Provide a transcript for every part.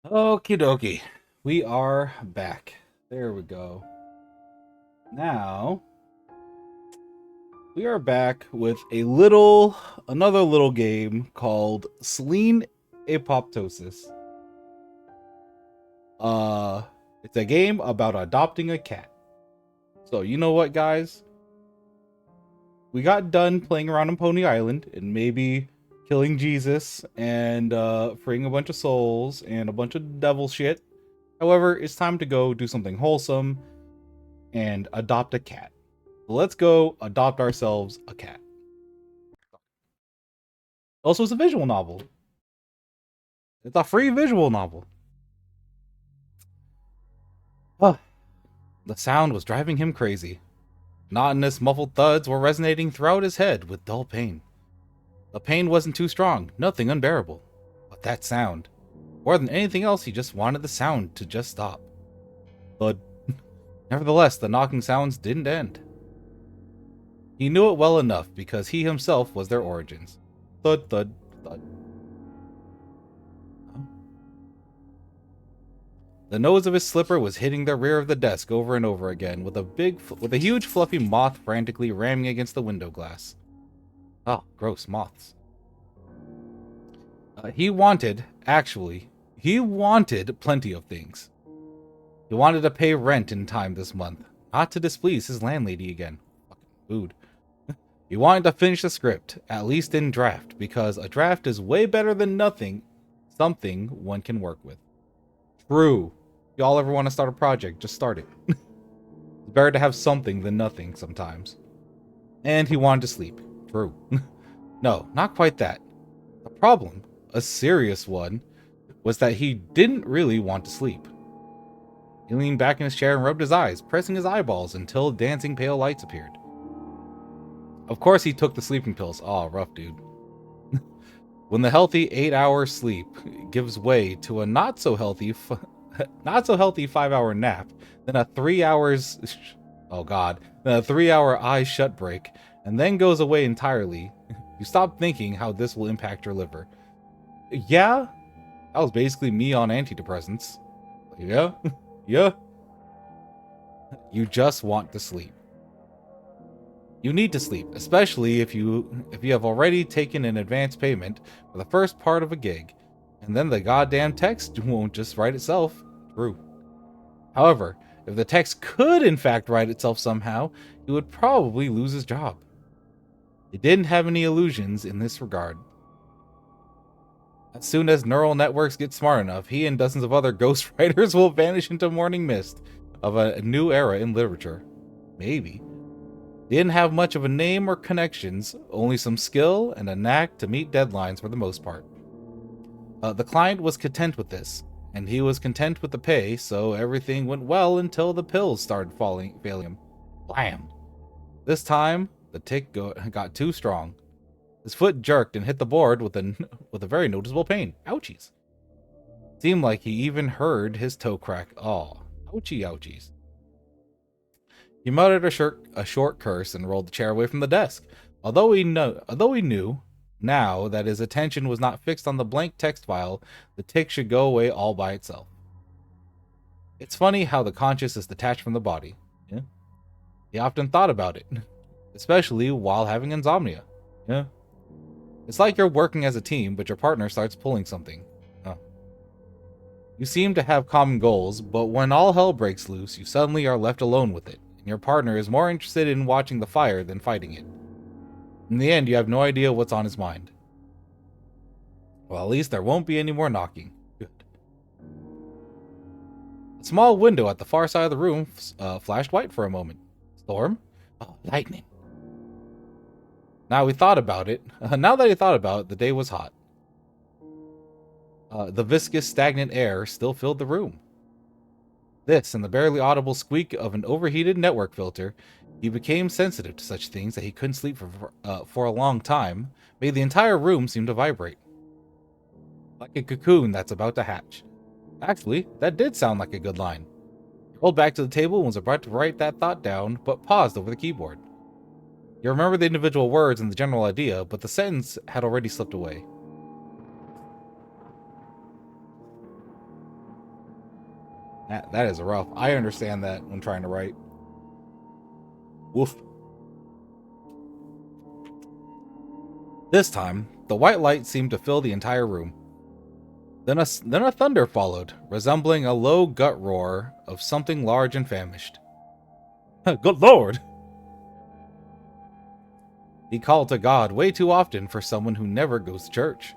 Okie dokie. We are back. There we go. Now, we are back with another little game called Selene Apoptosis. Uh, it's a game about adopting a cat. So, you know what, guys? We got done playing around on Pony Island and maybe killing Jesus and freeing a bunch of souls and a bunch of devil shit. However, it's time to go do something wholesome and adopt a cat. So let's go adopt ourselves a cat. Also, it's a visual novel. It's a free visual novel. Ah, the sound was driving him crazy. Monotonous, muffled thuds were resonating throughout his head with dull pain. The pain wasn't too strong, nothing unbearable. But that sound. More than anything else, he just wanted the sound to just stop. Thud. Nevertheless, the knocking sounds didn't end. He knew it well enough because he himself was their origins. Thud, thud, thud. The nose of his slipper was hitting the rear of the desk over and over again, with a huge fluffy moth frantically ramming against the window glass. Oh, gross moths. He wanted plenty of things. He wanted to pay rent in time this month, not to displease his landlady again. Fucking food. He wanted to finish the script, at least in draft, because a draft is way better than nothing, something one can work with. True. Y'all ever want to start a project, just start it. It's better to have something than nothing sometimes. And he wanted to sleep. True. No, not quite that. The problem, a serious one, was that he didn't really want to sleep. He leaned back in his chair and rubbed his eyes, pressing his eyeballs until dancing pale lights appeared. Of course he took the sleeping pills. Aw, rough dude. When the healthy 8-hour sleep gives way to a not so healthy 5-hour nap, then a 3 hours then a 3-hour eye shut break, and then goes away entirely, you stop thinking how this will impact your liver. Yeah, that was basically me on antidepressants. Yeah, yeah. You just want to sleep. You need to sleep, especially if you have already taken an advance payment for the first part of a gig, and then the goddamn text won't just write itself. True. However, if the text could in fact write itself somehow, he would probably lose his job. He didn't have any illusions in this regard. As soon as neural networks get smart enough, he and dozens of other ghostwriters will vanish into morning mist of a new era in literature. Maybe. He didn't have much of a name or connections, only some skill and a knack to meet deadlines for the most part. The client was content with this, and he was content with the pay, so everything went well until the pills started failing him. Blam! This time, the tick got too strong. His foot jerked and hit the board with a very noticeable pain. Ouchies! Seemed like he even heard his toe crack. Aw, ouchie ouchies. He muttered a short curse and rolled the chair away from the desk. Although he knew now that his attention was not fixed on the blank text file, the tick should go away all by itself. It's funny how the conscious is detached from the body. Yeah. He often thought about it, especially while having insomnia. Yeah. It's like you're working as a team, but your partner starts pulling something. Oh. You seem to have common goals, but when all hell breaks loose, you suddenly are left alone with it, and your partner is more interested in watching the fire than fighting it. In the end, you have no idea what's on his mind. Well, at least there won't be any more knocking. Good. A small window at the far side of the room flashed white for a moment. Storm? Oh, lightning. Now that he thought about it, the day was hot. The viscous, stagnant air still filled the room. This and the barely audible squeak of an overheated network filter, he became sensitive to such things that he couldn't sleep for a long time, made the entire room seem to vibrate. Like a cocoon that's about to hatch. Actually, that did sound like a good line. He rolled back to the table and was about to write that thought down, but paused over the keyboard. You remember the individual words and the general idea, but the sentence had already slipped away. That is rough. I understand that when trying to write. Woof. This time, the white light seemed to fill the entire room. Then a thunder followed, resembling a low gut roar of something large and famished. Good lord! He called to God way too often for someone who never goes to church.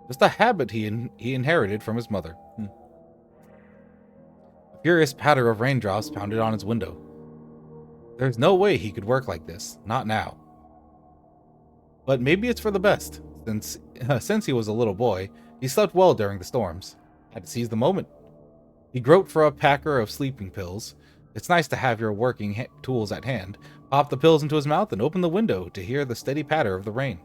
Just a habit he inherited from his mother. A furious patter of raindrops pounded on his window. There's no way he could work like this, not now. But maybe it's for the best, since he was a little boy, he slept well during the storms. Had to seize the moment. He groped for a packer of sleeping pills. It's nice to have your working tools at hand. Popped the pills into his mouth and opened the window to hear the steady patter of the rain.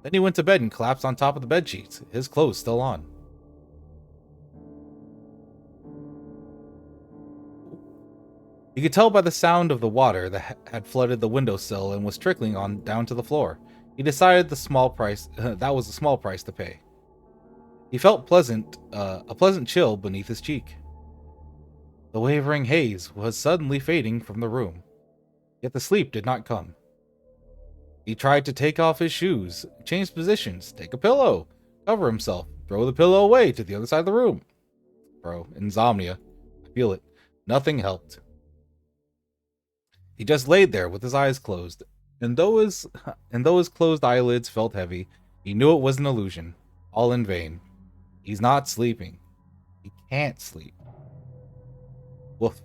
Then he went to bed and collapsed on top of the bedsheets, his clothes still on. You could tell by the sound of the water that had flooded the windowsill and was trickling on down to the floor. He decided that was a small price to pay. He felt a pleasant chill beneath his cheek. The wavering haze was suddenly fading from the room, yet the sleep did not come. He tried to take off his shoes, change positions, take a pillow, cover himself, throw the pillow away to the other side of the room. Bro, insomnia. I feel it. Nothing helped. He just laid there with his eyes closed, and though his closed eyelids felt heavy, he knew it was an illusion, all in vain. He's not sleeping. He can't sleep. Woof.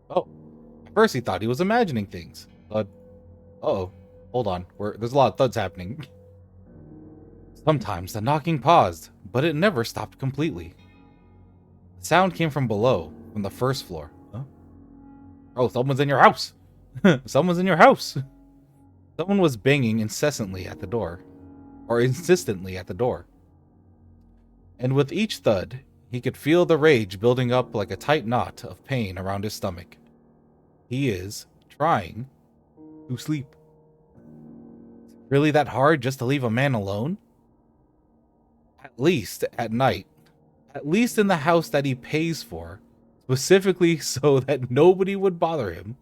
Oh, at first he thought he was imagining things. Uh-oh. Hold on. There's a lot of thuds happening. Sometimes the knocking paused, but it never stopped completely. The sound came from below, from the first floor. Huh? Oh, someone's in your house! Someone's in your house! Someone was banging insistently at the door. And with each thud, he could feel the rage building up like a tight knot of pain around his stomach. He is trying to sleep. Really that hard just to leave a man alone? At least at night. At least in the house that he pays for, specifically so that nobody would bother him.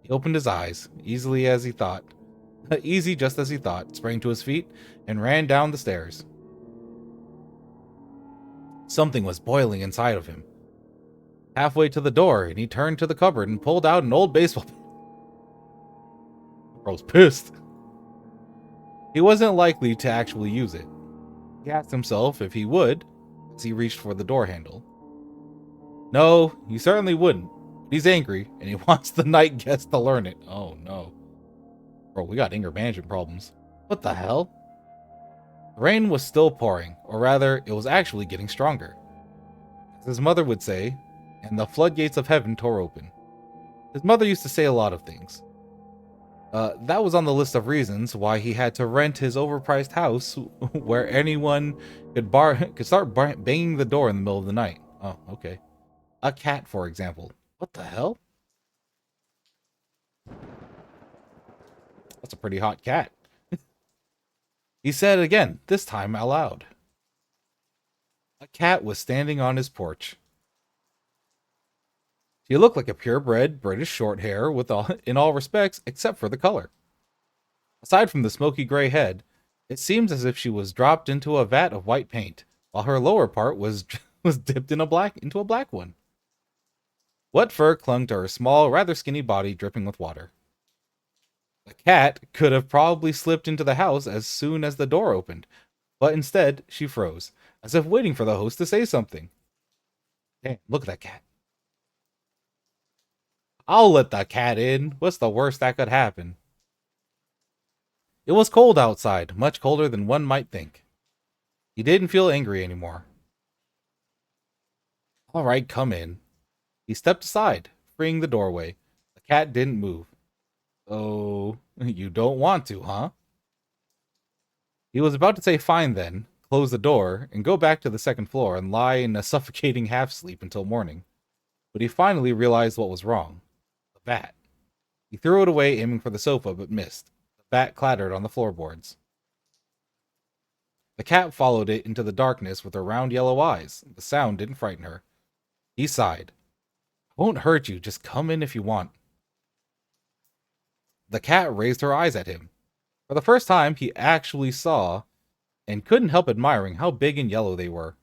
He opened his eyes, easy just as he thought, sprang to his feet, and ran down the stairs. Something was boiling inside of him. Halfway to the door, and he turned to the cupboard and pulled out an old baseball bat. Bro's pissed. He wasn't likely to actually use it. He asked himself if he would, as he reached for the door handle. No, he certainly wouldn't. He's angry, and he wants the night guest to learn it. Oh no. Bro, we got anger management problems. What the hell? The rain was still pouring, or rather, it was actually getting stronger. As his mother would say, and the floodgates of heaven tore open. His mother used to say a lot of things. That was on the list of reasons why he had to rent his overpriced house where anyone could start banging the door in the middle of the night. Oh, okay. A cat, for example. What the hell? That's a pretty hot cat. He said it again, this time aloud. A cat was standing on his porch. She looked like a purebred British shorthair in all respects except for the color. Aside from the smoky gray head, it seemed as if she was dropped into a vat of white paint, while her lower part was dipped into a black one. Wet fur clung to her small, rather skinny body dripping with water. The cat could have probably slipped into the house as soon as the door opened, but instead she froze, as if waiting for the host to say something. Damn, look at that cat. I'll let the cat in. What's the worst that could happen? It was cold outside, much colder than one might think. He didn't feel angry anymore. All right, come in. He stepped aside, freeing the doorway. The cat didn't move. Oh, you don't want to, huh? He was about to say fine then, close the door, and go back to the second floor and lie in a suffocating half-sleep until morning. But he finally realized what was wrong. The bat. He threw it away, aiming for the sofa, but missed. The bat clattered on the floorboards. The cat followed it into the darkness with her round yellow eyes. The sound didn't frighten her. He sighed. I won't hurt you, just come in if you want. The cat raised her eyes at him. For the first time, he actually saw and couldn't help admiring how big and yellow they were.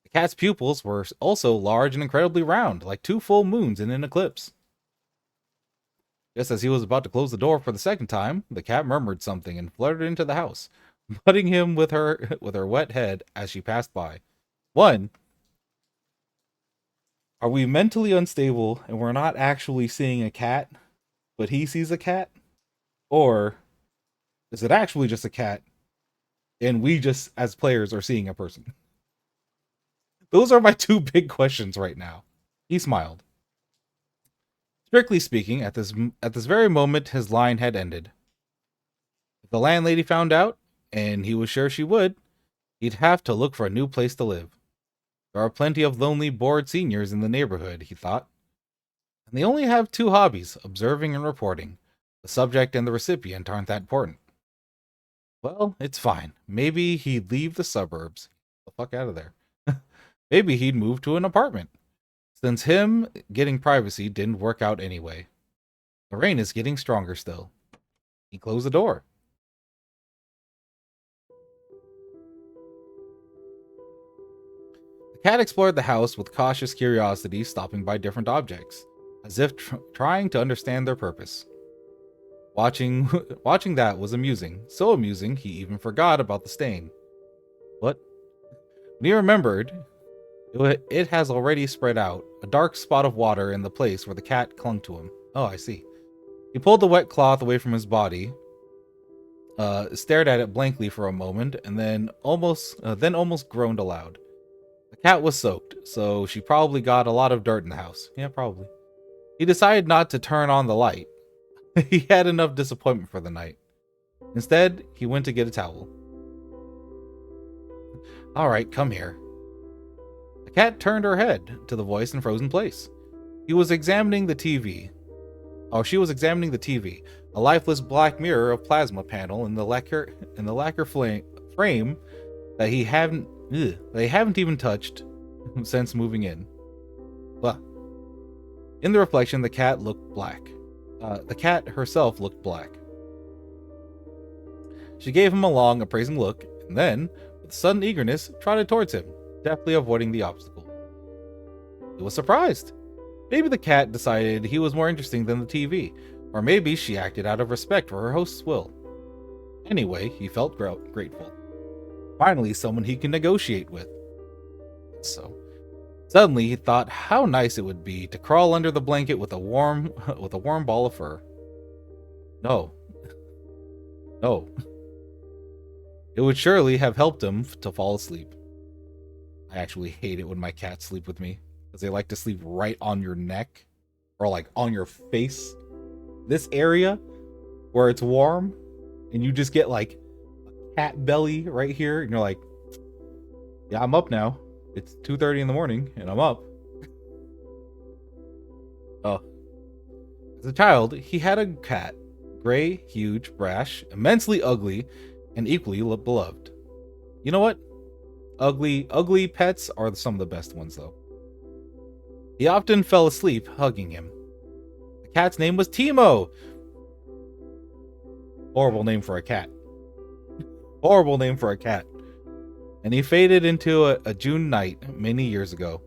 The cat's pupils were also large and incredibly round, like 2 full moons in an eclipse. Just as he was about to close the door for the second time, the cat murmured something and fluttered into the house, butting him with her wet head as she passed by. 1. Are we mentally unstable and we're not actually seeing a cat, but he sees a cat? Or is it actually just a cat and we just, as players, are seeing a person? Those are my 2 big questions right now. He smiled. Strictly speaking, at this very moment, his line had ended. If the landlady found out, and he was sure she would, he'd have to look for a new place to live. There are plenty of lonely, bored seniors in the neighborhood, he thought. And they only have 2 hobbies, observing and reporting. The subject and the recipient aren't that important. Well, it's fine. Maybe he'd leave the suburbs. Get the fuck out of there. Maybe he'd move to an apartment, since him getting privacy didn't work out anyway. The rain is getting stronger still. He closed the door. The cat explored the house with cautious curiosity, stopping by different objects, as if trying to understand their purpose. Watching that was amusing, so amusing he even forgot about the stain. What? When he remembered, it has already spread out, a dark spot of water in the place where the cat clung to him. Oh, I see. He pulled the wet cloth away from his body, stared at it blankly for a moment, and then almost groaned aloud. The cat was soaked, so she probably got a lot of dirt in the house. Yeah, probably. He decided not to turn on the light. He had enough disappointment for the night. Instead, he went to get a towel. All right, come here. The cat turned her head to the voice in frozen place. She was examining the TV, a lifeless black mirror of plasma panel in the lacquer frame that they haven't even touched since moving in. Well, in the reflection, the cat looked black. The cat herself looked black. She gave him a long, appraising look, and then, with sudden eagerness, trotted towards him, deftly avoiding the obstacle. He was surprised. Maybe the cat decided he was more interesting than the TV, or maybe she acted out of respect for her host's will. Anyway, he felt grateful. Finally, someone he can negotiate with. So, suddenly he thought how nice it would be to crawl under the blanket with a warm ball of fur. No. It would surely have helped him to fall asleep. I actually hate it when my cats sleep with me, because they like to sleep right on your neck, or like on your face. This area where it's warm, and you just get like a cat belly right here, and you're like, yeah, I'm up now. It's 2:30 in the morning, and I'm up. Oh. As a child, he had a cat. Gray, huge, brash, immensely ugly, and equally beloved. You know what? Ugly pets are some of the best ones, though. He often fell asleep hugging him. The cat's name was Timo. Horrible name for a cat. Horrible name for a cat. And he faded into a June night many years ago.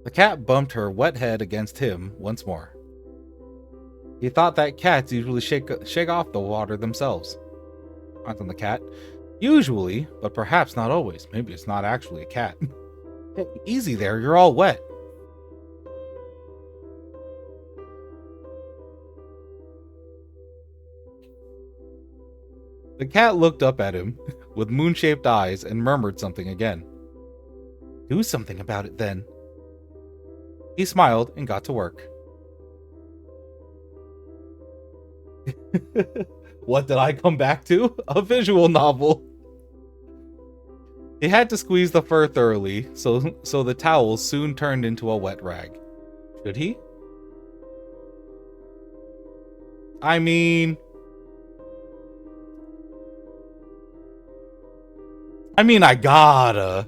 The cat bumped her wet head against him once more. He thought that cats usually shake off the water themselves. On the cat. Usually, but perhaps not always. Maybe it's not actually a cat. Hey, easy there, you're all wet. The cat looked up at him with moon-shaped eyes and murmured something again. Do something about it then. He smiled and got to work. What did I come back to? A visual novel. He had to squeeze the fur thoroughly, so the towel soon turned into a wet rag. Should he? I mean, I mean, I gotta.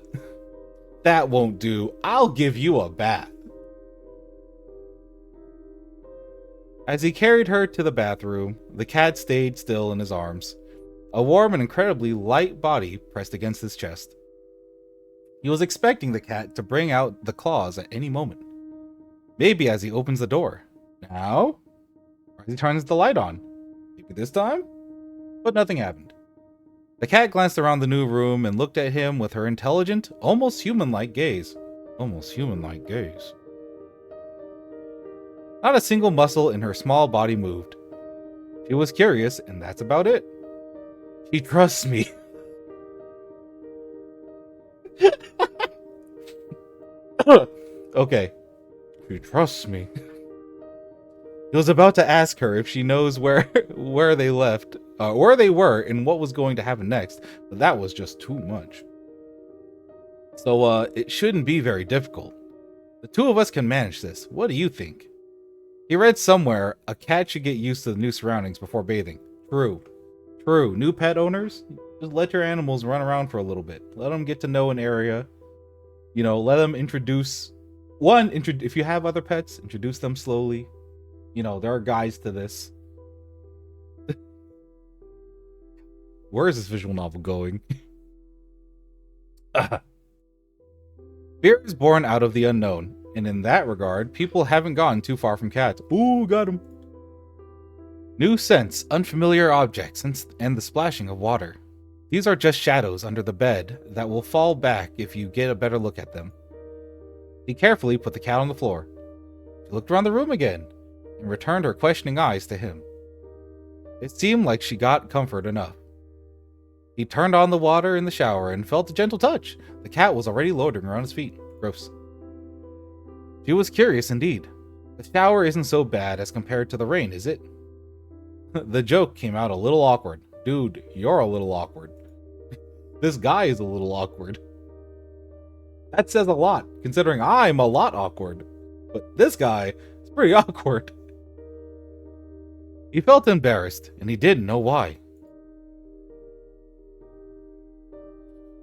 That won't do. I'll give you a bath. As he carried her to the bathroom, the cat stayed still in his arms, a warm and incredibly light body pressed against his chest. He was expecting the cat to bring out the claws at any moment. Maybe as he opens the door. Now? Or as he turns the light on. Maybe this time? But nothing happened. The cat glanced around the new room and looked at him with her intelligent, almost human-like gaze. Almost human-like gaze. Not a single muscle in her small body moved. She was curious, and that's about it. She trusts me. Okay. She trusts me. He was about to ask her if she knows where they left, where they were, and what was going to happen next, but that was just too much. So, it shouldn't be very difficult. The two of us can manage this. What do you think? He read somewhere, a cat should get used to the new surroundings before bathing. True. True. New pet owners? Just let your animals run around for a little bit. Let them get to know an area. You know, let them introduce... if you have other pets, introduce them slowly. You know, there are guides to this. Where is this visual novel going? Fear is born out of the unknown. And in that regard, people haven't gone too far from cats. Ooh, got him. New scents, unfamiliar objects, and the splashing of water. These are just shadows under the bed that will fall back if you get a better look at them. He carefully put the cat on the floor. She looked around the room again and returned her questioning eyes to him. It seemed like she got comfort enough. He turned on the water in the shower and felt a gentle touch. The cat was already loitering around his feet. Gross. She was curious indeed. The shower isn't so bad as compared to the rain, is it? The joke came out a little awkward. Dude, you're a little awkward. This guy is a little awkward. That says a lot, considering I'm a lot awkward. But this guy is pretty awkward. He felt embarrassed, and he didn't know why.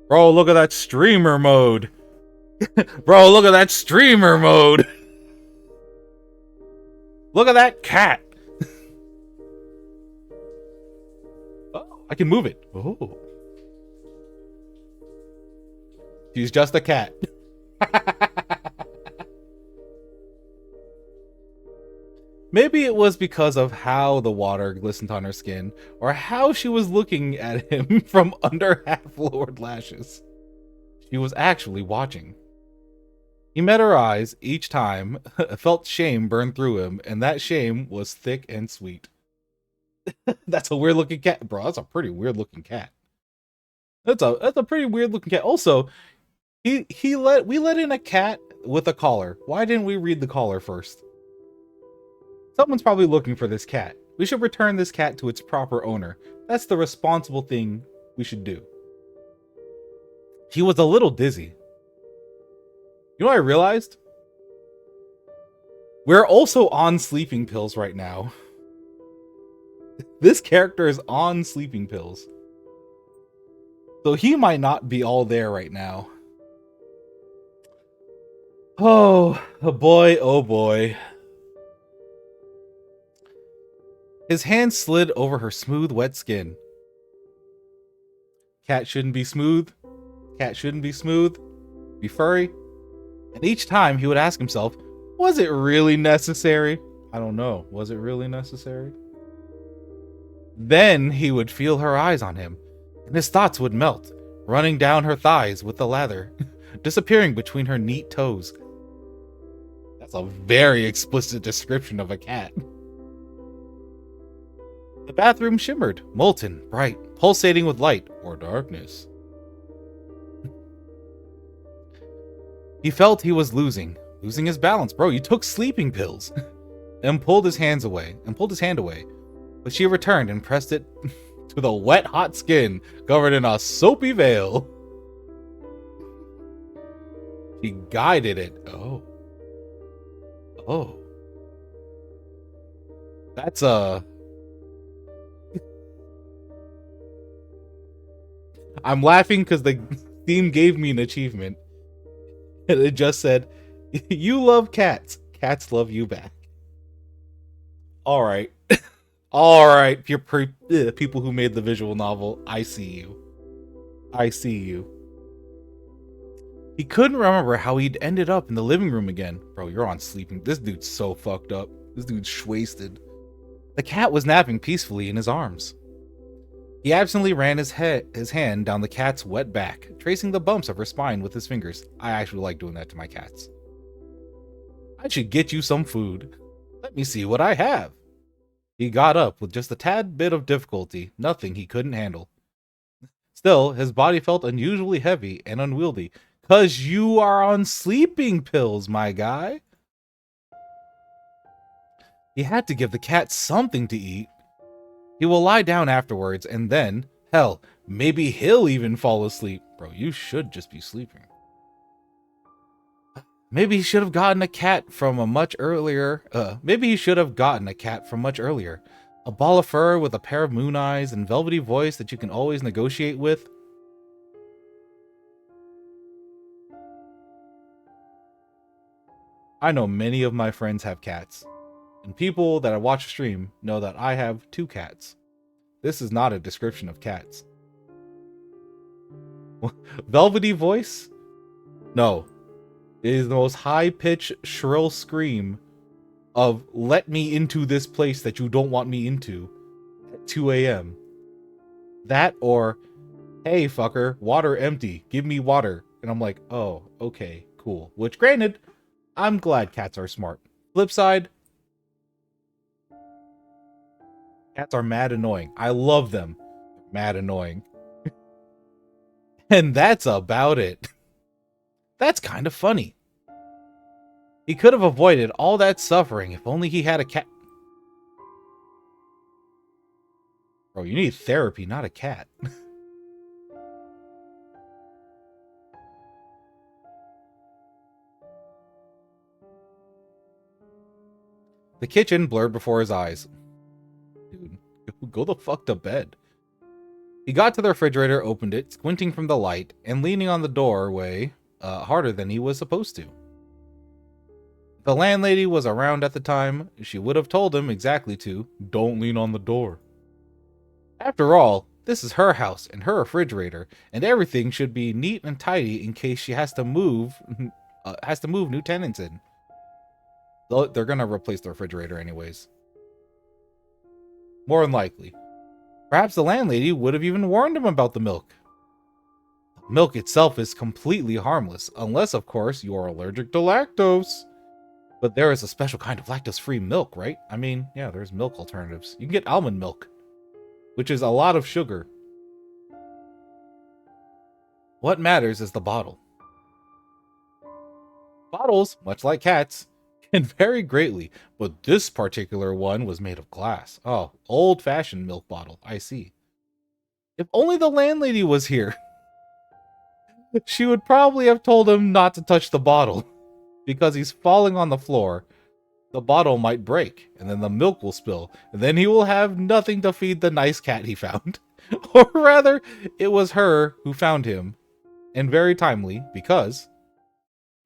Bro, look at that streamer mode. Bro, look at that streamer mode. Look at that cat. Oh, I can move it. Oh. She's just a cat. Maybe it was because of how the water glistened on her skin, or how she was looking at him from under half-lowered lashes. She was actually watching. He met her eyes each time, felt shame burn through him, and that shame was thick and sweet. That's a weird-looking cat. Bro, that's a pretty weird-looking cat. That's a pretty weird-looking cat. Also, we let in a cat with a collar. Why didn't we read the collar first? Someone's probably looking for this cat. We should return this cat to its proper owner. That's the responsible thing we should do. He was a little dizzy. You know what I realized? We're also on sleeping pills right now. This character is on sleeping pills. So he might not be all there right now. Oh boy, oh boy. His hand slid over her smooth, wet skin. Cat shouldn't be smooth. Cat shouldn't be smooth. Be furry. And each time he would ask himself, was it really necessary? I don't know. Was it really necessary? Then he would feel her eyes on him, and his thoughts would melt, running down her thighs with the lather, disappearing between her neat toes. That's a very explicit description of a cat. The bathroom shimmered, molten, bright, pulsating with light or darkness. He felt he was losing his balance. Bro, you took sleeping pills. And pulled his hand away. But she returned and pressed it to the wet, hot skin covered in a soapy veil. She guided it. Oh. That's I'm laughing because Steam gave me an achievement, and it just said, "You love cats. Cats love you back." All right, all right. People who made the visual novel, I see you. I see you. He couldn't remember how he'd ended up in the living room again. Bro, you're on sleeping. This dude's so fucked up. This dude's wasted. The cat was napping peacefully in his arms. He absently ran his hand down the cat's wet back, tracing the bumps of her spine with his fingers. I actually like doing that to my cats. I should get you some food. Let me see what I have. He got up with just a tad bit of difficulty, nothing he couldn't handle. Still, his body felt unusually heavy and unwieldy. 'Cause you are on sleeping pills, my guy. He had to give the cat something to eat. He will lie down afterwards, and then, hell, maybe he'll even fall asleep. Bro, you should just be sleeping. Maybe he should have gotten a cat from a much earlier. Maybe he should have gotten a cat from much earlier. A ball of fur with a pair of moon eyes and velvety voice that you can always negotiate with. I know many of my friends have cats, and people that I watch stream know that I have 2 cats. This is not a description of cats. Velvety voice? No. It is the most high-pitched, shrill scream of "let me into this place that you don't want me into" at 2 a.m. That or, "Hey fucker, water empty, give me water." And I'm like, oh, okay, cool. Which, granted, I'm glad cats are smart. Flip side, cats are mad annoying. I love them. Mad annoying. And that's about it. That's kind of funny. He could have avoided all that suffering if only he had a cat. Bro, you need therapy, not a cat. The kitchen blurred before his eyes. Dude, go the fuck to bed. He got to the refrigerator, opened it, squinting from the light, and leaning on the doorway harder than he was supposed to. If the landlady was around at the time, she would have told him exactly to, don't lean on the door. After all, this is her house and her refrigerator, and everything should be neat and tidy in case she has to move new tenants in. They're gonna replace the refrigerator anyways. More than likely. Perhaps the landlady would have even warned him about the milk. Milk itself is completely harmless, unless, of course, you are allergic to lactose. But there is a special kind of lactose-free milk, right? I mean, yeah, there's milk alternatives. You can get almond milk, which is a lot of sugar. What matters is the bottle. Bottles, much like cats, can vary greatly, but this particular one was made of glass. Oh, old-fashioned milk bottle, I see. If only the landlady was here. She would probably have told him not to touch the bottle. Because he's falling on the floor, the bottle might break, and then the milk will spill, and then he will have nothing to feed the nice cat he found. Or rather, it was her who found him, and very timely, because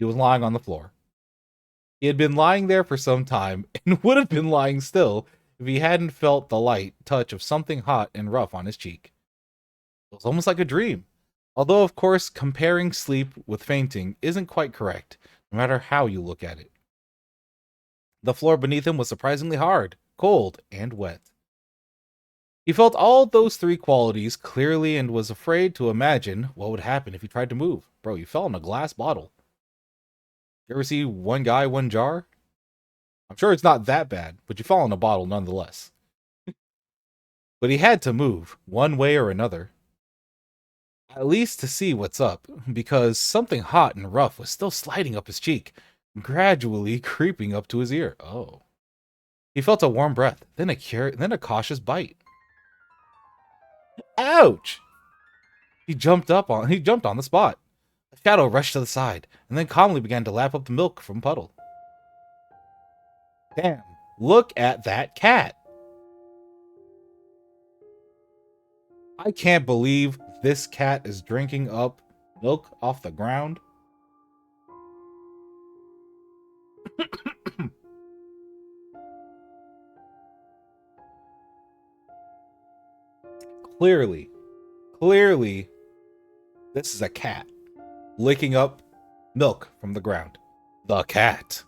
he was lying on the floor. He had been lying there for some time, and would have been lying still if he hadn't felt the light touch of something hot and rough on his cheek. It was almost like a dream. Although, of course, comparing sleep with fainting isn't quite correct, no matter how you look at it. The floor beneath him was surprisingly hard, cold, and wet. He felt all those 3 qualities clearly and was afraid to imagine what would happen if he tried to move. Bro, you fell in a glass bottle. You ever see One Guy, One Jar? I'm sure it's not that bad, but you fall in a bottle nonetheless. But he had to move, one way or another. At least to see what's up, because something hot and rough was still sliding up his cheek, gradually creeping up to his ear. Oh. He felt a warm breath, then a cautious bite. Ouch! He jumped on the spot. A shadow rushed to the side, and then calmly began to lap up the milk from puddle. Damn, look at that cat! I can't believe this cat is drinking up Milk off the ground. Clearly, this is a cat licking up milk from the ground. The cat.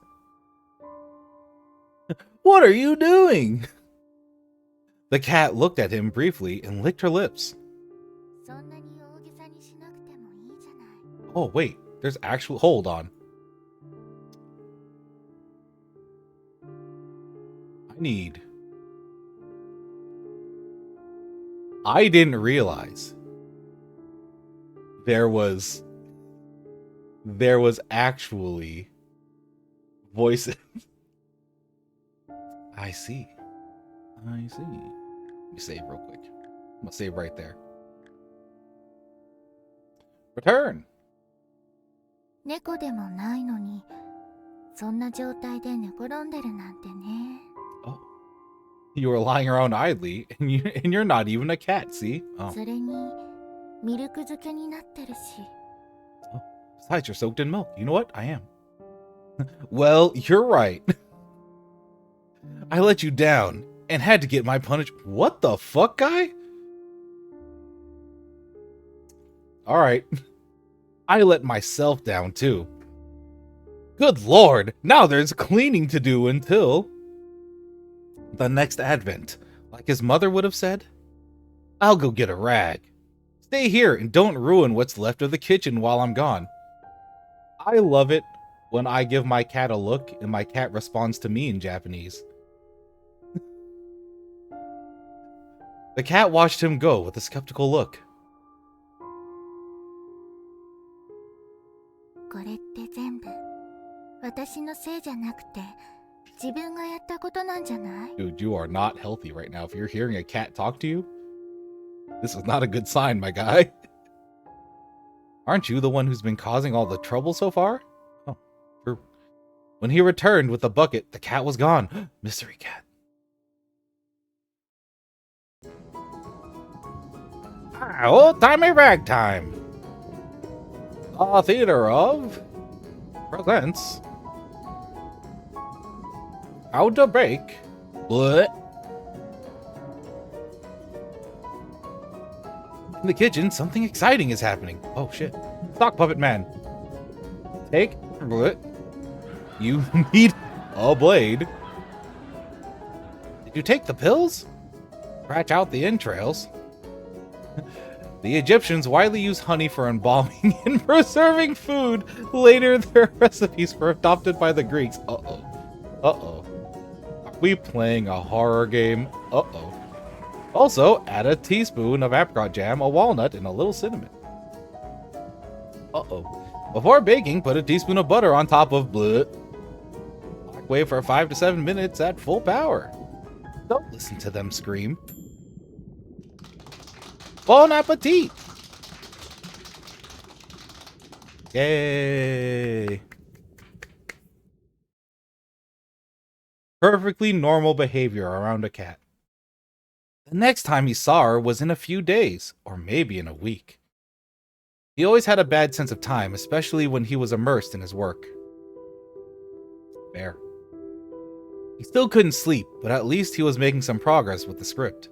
What are you doing? The cat looked at him briefly and licked her lips. Oh, wait. There's actual... Hold on. I didn't realize there was actually voices. I see. Let me save real quick. I'm gonna save right there. Return. 猫でもないのに、そんな状態で寝転んでるなんてね。 Oh. You were lying around idly, and you're not even a cat, see? Oh. それに、ミルク漬けになってるし。 Oh. Besides, you're soaked in milk. You know what? I am. Well, you're right. I let you down and had to get my punishment. What the fuck, guy? Alright. I let myself down, too. Good lord, now there's cleaning to do until the next advent, like his mother would have said. I'll go get a rag. Stay here and don't ruin what's left of the kitchen while I'm gone. I love it when I give my cat a look and my cat responds to me in Japanese. The cat watched him go with a skeptical look. これって全部、私のせいじゃなくて、自分がやったことなんじゃない？ Dude, you are not healthy right now. If you're hearing a cat talk to you, this is not a good sign, my guy. Aren't you the one who's been causing all the trouble so far? Oh, true. When he returned with the bucket, the cat was gone. Mystery cat. Old-timey ragtime. A theater of presents how to bake. What? In the kitchen, something exciting is happening. Oh shit. Sock puppet man. Take what? You need a blade. Did you take the pills? Scratch out the entrails. The Egyptians widely use honey for embalming and preserving food. Later, their recipes were adopted by the Greeks. Uh-oh. Uh-oh. Are we playing a horror game? Uh-oh. Also, add a teaspoon of apricot jam, a walnut, and a little cinnamon. Uh-oh. Before baking, put a teaspoon of butter on top of bleh. Wait for 5 to 7 minutes at full power. Don't listen to them scream. Bon appetit! Yay! Perfectly normal behavior around a cat. The next time he saw her was in a few days, or maybe in a week. He always had a bad sense of time, especially when he was immersed in his work. Fair. He still couldn't sleep, but at least he was making some progress with the script.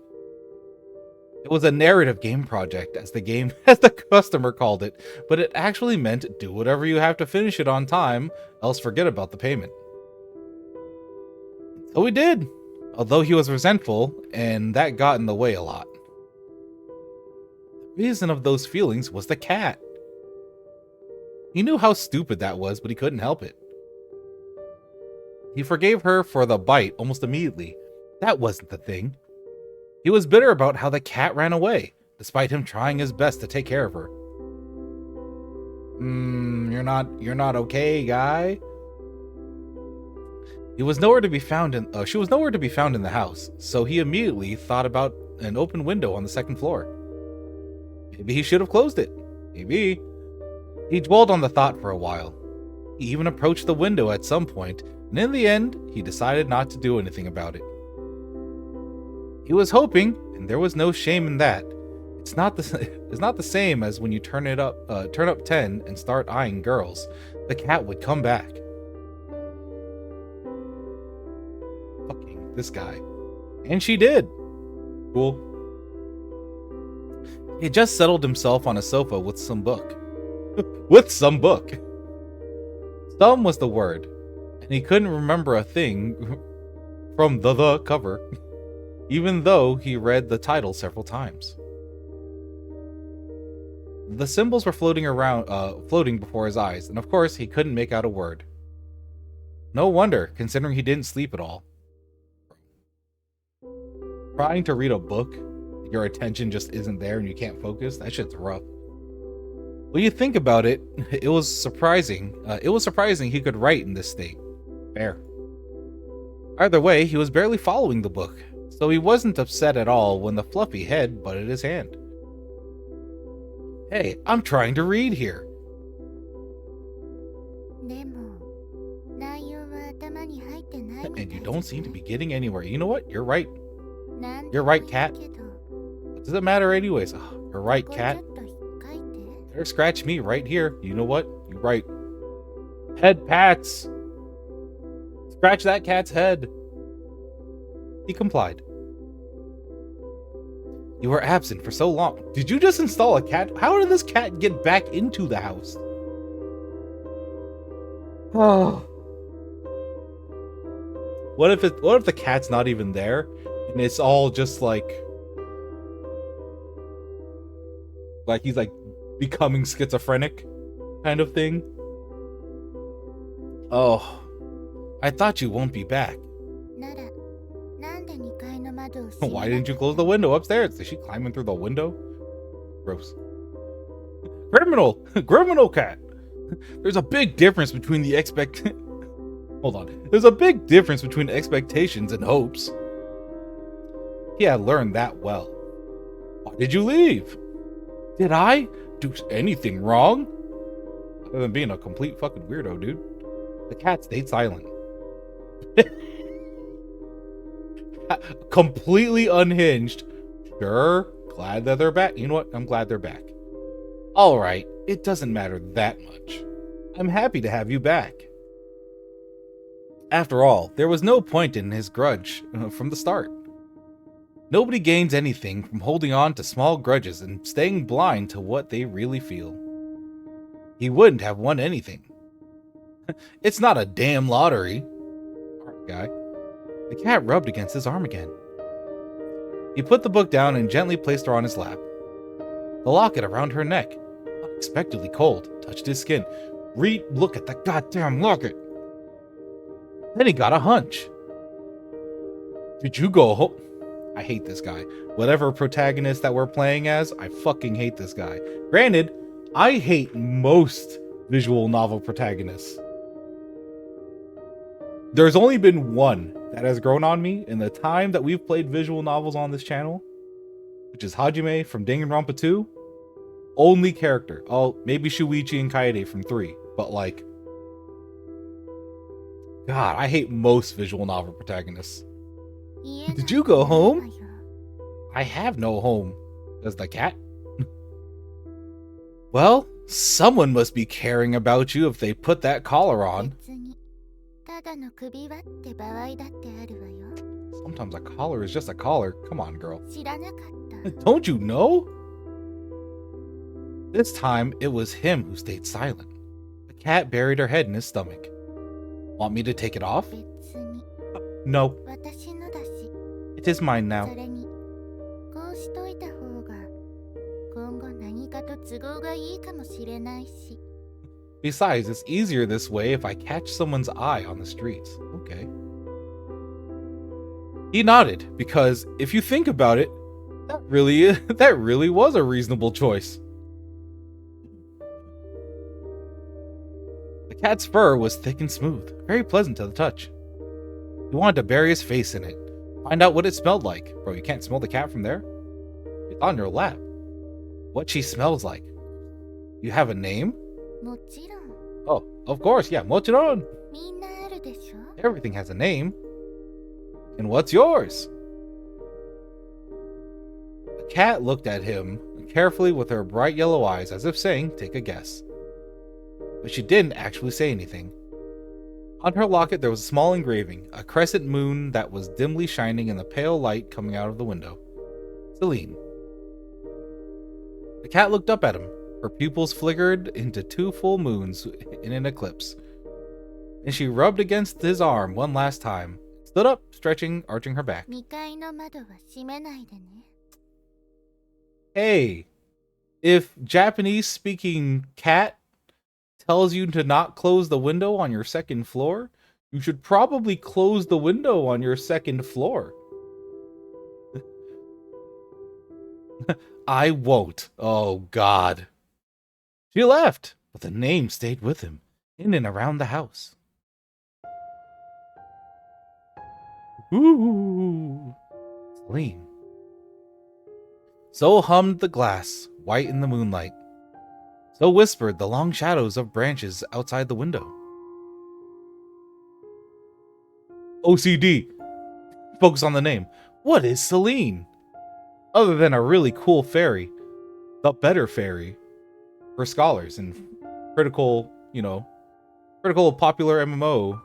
It was a narrative game project, as the customer called it, but it actually meant do whatever you have to finish it on time, else forget about the payment. So he did, although he was resentful, and that got in the way a lot. The reason of those feelings was the cat. He knew how stupid that was, but he couldn't help it. He forgave her for the bite almost immediately. That wasn't the thing. He was bitter about how the cat ran away, despite him trying his best to take care of her. You're not okay, guy? She was nowhere to be found in the house, so he immediately thought about an open window on the second floor. Maybe he should have closed it. Maybe. He dwelled on the thought for a while. He even approached the window at some point, and in the end, he decided not to do anything about it. He was hoping, and there was no shame in that, It's not the same as when you turn up 10 and start eyeing girls. The cat would come back. Fucking this guy. And she did. Cool. He just settled himself on a sofa with some book. With some book. Some was the word, and he couldn't remember a thing from the cover, even though he read the title several times. The symbols were floating before his eyes, and of course he couldn't make out a word. No wonder, considering he didn't sleep at all. Trying to read a book, your attention just isn't there and you can't focus, that shit's rough. When you think about it, it was surprising he could write in this state. Fair. Either way, he was barely following the book, so he wasn't upset at all when the fluffy head butted his hand. Hey, I'm trying to read here. And you don't seem to be getting anywhere. You know what? You're right. You're right, cat. What does it matter anyways? Oh, you're right, cat. Better scratch me right here. You know what? You're right. Head pats. Scratch that cat's head. He complied. You were absent for so long. Did you just install a cat? How did this cat get back into the house? Oh. What if the cat's not even there and it's all just like he's like becoming schizophrenic kind of thing? Oh, I thought you won't be back. Why didn't you close the window upstairs? Is she climbing through the window? Gross. Criminal cat. There's a big difference between Hold on. There's a big difference between expectations and hopes. He had learned that well. Why did you leave? Did I do anything wrong? Other than being a complete fucking weirdo, dude. The cat stayed silent. Completely unhinged. Sure, glad that they're back. You know what? I'm glad they're back. Alright, it doesn't matter that much. I'm happy to have you back. After all, there was no point in his grudge from the start. Nobody gains anything from holding on to small grudges and staying blind to what they really feel. He wouldn't have won anything. It's not a damn lottery. Alright, guy. The cat rubbed against his arm again. He put the book down and gently placed her on his lap. The locket around her neck, unexpectedly cold, touched his skin. Look at the goddamn locket. Then he got a hunch. Did you go home? I hate this guy. Whatever protagonist that we're playing as, I fucking hate this guy. Granted, I hate most visual novel protagonists. There's only been one that has grown on me in the time that we've played visual novels on this channel, which is Hajime from Danganronpa 2. Only character. Oh, maybe Shuichi and Kaede from 3, but like, God, I hate most visual novel protagonists. Did you go home? I have no home. Does the cat? Well, someone must be caring about you if they put that collar on. Sometimes a collar is just a collar. Come on, girl. Don't you know? This time, it was him who stayed silent. The cat buried her head in his stomach. Want me to take it off? No. It is mine now. Besides, it's easier this way if I catch someone's eye on the streets. Okay. He nodded, because if you think about it, that really was a reasonable choice. The cat's fur was thick and smooth, very pleasant to the touch. He wanted to bury his face in it, find out what it smelled like. Bro, you can't smell the cat from there? It's on your lap. What she smells like. You have a name? Oh, of course, yeah, mochiron. Everything has a name. And what's yours? The cat looked at him carefully with her bright yellow eyes as if saying, take a guess. But she didn't actually say anything. On her locket there was a small engraving, a crescent moon that was dimly shining in the pale light coming out of the window. Selene. The cat looked up at him. Her pupils flickered into 2 full moons in an eclipse. And she rubbed against his arm one last time, stood up, stretching, arching her back. 2階の窓は閉めないでね。 Hey, if Japanese-speaking cat tells you to not close the window on your 2nd floor, you should probably close the window on your 2nd floor. I won't. Oh, God. She left, but the name stayed with him, in and around the house. Ooh. Selene. So hummed the glass, white in the moonlight. So whispered the long shadows of branches outside the window. OCD. Focus on the name. What is Selene? Other than a really cool fairy. The better fairy. For scholars and critical popular MMO,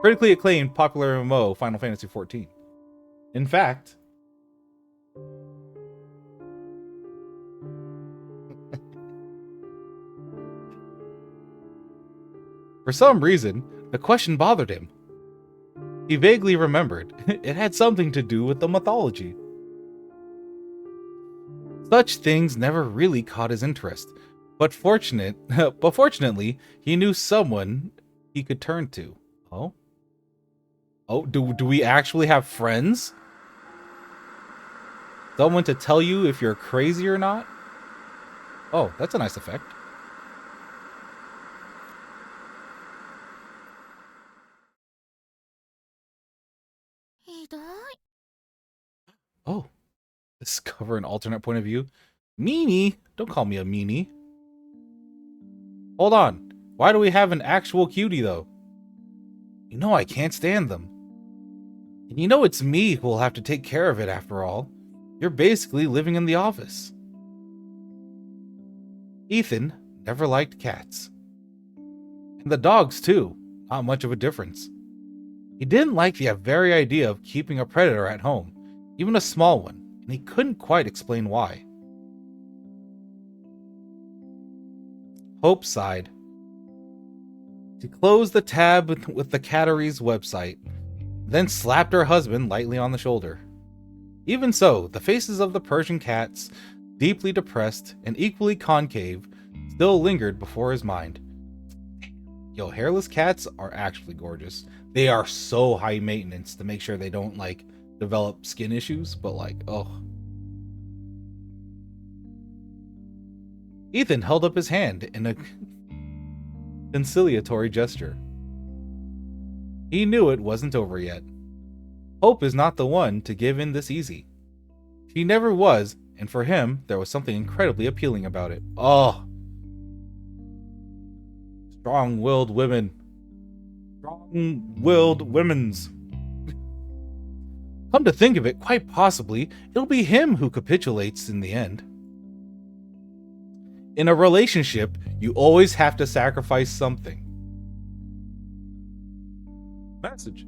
critically acclaimed popular MMO Final Fantasy XIV. In fact, for some reason, the question bothered him. He vaguely remembered it had something to do with the mythology. Such things never really caught his interest, but fortunately, he knew someone he could turn to. Oh? Oh, do we actually have friends? Someone to tell you if you're crazy or not? Oh, that's a nice effect. Oh, discover an alternate point of view. Meanie? Don't call me a meanie. Hold on. Why do we have an actual cutie, though? You know I can't stand them. And you know it's me who will have to take care of it after all. You're basically living in the office. Ethan never liked cats. And the dogs, too. Not much of a difference. He didn't like the very idea of keeping a predator at home, even a small one, and he couldn't quite explain why. Hope sighed. She closed the tab with the Cattery's website, then slapped her husband lightly on the shoulder. Even so, the faces of the Persian cats, deeply depressed and equally concave, still lingered before his mind. Yo, hairless cats are actually gorgeous. They are so high maintenance to make sure they don't, develop skin issues, but oh. Ethan held up his hand in a conciliatory gesture. He knew it wasn't over yet. Hope is not the one to give in this easy. She never was, and for him, there was something incredibly appealing about it. Oh! Strong-willed women. Strong-willed women's. Come to think of it, quite possibly, it'll be him who capitulates in the end. In a relationship, you always have to sacrifice something. Message.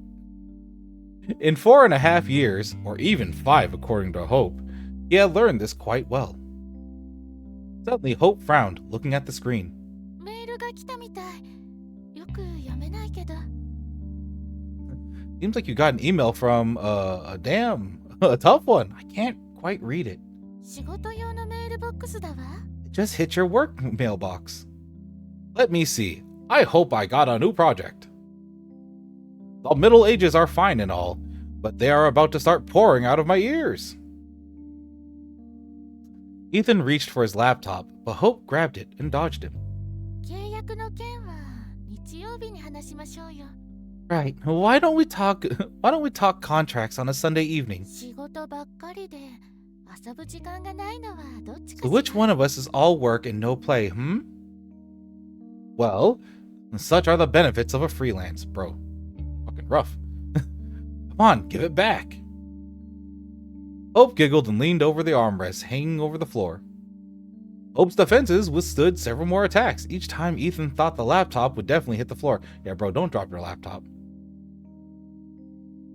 In 4.5 years, or even 5 according to Hope, he had learned this quite well. Suddenly, Hope frowned, looking at the screen. メールが来たみたい。よく読めないけど。 Seems like you got an email from a tough one. I can't quite read it. 仕事用のメールボックスだわ。 It just hit your work mailbox. Let me see. I hope I got a new project. The Middle Ages are fine and all, but they are about to start pouring out of my ears. Ethan reached for his laptop, but Hope grabbed it and dodged him. 契約の件は日曜日に話しましょうよ。 Right. Why don't we talk contracts on a Sunday evening? 仕事ばっかりで遊ぶ時間がないのはどっちかし So ら。 which one of us is all work and no play, Well, such are the benefits of a freelance, bro. Fucking rough. Come on, give it back. Hope giggled and leaned over the armrest hanging over the floor. Hope's defenses withstood several more attacks. Each time Ethan thought the laptop would definitely hit the floor. Yeah, bro, don't drop your laptop.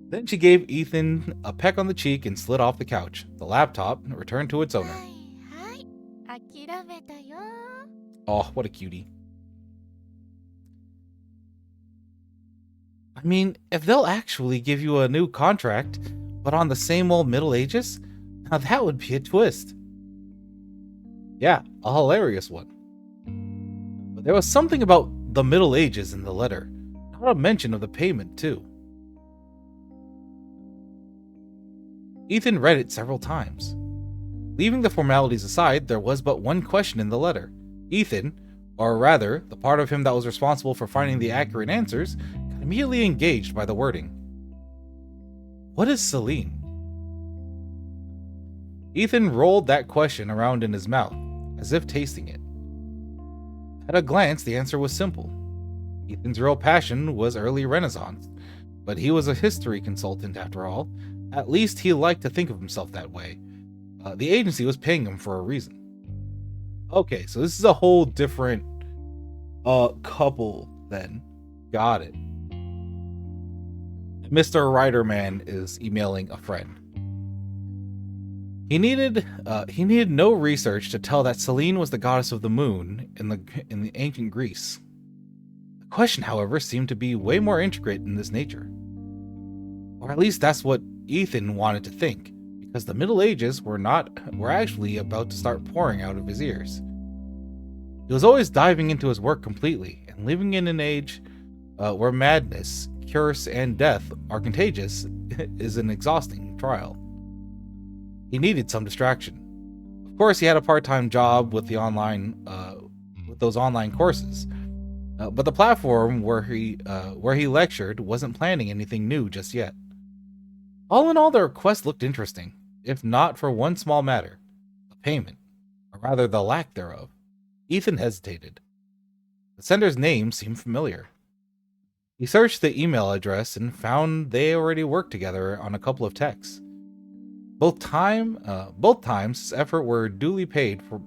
Then she gave Ethan a peck on the cheek and slid off the couch. The laptop returned to its owner. はいはい、諦めたよ。 Oh, what a cutie. I mean, if they'll actually give you a new contract, but on the same old Middle Ages, now that would be a twist. Yeah, a hilarious one. But there was something about the Middle Ages in the letter, not a mention of the payment, too. Ethan read it several times. Leaving the formalities aside, there was but one question in the letter. Ethan, or rather, the part of him that was responsible for finding the accurate answers, got immediately engaged by the wording. What is Selene? Ethan rolled that question around in his mouth, as if tasting it. At a glance, the answer was simple. Ethan's real passion was early Renaissance, but he was a history consultant after all. At least he liked to think of himself that way. The agency was paying him for a reason. Okay, so this is a whole different couple then. Got it. Mr. Writerman is emailing a friend. He needed no research to tell that Selene was the goddess of the moon in the ancient Greece. The question, however, seemed to be way more intricate in this nature. Or at least that's what Ethan wanted to think, because the Middle Ages were actually about to start pouring out of his ears. He was always diving into his work completely, and living in an age where madness, curse, and death are contagious is an exhausting trial. He needed some distraction. Of course, he had a part-time job with those online courses, but the platform where he lectured wasn't planning anything new just yet. All in all, the request looked interesting, if not for one small matter: the payment, or rather the lack thereof. Ethan hesitated. The sender's name seemed familiar. He searched the email address and found they already worked together on a couple of texts. Both times, his effort were duly paid for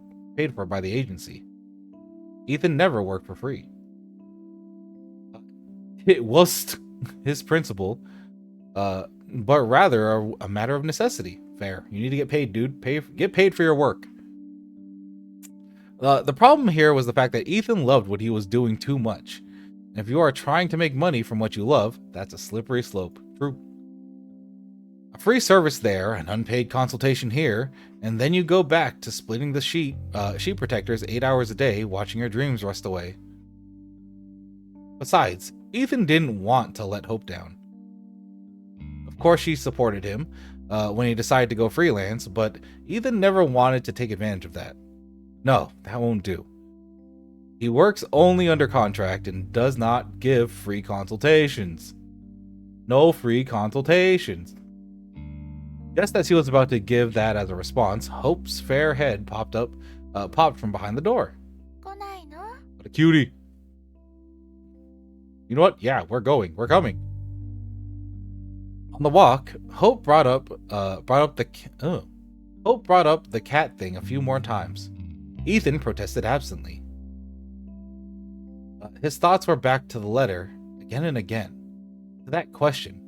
by the agency. Ethan never worked for free. It was his principle, but rather a matter of necessity. Fair. You need to get paid, dude. Get paid for your work. The problem here was the fact that Ethan loved what he was doing too much. And if you are trying to make money from what you love, that's a slippery slope. True. A free service there, an unpaid consultation here, and then you go back to splitting the sheet protectors 8 hours a day, watching your dreams rust away. Besides, Ethan didn't want to let Hope down. Of course, she supported him when he decided to go freelance, but Ethan never wanted to take advantage of that. No, that won't do. He works only under contract and does not give free consultations. No free consultations. Just as he was about to give that as a response, Hope's fair head popped from behind the door. 来ないの? What a cutie. You know what? Yeah, we're coming. On the walk, Hope brought up the cat thing a few more times. Ethan protested absently. His thoughts were back to the letter again and again. To that question.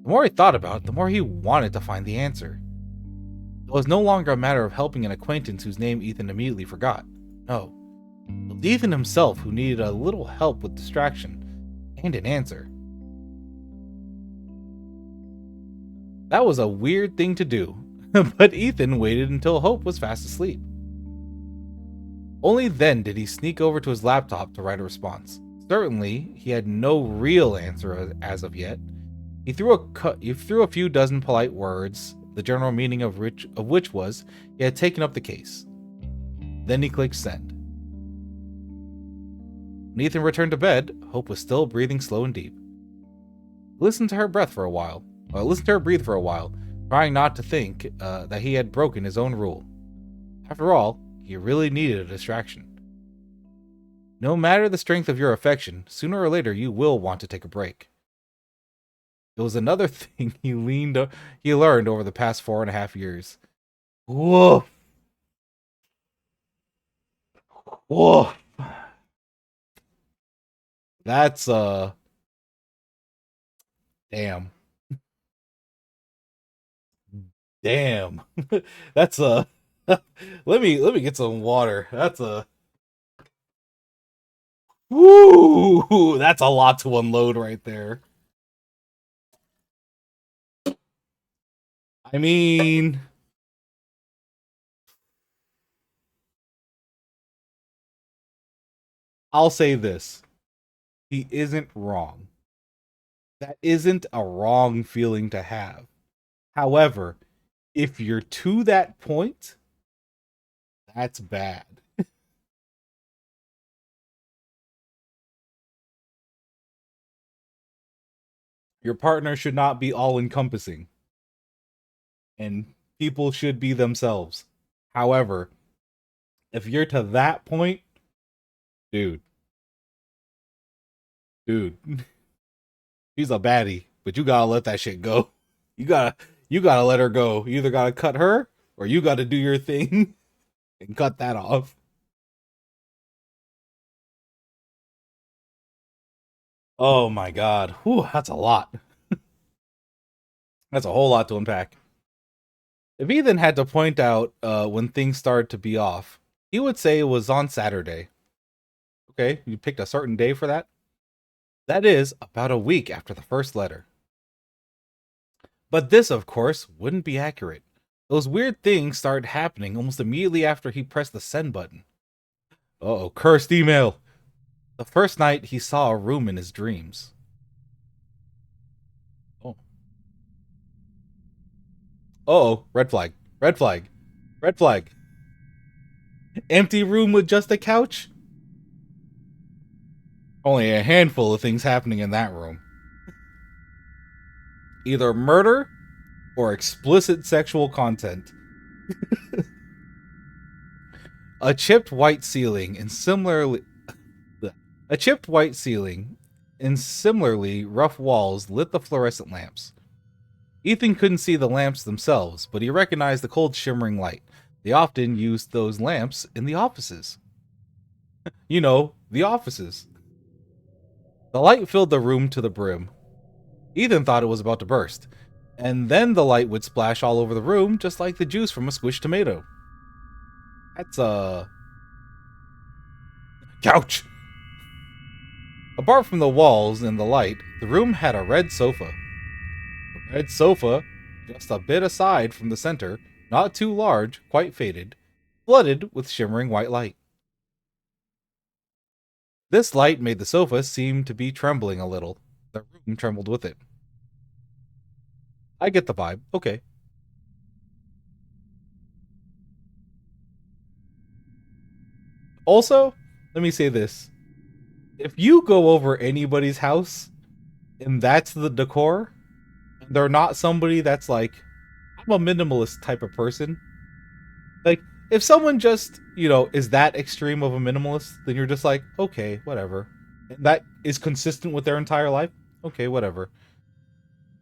The more he thought about it, the more he wanted to find the answer. It was no longer a matter of helping an acquaintance whose name Ethan immediately forgot. No. It was Ethan himself who needed a little help with distraction and an answer. That was a weird thing to do, but Ethan waited until Hope was fast asleep. Only then did he sneak over to his laptop to write a response. Certainly, he had no real answer as of yet. He threw a few dozen polite words, the general meaning of which was he had taken up the case. Then he clicked send. When Ethan returned to bed, Hope was still breathing slow and deep. He listened to her breathe for a while, trying not to think that he had broken his own rule. After all, he really needed a distraction. No matter the strength of your affection, sooner or later you will want to take a break. It was another thing he learned over the past 4.5 years. Whoa. Whoa. That's damn. Damn. That's let me get some water. That's a woo. That's a lot to unload right there. I mean, I'll say this. He isn't wrong. That isn't a wrong feeling to have. However, if you're to that point, that's bad. Your partner should not be all encompassing, and people should be themselves. However, if you're to that point, dude, dude, she's a baddie, but you gotta let that shit go. You gotta you gotta let her go. You either gotta cut her or you gotta do your thing and cut that off. Oh my god. Whew, that's a lot. That's a whole lot to unpack. If Ethan had to point out when things started to be off, he would say it was on Saturday. Okay, you picked a certain day for that? That is about a week after the first letter. But this, of course, wouldn't be accurate. Those weird things started happening almost immediately after he pressed the send button. Uh-oh, cursed email. The first night he saw a room in his dreams. Oh. Uh-oh, red flag. Red flag. Red flag. Empty room with just a couch? Only a handful of things happening in that room. Either murder or explicit sexual content. A chipped white ceiling and similarly rough walls lit the fluorescent lamps. Ethan couldn't see the lamps themselves, but he recognized the cold shimmering light. They often used those lamps in the offices. You know, the offices. The light filled the room to the brim. Ethan thought it was about to burst, and then the light would splash all over the room just like the juice from a squished tomato. That's a couch. Apart from the walls and the light, the room had a red sofa. A red sofa, just a bit aside from the center, not too large, quite faded, flooded with shimmering white light. This light made the sofa seem to be trembling a little. The room trembled with it. I get the vibe. Okay. Also, let me say this. If you go over anybody's house and that's the decor, they're not somebody that's like, I'm a minimalist type of person. Like, if someone just, is that extreme of a minimalist, then you're just like, okay, whatever. And that is consistent with their entire life. Okay, whatever.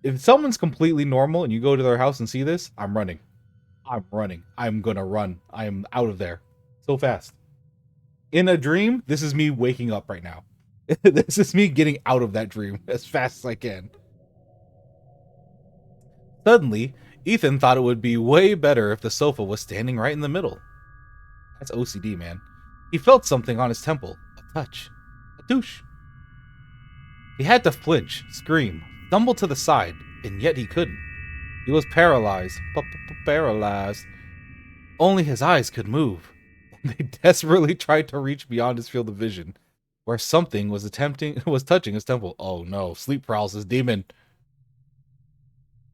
If someone's completely normal and you go to their house and see this, I'm running. I'm running. I'm gonna run. I am out of there so fast. In a dream, this is me waking up right now. This is me getting out of that dream as fast as I can. Suddenly, Ethan thought it would be way better if the sofa was standing right in the middle. That's OCD, man. He felt something on his temple. A touch. A douche. He had to flinch, scream, stumble to the side, and yet he couldn't. He was paralyzed. Paralyzed. Only his eyes could move. They desperately tried to reach beyond his field of vision, where something was touching his temple. Oh no, sleep paralysis demon.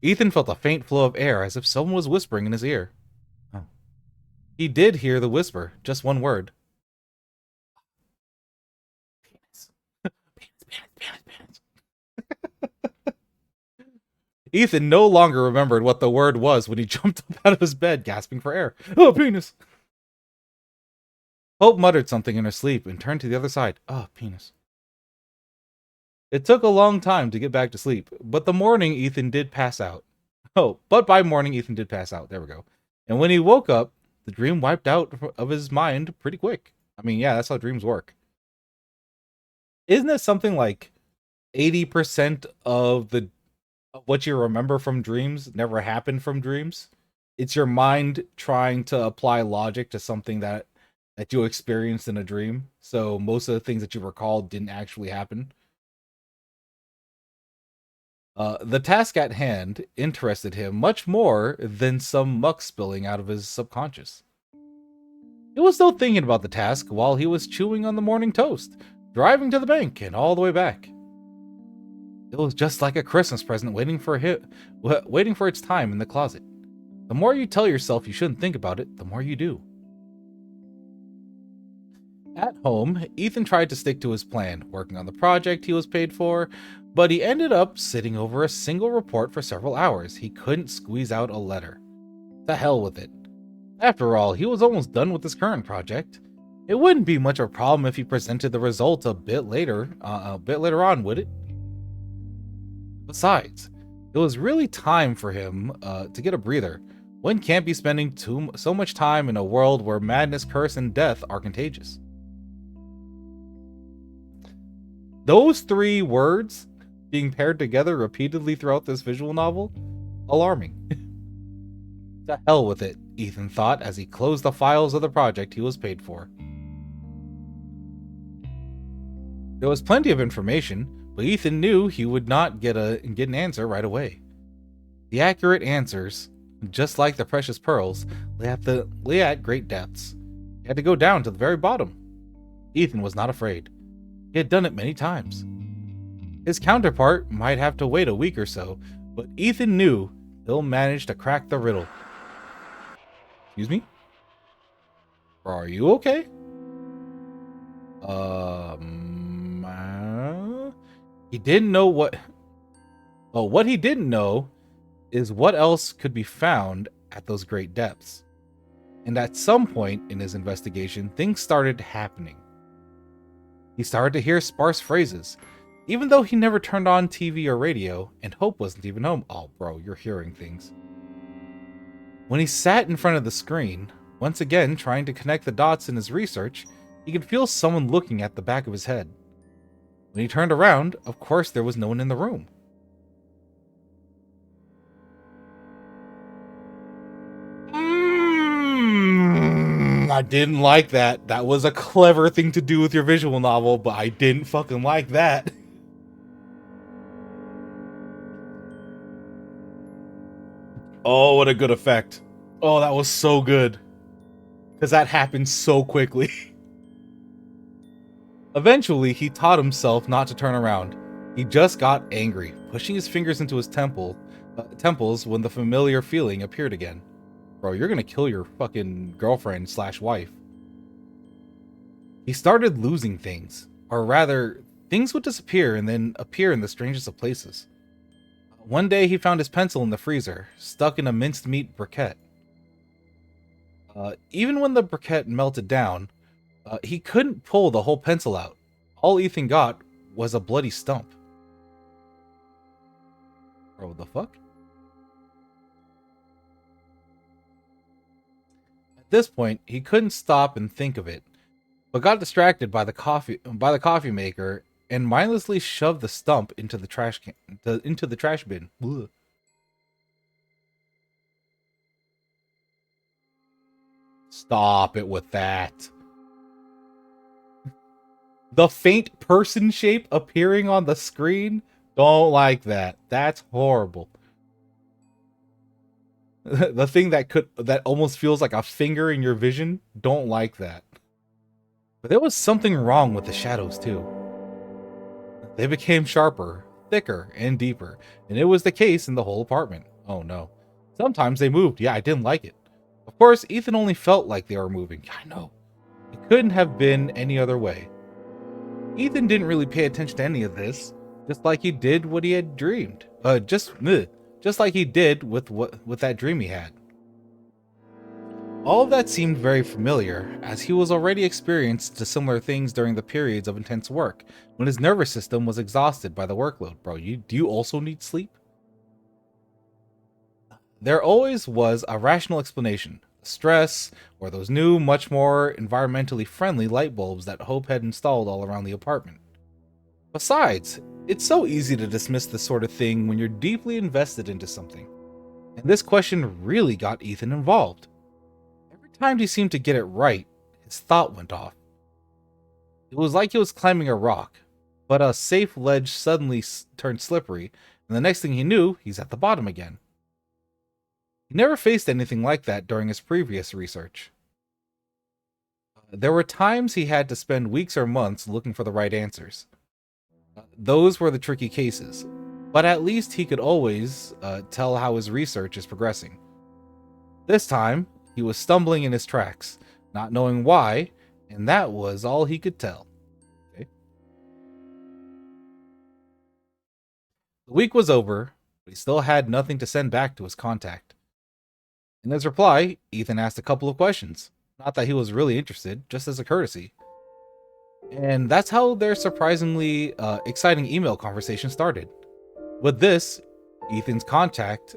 Ethan felt a faint flow of air as if someone was whispering in his ear. Oh. He did hear the whisper, just one word. Penis. Penis. Ethan no longer remembered what the word was when he jumped up out of his bed, gasping for air. Oh, penis! Hope muttered something in her sleep and turned to the other side. Oh, penis. It took a long time to get back to sleep, but the morning Ethan did pass out. Oh, but by morning Ethan did pass out. There we go. And when he woke up, the dream wiped out of his mind pretty quick. I mean, yeah, that's how dreams work. Isn't it something like 80% of the what you remember from dreams never happened from dreams? It's your mind trying to apply logic to something that you experienced in a dream. So most of the things that you recall didn't actually happen. The task at hand interested him much more than some muck spilling out of his subconscious. He was still thinking about the task while he was chewing on the morning toast, driving to the bank, and all the way back. It was just like a Christmas present waiting for its time in the closet. The more you tell yourself you shouldn't think about it, the more you do. At home, Ethan tried to stick to his plan, working on the project he was paid for, but he ended up sitting over a single report for several hours. He couldn't squeeze out a letter. To hell with it. After all, he was almost done with his current project. It wouldn't be much of a problem if he presented the result a bit later on, would it? Besides, it was really time for him to get a breather. One can't be spending so much time in a world where madness, curse, and death are contagious. Those three words being paired together repeatedly throughout this visual novel? Alarming. To hell with it, Ethan thought as he closed the files of the project he was paid for. There was plenty of information, but Ethan knew he would not get an answer right away. The accurate answers, just like the precious pearls, lay at great depths. He had to go down to the very bottom. Ethan was not afraid. He had done it many times. His counterpart might have to wait a week or so, but Ethan knew he'll manage to crack the riddle. Excuse me? Are you okay? He didn't know what... Well, what he didn't know is what else could be found at those great depths. And at some point in his investigation, things started happening. He started to hear sparse phrases, even though he never turned on TV or radio, and Hope wasn't even home. Oh, bro, you're hearing things. When he sat in front of the screen, once again trying to connect the dots in his research, he could feel someone looking at the back of his head. When he turned around, of course there was no one in the room. I didn't like that. That was a clever thing to do with your visual novel, but I didn't fucking like that. Oh, what a good effect. Oh, that was so good. Because that happened so quickly. Eventually, he taught himself not to turn around. He just got angry, pushing his fingers into his temples when the familiar feeling appeared again. Bro, you're gonna kill your fucking girlfriend/wife. He started losing things. Or rather, things would disappear and then appear in the strangest of places. One day he found his pencil in the freezer, stuck in a minced meat briquette. Even when the briquette melted down, he couldn't pull the whole pencil out. All Ethan got was a bloody stump. Bro, what the fuck? At this point, he couldn't stop and think of it, but got distracted by the coffee maker and mindlessly shoved the stump into the trash bin. Ugh. Stop it with that. The faint person shape appearing on the screen? Don't like that. That's horrible. The thing that almost feels like a finger in your vision? Don't like that. But there was something wrong with the shadows too. They became sharper, thicker, and deeper, and it was the case in the whole apartment. Oh no. Sometimes they moved. Yeah, I didn't like it. Of course, Ethan only felt like they were moving. I know. It couldn't have been any other way. Ethan didn't really pay attention to any of this, just like he did what he had dreamed. Just like he did with that dream he had. All of that seemed very familiar, as he was already experienced to similar things during the periods of intense work, when his nervous system was exhausted by the workload. Bro, do you also need sleep? There always was a rational explanation. Stress, or those new, much more environmentally friendly light bulbs that Hope had installed all around the apartment. Besides, it's so easy to dismiss this sort of thing when you're deeply invested into something. And this question really got Ethan involved. Every time he seemed to get it right, his thought went off. It was like he was climbing a rock, but a safe ledge suddenly turned slippery, and the next thing he knew, he's at the bottom again. He never faced anything like that during his previous research. There were times he had to spend weeks or months looking for the right answers. Those were the tricky cases, but at least he could always tell how his research is progressing. This time, he was stumbling in his tracks, not knowing why, and that was all he could tell. Okay. The week was over, but he still had nothing to send back to his contact. In his reply, Ethan asked a couple of questions. Not that he was really interested, just as a courtesy. And that's how their surprisingly exciting email conversation started. With this, Ethan's contact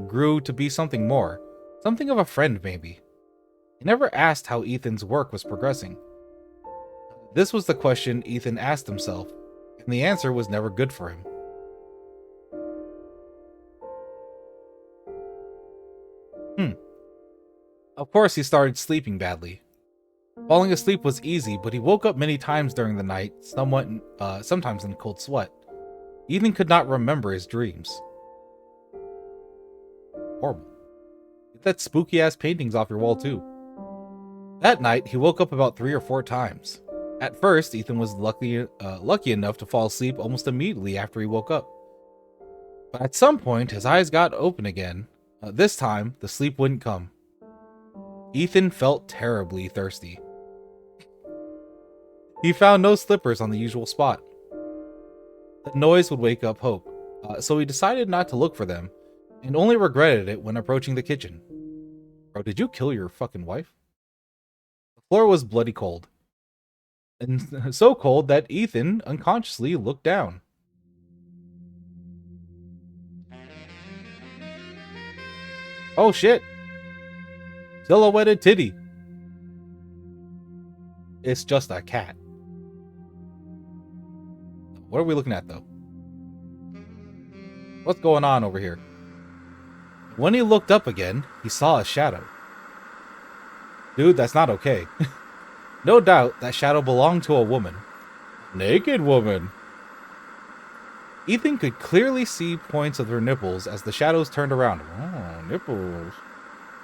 grew to be something more. Something of a friend, maybe. He never asked how Ethan's work was progressing. This was the question Ethan asked himself, and the answer was never good for him. Of course, he started sleeping badly. Falling asleep was easy, but he woke up many times during the night, sometimes in a cold sweat. Ethan could not remember his dreams. Horrible. Get that spooky-ass paintings off your wall, too. That night, he woke up about 3 or 4 times. At first, Ethan was lucky enough to fall asleep almost immediately after he woke up. But at some point, his eyes got open again. This time, the sleep wouldn't come. Ethan felt terribly thirsty. He found no slippers on the usual spot. The noise would wake up Hope, so he decided not to look for them, and only regretted it when approaching the kitchen. Bro, did you kill your fucking wife? The floor was bloody cold, and so cold that Ethan unconsciously looked down. Oh shit! Silhouetted titty. It's just a cat. What are we looking at, though? What's going on over here? When he looked up again, he saw a shadow. Dude, that's not okay. No doubt that shadow belonged to a woman. Naked woman. Ethan could clearly see points of her nipples as the shadows turned around. Oh, nipples.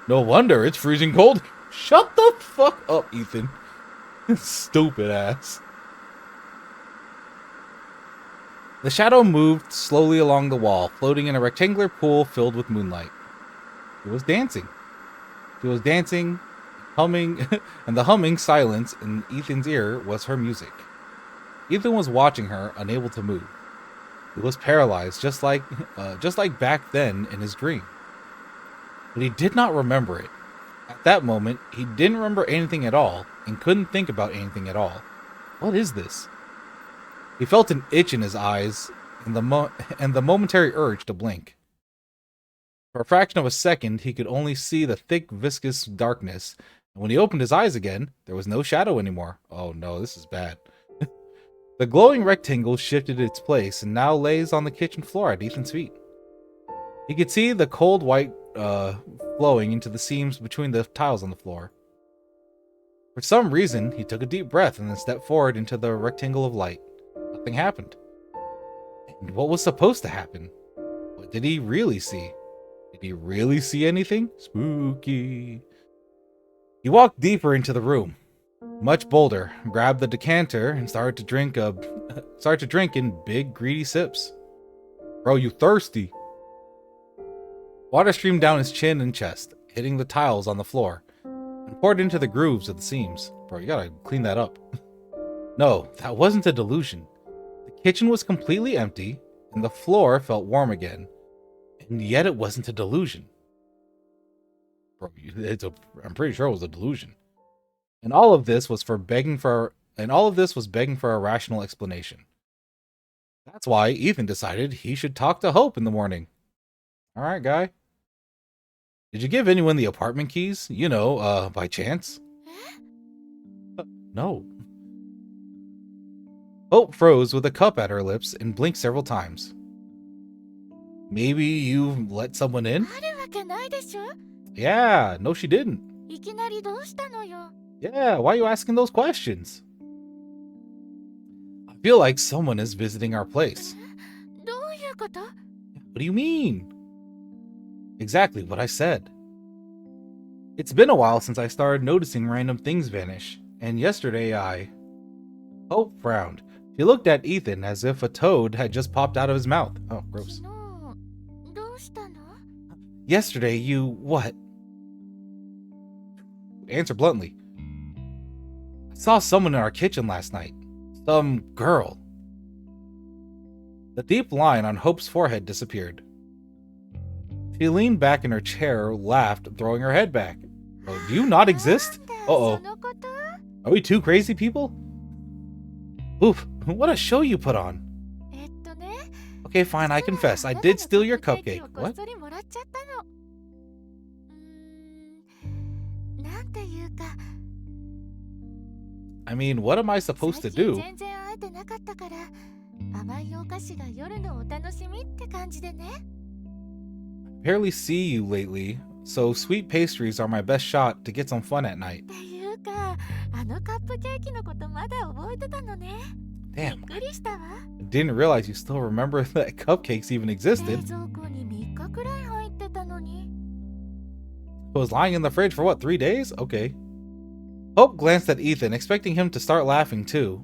No wonder it's freezing cold. Shut the fuck up, Ethan. Stupid ass. The shadow moved slowly along the wall, floating in a rectangular pool filled with moonlight. It was dancing. She was dancing, humming, and the humming silence in Ethan's ear was her music. Ethan was watching her, unable to move. He was paralyzed, just like back then in his dream. But he did not remember it. At that moment, he didn't remember anything at all, and couldn't think about anything at all. What is this? He felt an itch in his eyes, and the momentary urge to blink. For a fraction of a second, he could only see the thick, viscous darkness, and when he opened his eyes again, there was no shadow anymore. Oh no, this is bad. The glowing rectangle shifted its place, and now lays on the kitchen floor at Ethan's feet. He could see the cold white flowing into the seams between the tiles on the floor. For some reason, he took a deep breath and then stepped forward into the rectangle of light. Nothing happened. And what was supposed to happen? What did he really see? Did he really see anything? Spooky. He walked deeper into the room, much bolder, grabbed the decanter, and started to drink in big, greedy sips. Bro, you thirsty? Water streamed down his chin and chest, hitting the tiles on the floor, and poured into the grooves of the seams. Bro, you gotta clean that up. No, that wasn't a delusion. The kitchen was completely empty, and the floor felt warm again. And yet it wasn't a delusion. bro, I'm pretty sure it was a delusion. And all of this was begging for a rational explanation. That's why Ethan decided he should talk to Hope in the morning. All right, guy. Did you give anyone the apartment keys? By chance? No. Hope froze with a cup at her lips and blinked several times. Maybe you let someone in? Yeah, no she didn't. Yeah, why are you asking those questions? I feel like someone is visiting our place. What do you mean? Exactly what I said. It's been a while since I started noticing random things vanish, and yesterday Hope frowned. She looked at Ethan as if a toad had just popped out of his mouth. Oh, gross. Yesterday, you what? Answer bluntly. I saw someone in our kitchen last night. Some girl. The deep line on Hope's forehead disappeared. She leaned back in her chair, laughed, throwing her head back. Oh, do you not exist? Uh-oh. Are we two crazy people? Oof, what a show you put on. Okay, fine, I confess. I did steal your cupcake. What? I mean, what am I supposed to do? I barely see you lately, so sweet pastries are my best shot to get some fun at night. Damn. I didn't realize you still remember that cupcakes even existed. It was lying in the fridge for what, 3 days? Okay. Hope glanced at Ethan, expecting him to start laughing too.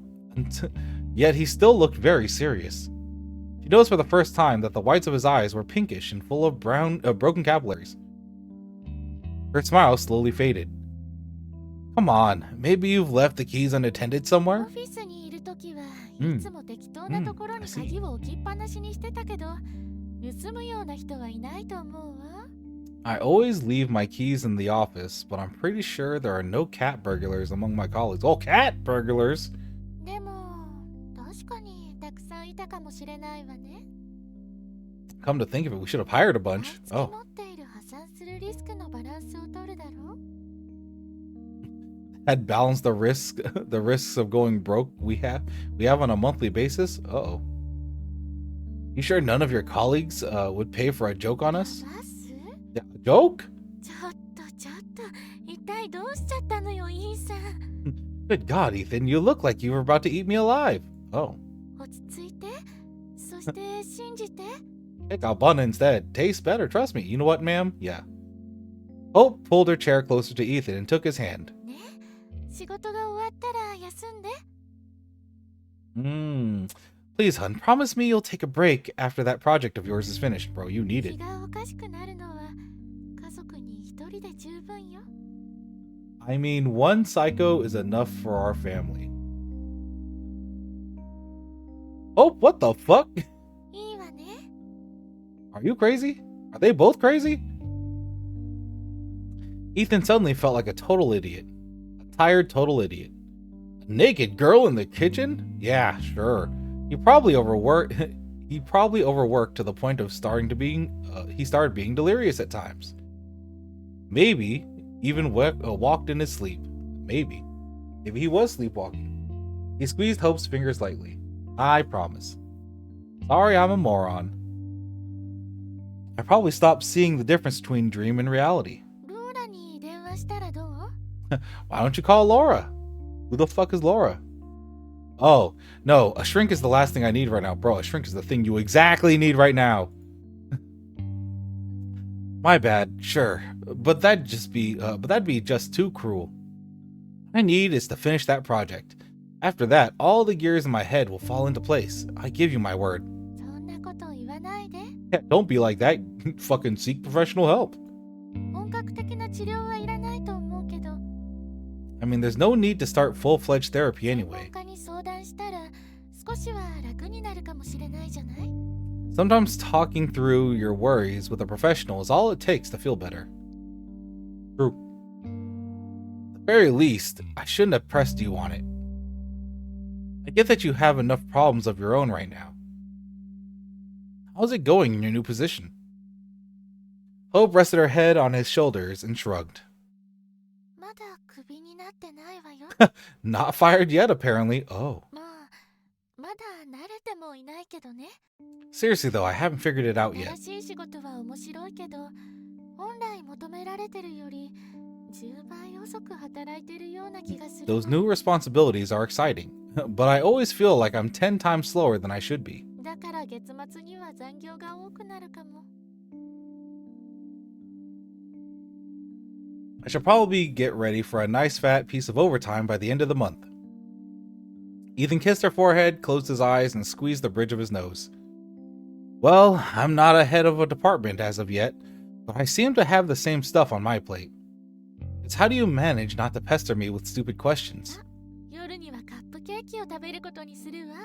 Yet he still looked very serious. She noticed for the first time that the whites of his eyes were pinkish and full of broken capillaries. Her smile slowly faded. Come on, maybe you've left the keys unattended somewhere? I see. I always leave my keys in the office, but I'm pretty sure there are no cat burglars among my colleagues. Oh, cat burglars! Come to think of it, we should have hired a bunch. Oh. Had balanced the risks of going broke we have on a monthly basis? Uh-oh. You sure none of your colleagues would pay for a joke on us? Yeah, a joke? Good God, Ethan, you look like you were about to eat me alive. Oh. Pick out bun instead. Tastes better, trust me. You know what, ma'am? Yeah. Hope pulled her chair closer to Ethan and took his hand. Please, hun, promise me you'll take a break after that project of yours is finished, bro. You need it. I mean, one psycho is enough for our family. Oh, what the fuck? Are you crazy? Are they both crazy? Ethan suddenly felt like a total idiot. A tired total idiot. A naked girl in the kitchen? Yeah, sure. He probably overworked to the point of he started being delirious at times. Maybe even walked in his sleep. Maybe he was sleepwalking. He squeezed Hope's fingers lightly. I promise. Sorry, I'm a moron. I probably stopped seeing the difference between dream and reality. Why don't you call Laura? Who the fuck is Laura? Oh, no, a shrink is the last thing I need right now. Bro, a shrink is the thing you exactly need right now. My bad, sure. But that'd be just too cruel. What I need is to finish that project. After that, all the gears in my head will fall into place. I give you my word. Yeah, don't be like that. Fucking seek professional help. I mean, there's no need to start full-fledged therapy anyway. Sometimes talking through your worries with a professional is all it takes to feel better. Very least, I shouldn't have pressed you on it. I get that you have enough problems of your own right now. How's it going in your new position? Hope rested her head on his shoulders and shrugged. まだクビになってないわよ。 Not fired yet, apparently. Oh. まあ、まだ慣れてもいないけどね。 Seriously though, I haven't figured it out 新 yet. しい仕事は面白いけど、本来求められてるより10倍遅く働いてるような気がするわ。 Those new responsibilities are exciting, but I always feel like I'm 10 times slower than I should be. だから月末には残業が多くなるかも。 I should probably get ready for a nice fat piece of overtime by the end of the month. Ethan kissed her forehead, closed his eyes, and squeezed the bridge of his nose. Well, I'm not a head of a department as of yet, but I seem to have the same stuff on my plate. It's how do you manage not to pester me with stupid questions? 夜にはカップケーキを食べることにするわ。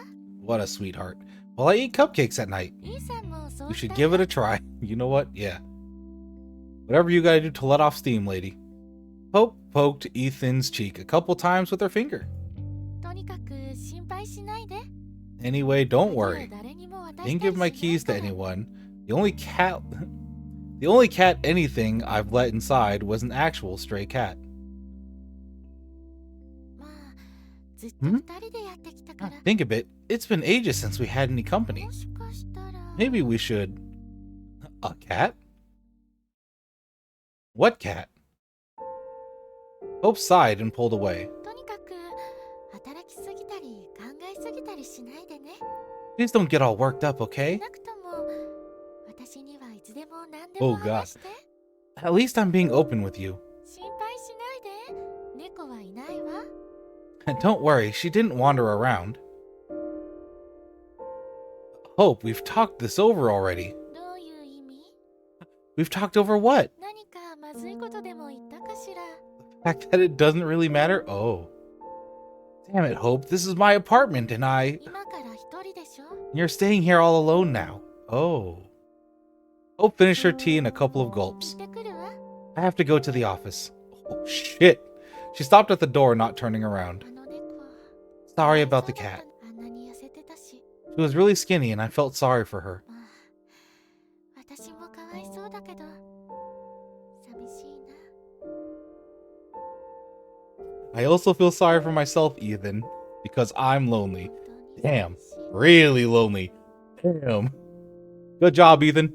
What a sweetheart. Well, I eat cupcakes at night. イーさんもそう You し should た give ら it a try. You know what? Yeah. Whatever you gotta do to let off steam, lady. Hope poked Ethan's cheek a couple times with her finger. とにかく心配しないで。 Anyway, don't worry. 誰にも渡 I し didn't たり give my しない keys か to ら。 anyone. The only cat anything I've let inside was an actual stray cat. まあ、ずっと二人でやってきたから。 Think of it. It's been ages since we had any company. もしかしたら。 Maybe we should... A cat? What cat? Hope sighed and pulled away. とにかく働きすぎたり考えすぎたりしないでね。 Please don't get all worked up, okay? なくとも私にはいつでも何で Oh も God. 話して。 At least I'm being open with you. 心配しないで。猫はいないわ。 Don't worry, she didn't wander around. Hope, we've talked this over already. どういう意味？ We've talked over what? 何かまずいことでも言ったかしら。 The fact that it doesn't really matter? Oh. Damn it, Hope. This is my apartment and 今から一人でしょ？ You're staying here all alone now. Oh. Hope finished her tea in a couple of gulps. 行ってくるわ。 I have to go to the office. Oh, shit. She stopped at the door, not turning around. あの猫。 Sorry about the cat. あんなに痩せてたし。 She was really skinny and I felt sorry for her. まあ、私もかわいそうだけど、寂しいな。 I also feel sorry for myself, Ethan, because I'm lonely. 本当に Damn. 寂しい。 Really lonely. Damn. Good job, Ethan.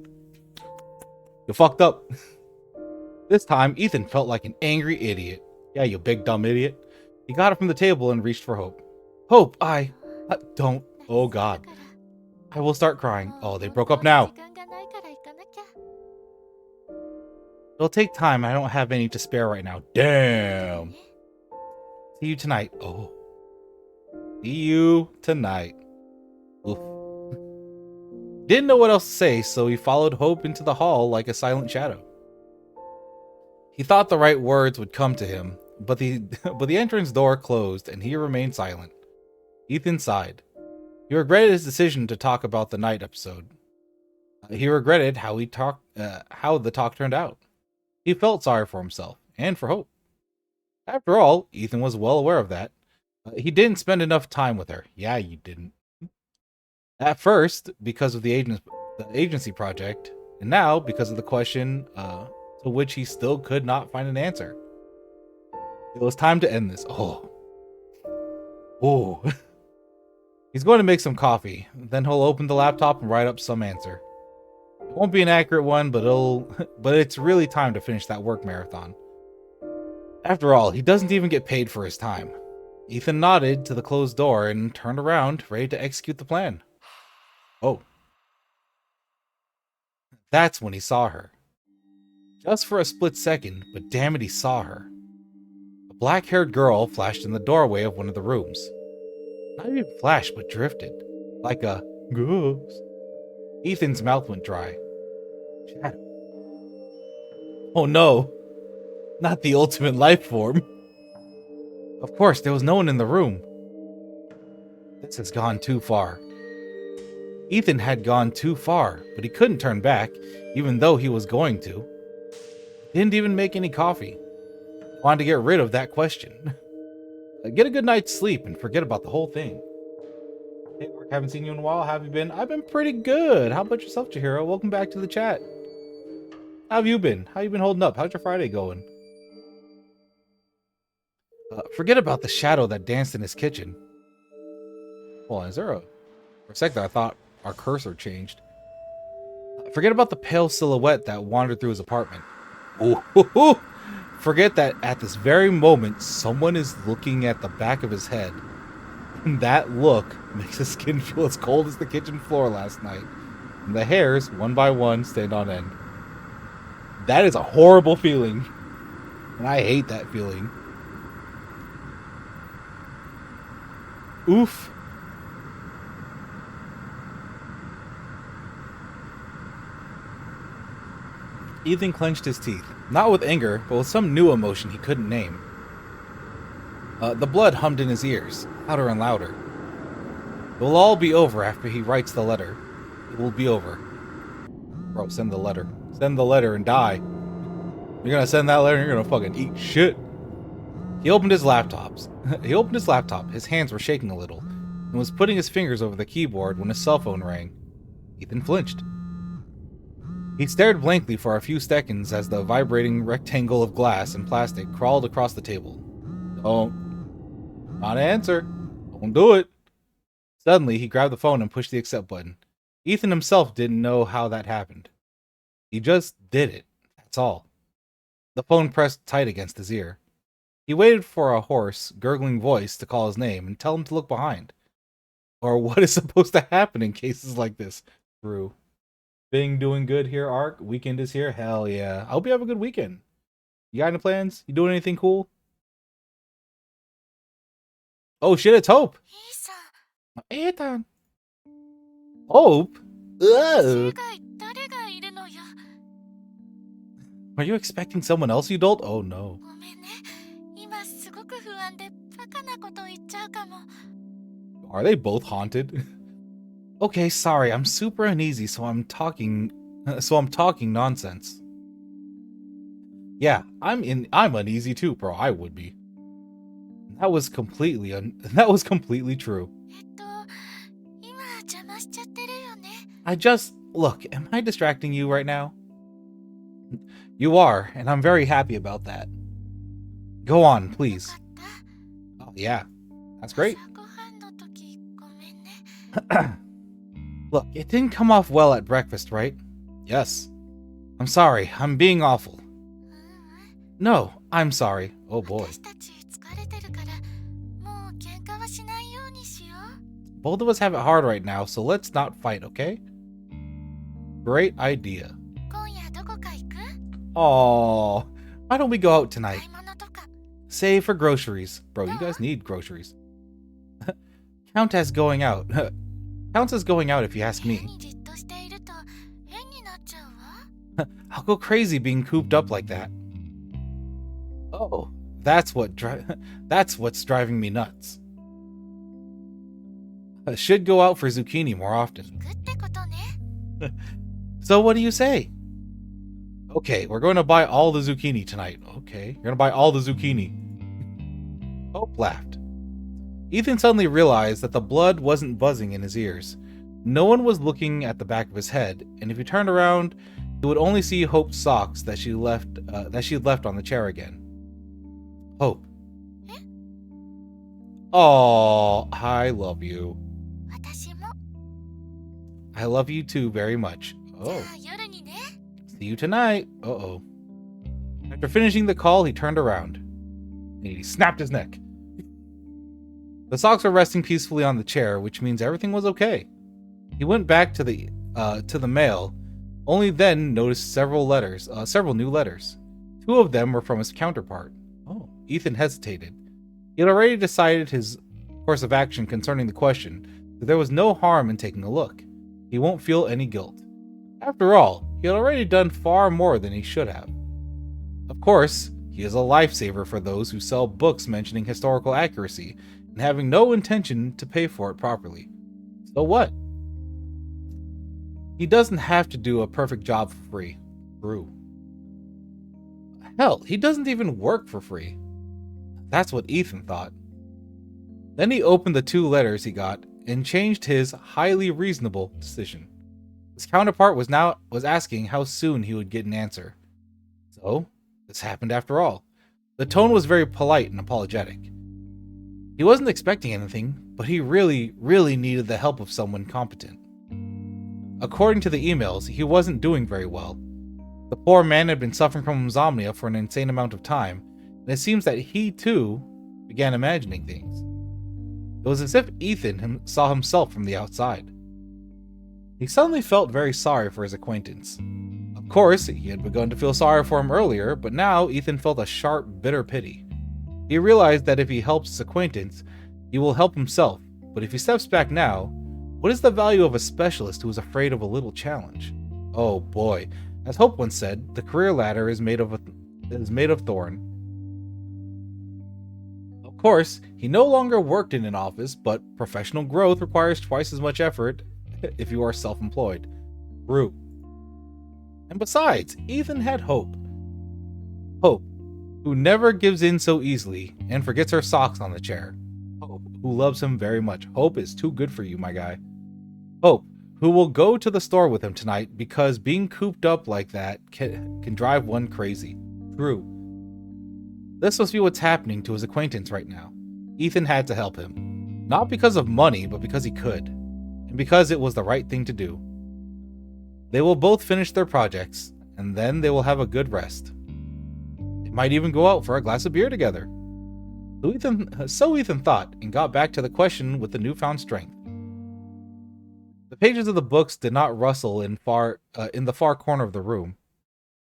You fucked up. This time, Ethan felt like an angry idiot. Yeah, you big dumb idiot. He got it from the table and reached for Hope. Hope, don't. Oh God. I will start crying. Oh, they broke up now. 時間がないから行かなきゃ。 It'll take time. I don't have any to spare right now. Damn. See you tonight. Oh. See you tonight. Oof. Didn't know what else to say, so he followed Hope into the hall like a silent shadow. He thought the right words would come to him, but the entrance door closed and he remained silent. Ethan sighed. He regretted his decision to talk about the night episode. He regretted how the talk turned out. He felt sorry for himself and for Hope. After all, Ethan was well aware of that. He didn't spend enough time with her. Yeah, you didn't. At first, because of the agency project, and now because of the question to which he still could not find an answer. It was time to end this. Oh. He's going to make some coffee. Then he'll open the laptop and write up some answer. It won't be an accurate one, but it's really time to finish that work marathon. After all, he doesn't even get paid for his time. Ethan nodded to the closed door and turned around, ready to execute the plan. Oh. That's when he saw her. Just for a split second, but damn it, he saw her. A black-haired girl flashed in the doorway of one of the rooms. Not even flashed, but drifted. Like a ghost. Ethan's mouth went dry. Shadow. Oh no. Not the ultimate life form. Of course, there was no one in the room. This has gone too far. Ethan had gone too far, but he couldn't turn back, even though he was going to. He didn't even make any coffee. Wanted to get rid of that question. Get a good night's sleep and forget about the whole thing. Hey, Mark, haven't seen you in a while. How have you been? I've been pretty good. How about yourself, Chihiro? Welcome back to the chat. How have you been? How you been holding up? How's your Friday going? Forget about the shadow that danced in his kitchen. Hold on, is there a... For a second, I thought our cursor changed. Forget about the pale silhouette that wandered through his apartment. Ooh. Forget that at this very moment, someone is looking at the back of his head. And that look makes his skin feel as cold as the kitchen floor last night. And the hairs, one by one, stand on end. That is a horrible feeling. And I hate that feeling. Oof. Ethan clenched his teeth. Not with anger, but with some new emotion he couldn't name. The blood hummed in his ears, louder and louder. It will all be over after he writes the letter. It will be over. Bro, send the letter. Send the letter and die. You're gonna send that letter and you're gonna fucking eat shit. He opened his laptop. His hands were shaking a little, and was putting his fingers over the keyboard when his cell phone rang. Ethan flinched. He stared blankly for a few seconds as the vibrating rectangle of glass and plastic crawled across the table. Don't. Not answer. Don't do it. Suddenly, he grabbed the phone and pushed the accept button. Ethan himself didn't know how that happened. He just did it. That's all. The phone pressed tight against his ear. He waited for a hoarse, gurgling voice to call his name and tell him to look behind. Or what is supposed to happen in cases like this? True. Bing doing good here, Ark. Weekend is here. Hell yeah. I hope you have a good weekend. You got any plans? You doing anything cool? Oh shit, it's Hope. Ethan. Hope? Ugh. Are you expecting someone else, you dolt? Oh no. Are they both haunted? Okay, sorry, I'm super uneasy, so I'm talking nonsense. Yeah, I'm uneasy too, bro. I would be. That was completely true. Look, am I distracting you right now? You are, and I'm very happy about that. Go on, please. Oh, yeah. That's great. Look, it didn't come off well at breakfast, right? Yes. I'm sorry. I'm being awful. No, I'm sorry. Oh boy. Both of us have it hard right now, so let's not fight, okay? Great idea. Aww. Why don't we go out tonight? Save for groceries. Bro, you guys need groceries. Counts as going out. Counts as going out if you ask me. I'll go crazy being cooped up like that. Oh, that's what's driving me nuts. I should go out for zucchini more often. So what do you say? Okay, we're going to buy all the zucchini tonight. Okay, you're going to buy all the zucchini. Hope laughed. Ethan suddenly realized that the blood wasn't buzzing in his ears. No one was looking at the back of his head, and if he turned around, he would only see Hope's socks that she'd left on the chair again. Hope. Oh, I love you. I love you too very much. Oh. See you tonight. Uh-oh. After finishing the call, he turned around. And he snapped his neck. The socks were resting peacefully on the chair, which means everything was okay. He went back to the mail, only then noticed several new letters. Two of them were from his counterpart. Oh, Ethan hesitated. He had already decided his course of action concerning the question, that there was no harm in taking a look. He won't feel any guilt. After all, he had already done far more than he should have. Of course, he is a lifesaver for those who sell books mentioning historical accuracy and having no intention to pay for it properly. So what? He doesn't have to do a perfect job for free. True. Hell, he doesn't even work for free. That's what Ethan thought. Then he opened the 2 letters he got and changed his highly reasonable decision. His counterpart was asking how soon he would get an answer. So, this happened after all. The tone was very polite and apologetic. He wasn't expecting anything, but he really, really needed the help of someone competent. According to the emails, he wasn't doing very well. The poor man had been suffering from insomnia for an insane amount of time, and it seems that he too began imagining things. It was as if Ethan saw himself from the outside. He suddenly felt very sorry for his acquaintance. Of course, he had begun to feel sorry for him earlier, but now Ethan felt a sharp, bitter pity. He realized that if he helps his acquaintance, he will help himself, but if he steps back now, what is the value of a specialist who is afraid of a little challenge? Oh boy, as Hope once said, the career ladder is made of thorn. Of course, he no longer worked in an office, but professional growth requires twice as much effort if you are self-employed. True. And besides, Ethan had Hope. Hope, who never gives in so easily and forgets her socks on the chair. Hope, who loves him very much. Hope is too good for you, my guy. Hope, who will go to the store with him tonight because being cooped up like that can drive one crazy. True. This must be what's happening to his acquaintance right now. Ethan had to help him. Not because of money, but because he could. And because it was the right thing to do. They will both finish their projects, and then they will have a good rest. They might even go out for a glass of beer together. So Ethan thought, and got back to the question with the newfound strength. The pages of the books did not rustle in the far corner of the room.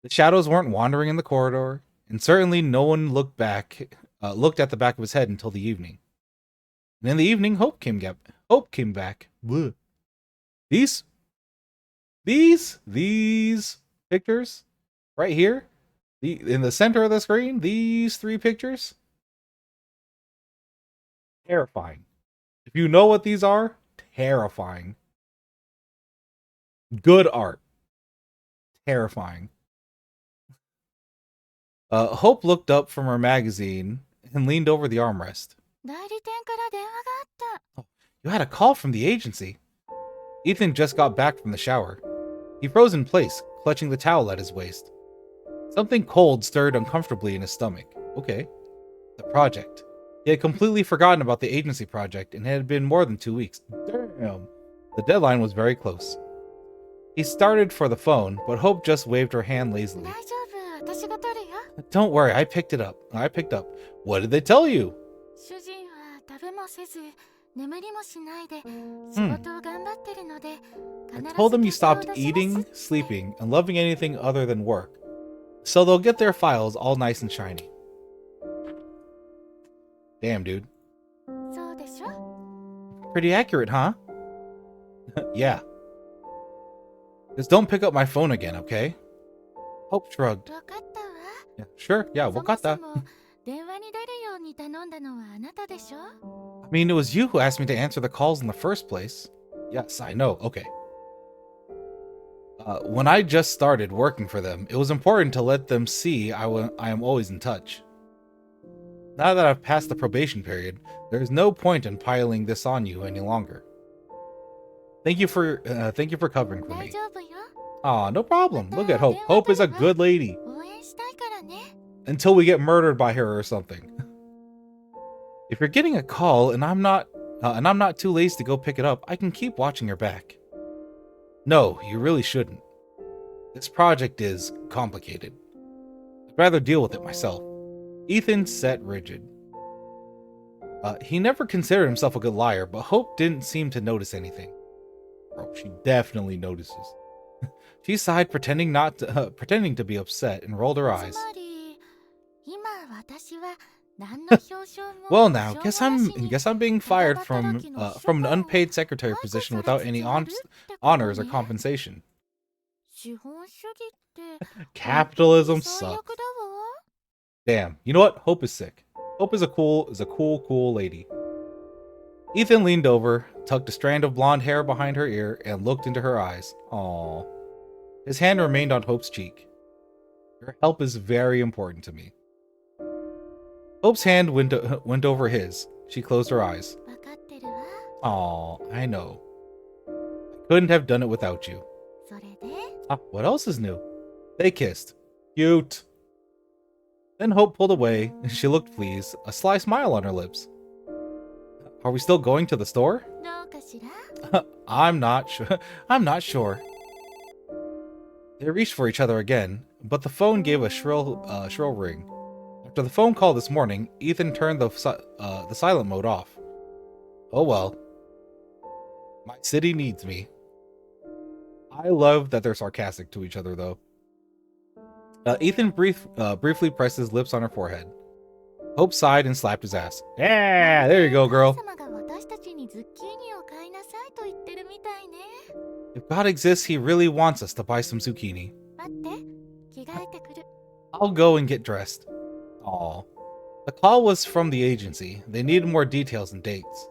The shadows weren't wandering in the corridor, and certainly no one looked at the back of his head until the evening. And in the evening, Hope came back. Bleh. These pictures right here, in the center of the screen, these 3 pictures, terrifying. If you know what these are, terrifying. Good art. Terrifying. Hope looked up from her magazine and leaned over the armrest. Oh, you had a call from the agency. Ethan just got back from the shower. He froze in place, clutching the towel at his waist. Something cold stirred uncomfortably in his stomach. Okay. The project. He had completely forgotten about the agency project, and it had been more than 2 weeks. Damn. The deadline was very close. He started for the phone, but Hope just waved her hand lazily. Don't worry, I picked up. What did they tell you? I told them you stopped eating, sleeping, and loving anything other than work. So they'll get their files all nice and shiny. Damn, dude. Pretty accurate, huh? Yeah. Just don't pick up my phone again, okay? Hope shrugged. Yeah, sure, yeah, wakata. I mean, it was you who asked me to answer the calls in the first place. Yes, I know, okay. When I just started working for them, it was important to let them see I am always in touch. Now that I've passed the probation period, there is no point in piling this on you any longer. Thank you for covering for me. Aw, no problem. Look at Hope. Hope is a good lady. Until we get murdered by her or something. If you're getting a call and I'm not too lazy to go pick it up, I can keep watching your back. No, you really shouldn't. This project is complicated. I'd rather deal with it myself. Ethan sat rigid. He never considered himself a good liar, but Hope didn't seem to notice anything. Oh, she definitely notices. She sighed, pretending to be upset, and rolled her eyes. Well, now, guess I'm being fired from an unpaid secretary position without any honors or compensation. Capitalism sucks. Damn. You know what? Hope is sick. Hope is a cool lady. Ethan leaned over, tucked a strand of blonde hair behind her ear, and looked into her eyes. Aww. His hand remained on Hope's cheek. Your help is very important to me. Hope's hand went over his. She closed her eyes. わかってるわ。 Aw, I know. Couldn't have done it without you. それで Ah, what else is new? They kissed. Cute. Then Hope pulled away. She looked pleased, a sly smile on her lips. Are we still going to the store? どうかしら I'm not sure. I'm not sure. They reached for each other again, but the phone gave a shrill ring. After the phone call this morning, Ethan turned the silent mode off. Oh well. My city needs me. I love that they're sarcastic to each other, though. Ethan briefly pressed his lips on her forehead. Hope sighed and slapped his ass. Yeah, there you go, girl. 神様が私たちにズッキーニを買いなさいと言ってるみたいね。 If God exists, he really wants us to buy some zucchini. 待って、着替えてくる。 I'll go and get dressed. Aw. The call was from the agency. They needed more details and dates.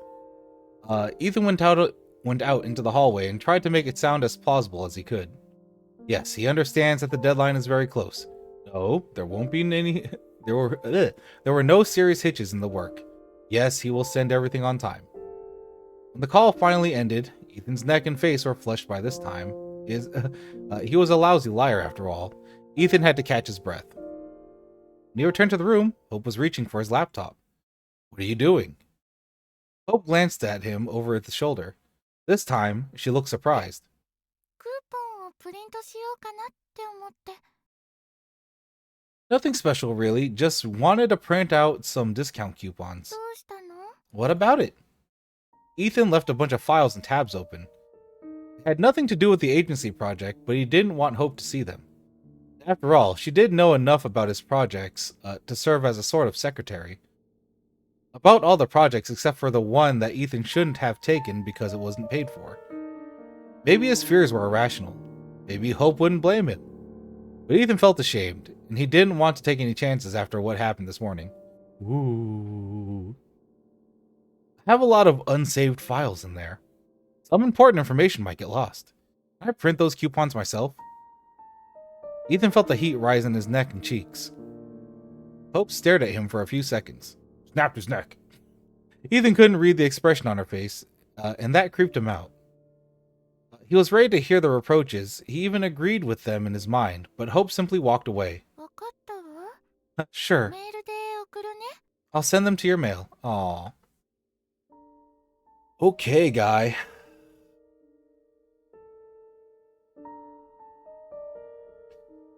Ethan went out into the hallway and tried to make it sound as plausible as he could. Yes, he understands that the deadline is very close. No, there won't be any. There were no serious hitches in the work. Yes, he will send everything on time. When the call finally ended, Ethan's neck and face were flushed by this time. He was a lousy liar after all. Ethan had to catch his breath. When he returned to the room, Hope was reaching for his laptop. What are you doing? Hope glanced at him over the shoulder. This time, she looked surprised. クーポンをプリントしようかなって思って。 Nothing special, really. Just wanted to print out some discount coupons. どうしたの What about it? Ethan left a bunch of files and tabs open. It had nothing to do with the agency project, but he didn't want Hope to see them. After all, she did know enough about his projects to serve as a sort of secretary. About all the projects except for the one that Ethan shouldn't have taken because it wasn't paid for. Maybe his fears were irrational. Maybe Hope wouldn't blame him. But Ethan felt ashamed, and he didn't want to take any chances after what happened this morning. Ooh. I have a lot of unsaved files in there. Some important information might get lost. Can I print those coupons myself? Ethan felt the heat rise in his neck and cheeks. Hope stared at him for a few seconds. Snapped his neck. Ethan couldn't read the expression on her face, and that creeped him out. He was ready to hear the reproaches. He even agreed with them in his mind, but Hope simply walked away. わかったわ。 Sure, メールで送るね。 I'll send them to your mail. Aw. Okay, guy.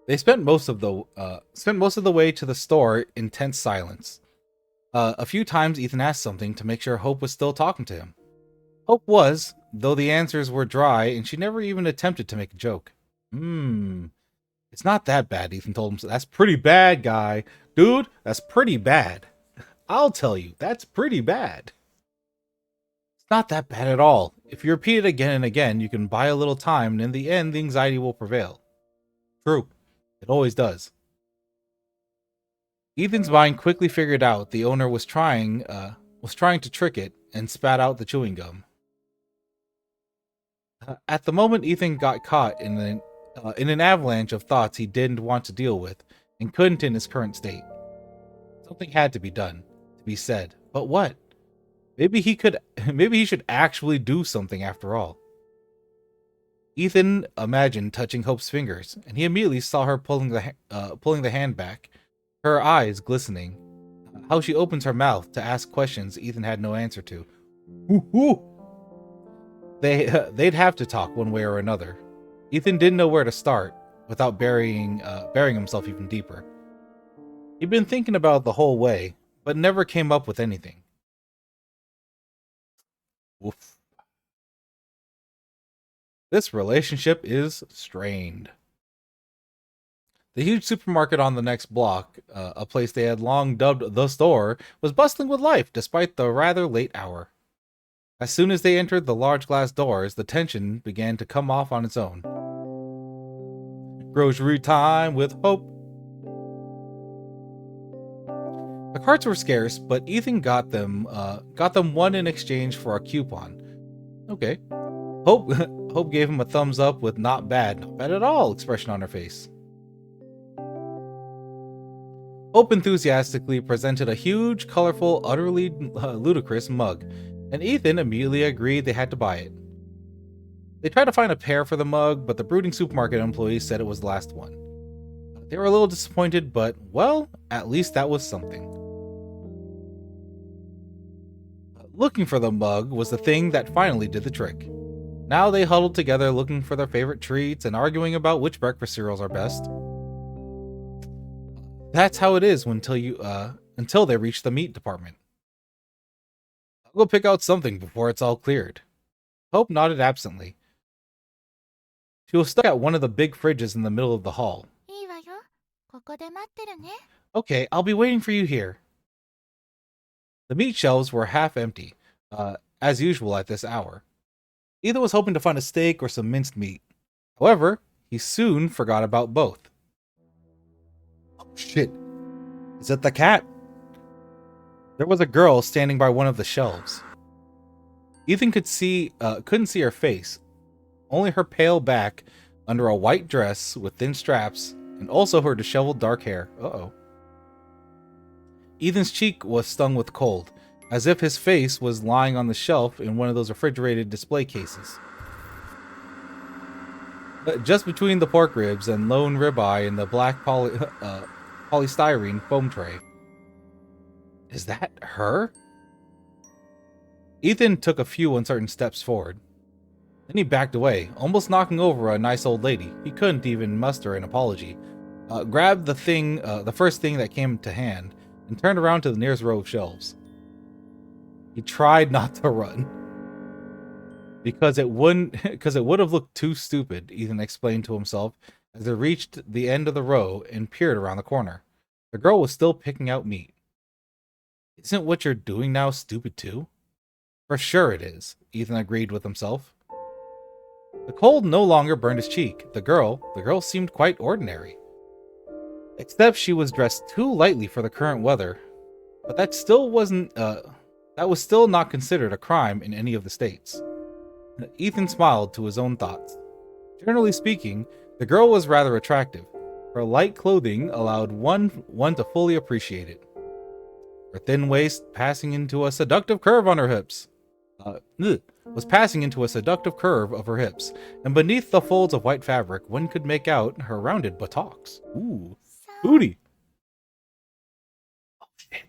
They spent most of the way to the store in tense silence. A few times Ethan asked something to make sure Hope was still talking to him. Hope was, though the answers were dry and she never even attempted to make a joke. It's not that bad, Ethan told him. That's pretty bad, guy. Dude, that's pretty bad. I'll tell you, that's pretty bad. It's not that bad at all. If you repeat it again and again, you can buy a little time, and in the end, the anxiety will prevail. True. It always does. Ethan's mind quickly figured out the owner was trying to trick it and spat out the chewing gum. At the moment, Ethan got caught in an avalanche of thoughts he didn't want to deal with and couldn't in his current state. Something had to be done, to be said, but what? Maybe he should actually do something after all. Ethan imagined touching Hope's fingers, and he immediately saw her pulling the hand back, her eyes glistening. How she opens her mouth to ask questions Ethan had no answer to. Woo-hoo! They'd have to talk one way or another. Ethan didn't know where to start without burying himself even deeper. He'd been thinking about it the whole way, but never came up with anything. Oof. This relationship is strained. The huge supermarket on the next block, a place they had long dubbed the store, was bustling with life despite the rather late hour. As soon as they entered the large glass doors, the tension began to come off on its own. Grocery time with Hope. The carts were scarce, but Ethan got them one in exchange for a coupon. Okay. Hope gave him a thumbs up with not bad at all expression on her face. Hope enthusiastically presented a huge, colorful, utterly ludicrous mug, and Ethan immediately agreed they had to buy it. They tried to find a pair for the mug, but the brooding supermarket employees said it was the last one. They were a little disappointed, but, well, at least that was something. Looking for the mug was the thing that finally did the trick. Now they huddled together looking for their favorite treats and arguing about which breakfast cereals are best. That's how it is until they reach the meat department. I'll go pick out something before it's all cleared. Hope nodded absently. She was stuck at one of the big fridges in the middle of the hall. いいわよ。ここで待ってるね。 Okay, I'll be waiting for you here. The meat shelves were half empty, as usual at this hour. Ethan was hoping to find a steak or some minced meat. However, he soon forgot about both. Oh shit. Is it the cat? There was a girl standing by one of the shelves. Ethan couldn't see her face, only her pale back under a white dress with thin straps, and also her disheveled dark hair. Uh-oh. Ethan's cheek was stung with cold, as if his face was lying on the shelf in one of those refrigerated display cases. Just between the pork ribs and lone ribeye in the black polystyrene foam tray. Is that her? Ethan took a few uncertain steps forward. Then he backed away, almost knocking over a nice old lady. He couldn't even muster an apology. Grabbed the first thing that came to hand, and turned around to the nearest row of shelves. He tried not to run. Because it would have looked too stupid, Ethan explained to himself as they reached the end of the row and peered around the corner. The girl was still picking out meat. Isn't what you're doing now stupid too? For sure it is, Ethan agreed with himself. The cold no longer burned his cheek. The girl seemed quite ordinary. Except she was dressed too lightly for the current weather. But that was still not considered a crime in any of the states. Ethan smiled to his own thoughts. Generally speaking, the girl was rather attractive. Her light clothing allowed one to fully appreciate it. Her thin waist passing into a seductive curve on her hips. Was passing into a seductive curve of her hips, and beneath the folds of white fabric, one could make out her rounded buttocks. Ooh, booty! Oh shit!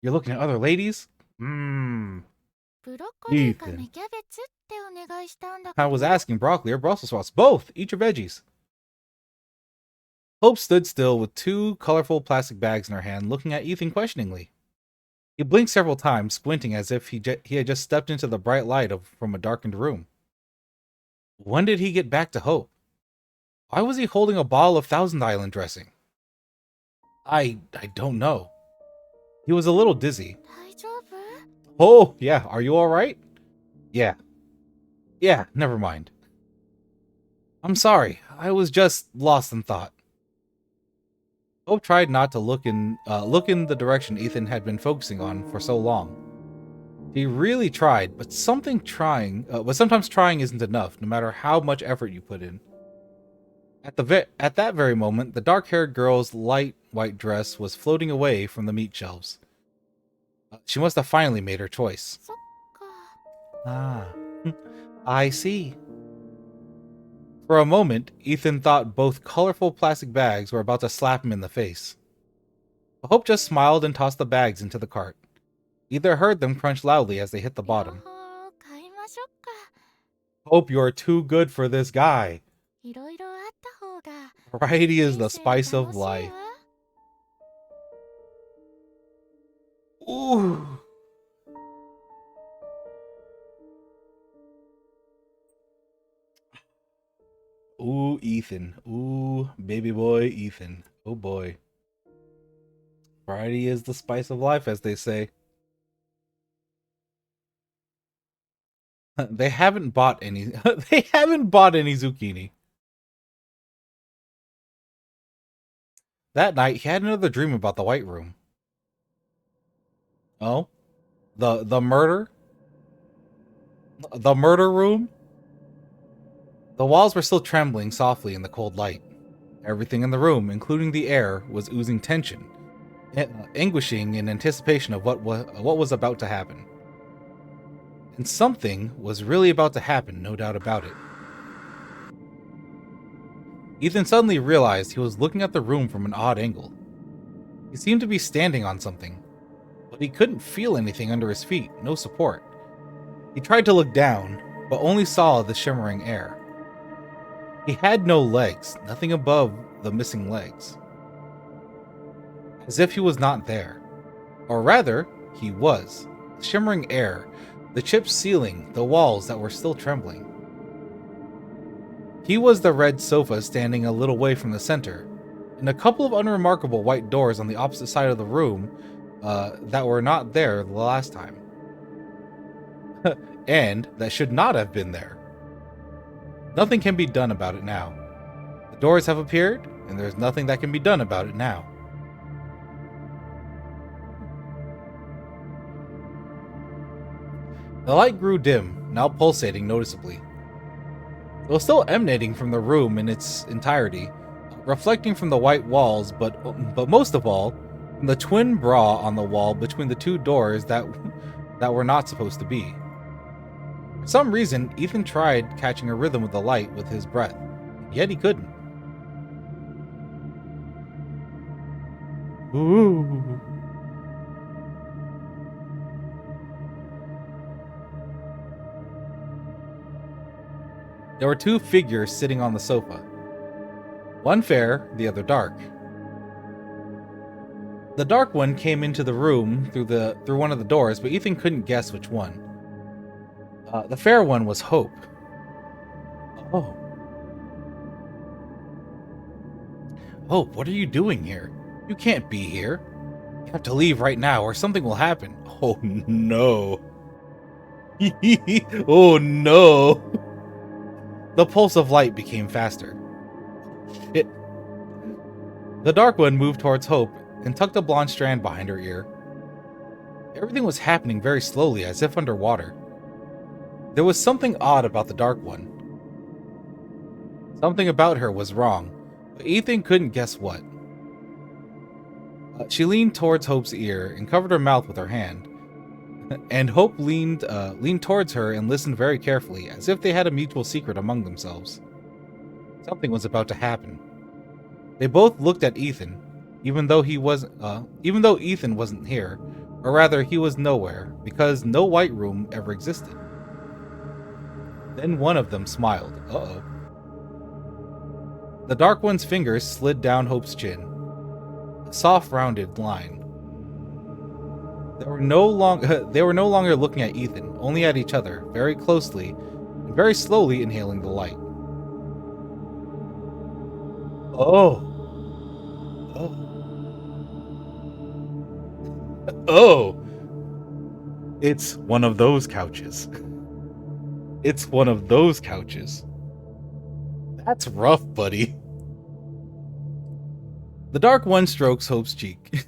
You're looking at other ladies? Ethan. I was asking broccoli or Brussels sprouts. Both! Eat your veggies. Hope stood still with two colorful plastic bags in her hand, looking at Ethan questioningly. He blinked several times, squinting as if he had just stepped into the bright light from a darkened room. When did he get back to Hope? Why was he holding a bottle of Thousand Island dressing? I don't know. He was a little dizzy. Oh, yeah, are you alright? Yeah, never mind. I'm sorry, I was just lost in thought. Hope tried not to look in the direction Ethan had been focusing on for so long. He really tried, but sometimes trying isn't enough, no matter how much effort you put in. At that very moment, the dark-haired girl's light white dress was floating away from the meat shelves. She must have finally made her choice. Ah, I see. For a moment, Ethan thought both colorful plastic bags were about to slap him in the face. But Hope just smiled and tossed the bags into the cart. Ethan heard them crunch loudly as they hit the bottom. Hope you're too good for this guy. Variety is the spice of life. Ooh. Ooh, Ethan. Ooh, baby boy, Ethan. Oh boy. Variety is the spice of life, as they say. They haven't bought any. They haven't bought any zucchini. That night, he had another dream about the White Room. Oh, the murder. The murder room. The walls were still trembling softly in the cold light. Everything in the room, including the air, was oozing tension. anguishing in anticipation of what was about to happen. And something was really about to happen, no doubt about it. Ethan suddenly realized he was looking at the room from an odd angle. He seemed to be standing on something, but he couldn't feel anything under his feet, no support. He tried to look down, but only saw the shimmering air. He had no legs, nothing above the missing legs. As if he was not there. Or rather, he was. The shimmering air, the chipped ceiling, the walls that were still trembling. He was the red sofa standing a little way from the center, and a couple of unremarkable white doors on the opposite side of the room that were not there the last time. And that should not have been there. Nothing can be done about it now. The doors have appeared, and there's nothing that can be done about it now. The light grew dim, now pulsating noticeably. It was still emanating from the room in its entirety, reflecting from the white walls, but most of all, from the twin bra on the wall between the two doors that were not supposed to be. For some reason, Ethan tried catching a rhythm of the light with his breath, yet he couldn't. Ooh. There were two figures sitting on the sofa. One fair, the other dark. The dark one came into the room through one of the doors, but Ethan couldn't guess which one. The fair one was Hope. Oh. Hope, what are you doing here? You can't be here. You have to leave right now or something will happen. Oh no. Oh no. The pulse of light became faster. Shit. The dark one moved towards Hope and tucked a blonde strand behind her ear. Everything was happening very slowly, as if underwater. There was something odd about the dark one. Something about her was wrong, but Ethan couldn't guess what. She leaned towards Hope's ear and covered her mouth with her hand. And Hope leaned towards her and listened very carefully, as if they had a mutual secret among themselves. Something was about to happen. They both looked at Ethan, even though Ethan wasn't here, or rather he was nowhere, because no white room ever existed. Then one of them smiled. Uh-oh. The dark one's fingers slid down Hope's chin. A soft, rounded line. They were no longer looking at Ethan, only at each other, very closely, and very slowly inhaling the light. Oh. Oh. It's one of those couches. It's one of those couches. That's rough, buddy. The dark one strokes Hope's cheek.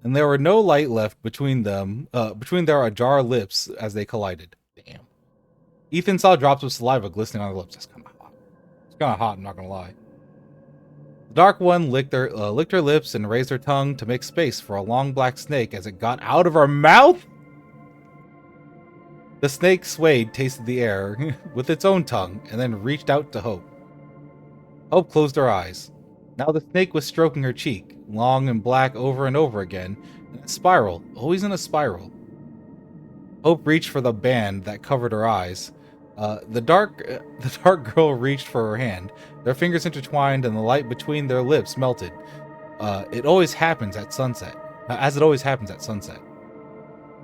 And there were no light left between their ajar lips as they collided. Damn. Ethan saw drops of saliva glistening on her lips. That's kind of hot. It's kind of hot, I'm not gonna lie. The dark one licked her lips and raised her tongue to make space for a long black snake as it got out of her mouth. The snake swayed, tasted the air with its own tongue, and then reached out to Hope. Hope closed her eyes. Now the snake was stroking her cheek, long and black over and over again, in a spiral, always in a spiral. Hope reached for the band that covered her eyes. The dark girl reached for her hand. Their fingers intertwined and the light between their lips melted. It always happens at sunset, as it always happens at sunset.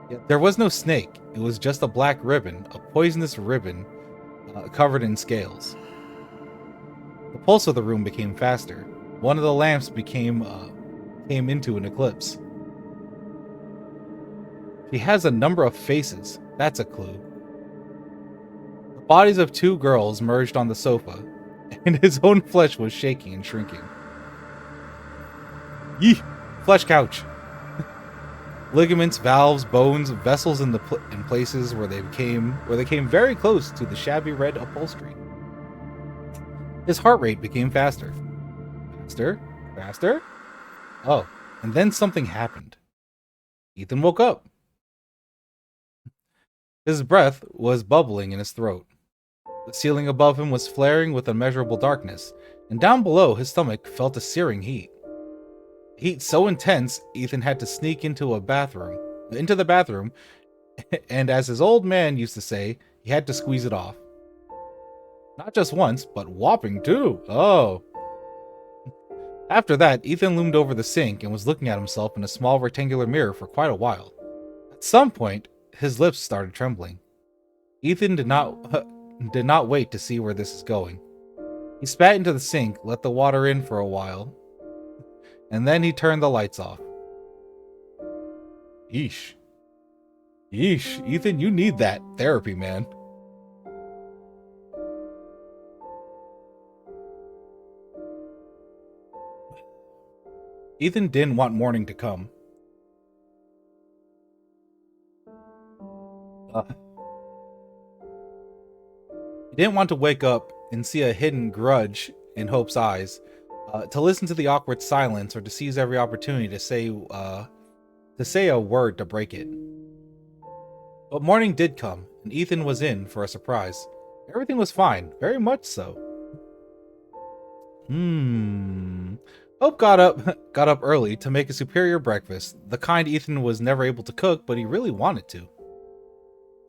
Yet there was no snake. It was just a black ribbon, a poisonous ribbon covered in scales. The pulse of the room became faster. One of the lamps came into an eclipse. She has a number of faces. That's a clue. The bodies of two girls merged on the sofa, and his own flesh was shaking and shrinking. Yee! Flesh couch! Ligaments, valves, bones, vessels in places where they came very close to the shabby red upholstery. His heart rate became faster. Faster? Oh. And then something happened. Ethan woke up. His breath was bubbling in his throat. The ceiling above him was flaring with unmeasurable darkness, and down below his stomach felt a searing heat. Heat so intense, Ethan had to sneak into the bathroom, and as his old man used to say, he had to squeeze it off. Not just once, but whopping too. Oh. After that, Ethan loomed over the sink and was looking at himself in a small rectangular mirror for quite a while. At some point, his lips started trembling. Ethan did not wait to see where this is going. He spat into the sink, let the water in for a while, and then he turned the lights off. Yeesh. Yeesh, Ethan, you need that therapy, man. Ethan didn't want morning to come. He didn't want to wake up and see a hidden grudge in Hope's eyes, to listen to the awkward silence, or to seize every opportunity to say a word to break it. But morning did come, and Ethan was in for a surprise. Everything was fine, very much so. Hope got up early to make a superior breakfast, the kind Ethan was never able to cook, but he really wanted to.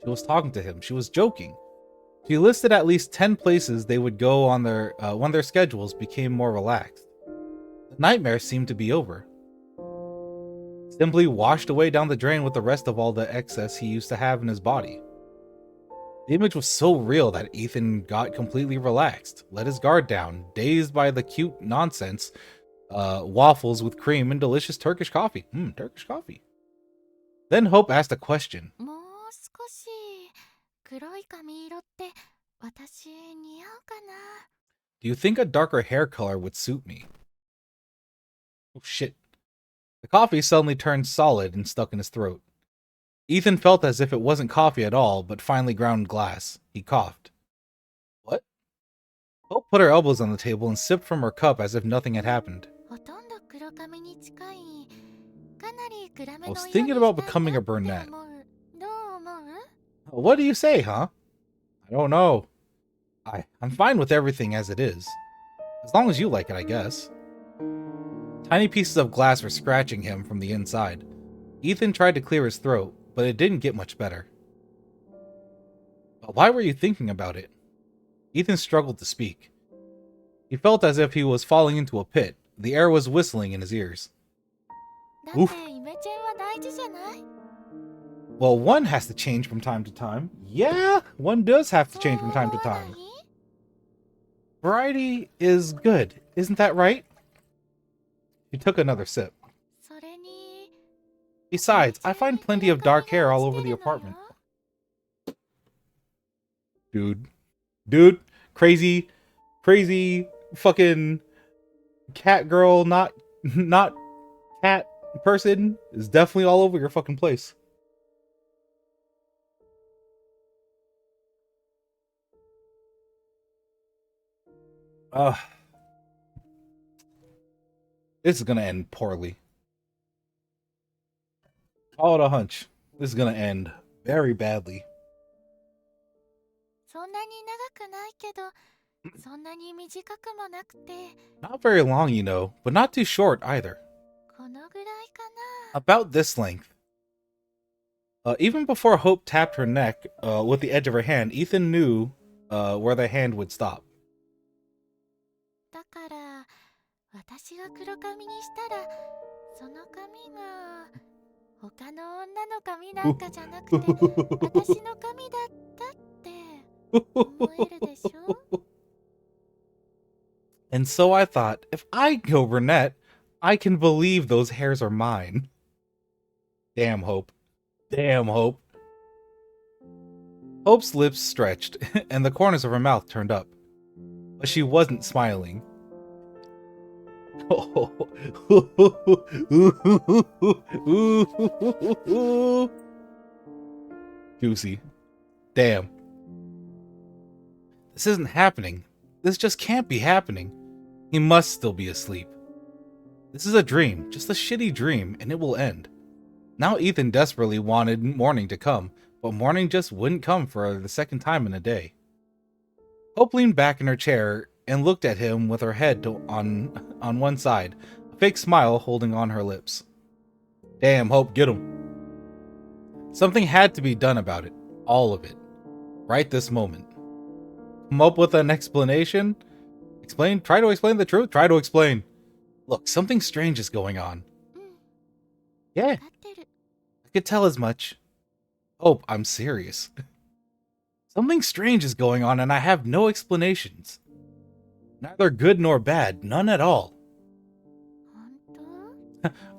She was talking to him. She was joking. She listed at least 10 places they would go on when their schedules became more relaxed. The nightmare seemed to be over. Simply washed away down the drain with the rest of all the excess he used to have in his body. The image was so real that Ethan got completely relaxed, let his guard down, dazed by the cute nonsense, waffles with cream and delicious Turkish coffee. Turkish coffee. Then Hope asked a question. Do you think a darker hair color would suit me? Oh shit. The coffee suddenly turned solid and stuck in his throat. Ethan felt as if it wasn't coffee at all, but finely ground glass. He coughed. What? Hope put her elbows on the table and sipped from her cup as if nothing had happened. I was thinking about becoming a brunette. What do you say, huh? I don't know. I'm fine with everything as it is. As long as you like it, I guess. Tiny pieces of glass were scratching him from the inside. Ethan tried to clear his throat, but it didn't get much better. But why were you thinking about it? Ethan struggled to speak. He felt as if he was falling into a pit. The air was whistling in his ears. Oof. Well, one has to change from time to time. Yeah, one does have to change from time to time. Variety is good, isn't that right? He took another sip. Besides, I find plenty of dark hair all over the apartment. Dude, crazy fucking cat girl, not cat person is definitely all over your fucking place. This is gonna end poorly. Call it a hunch. This is gonna end very badly. Not very long, you know, but not too short either. About this length. Even before Hope tapped her neck with the edge of her hand, Ethan knew where the hand would stop. And so I thought, if I go brunette, I can believe those hairs are mine. Damn, Hope. Damn, Hope. Hope's lips stretched, and the corners of her mouth turned up. But she wasn't smiling. Juicy. Damn. This isn't happening. This just can't be happening. He must still be asleep. This is a dream, just a shitty dream, and it will end. Now Ethan desperately wanted morning to come, but morning just wouldn't come for the second time in a day. Hope leaned back in her chair and looked at him with her head on one side, a fake smile holding on her lips. Damn, Hope, get him. Something had to be done about it. All of it. Right this moment. Come up with an explanation? Try to explain the truth? Try to explain. Look, something strange is going on. Yeah, I could tell as much. Hope, I'm serious. Something strange is going on and I have no explanations. Neither good nor bad, none at all.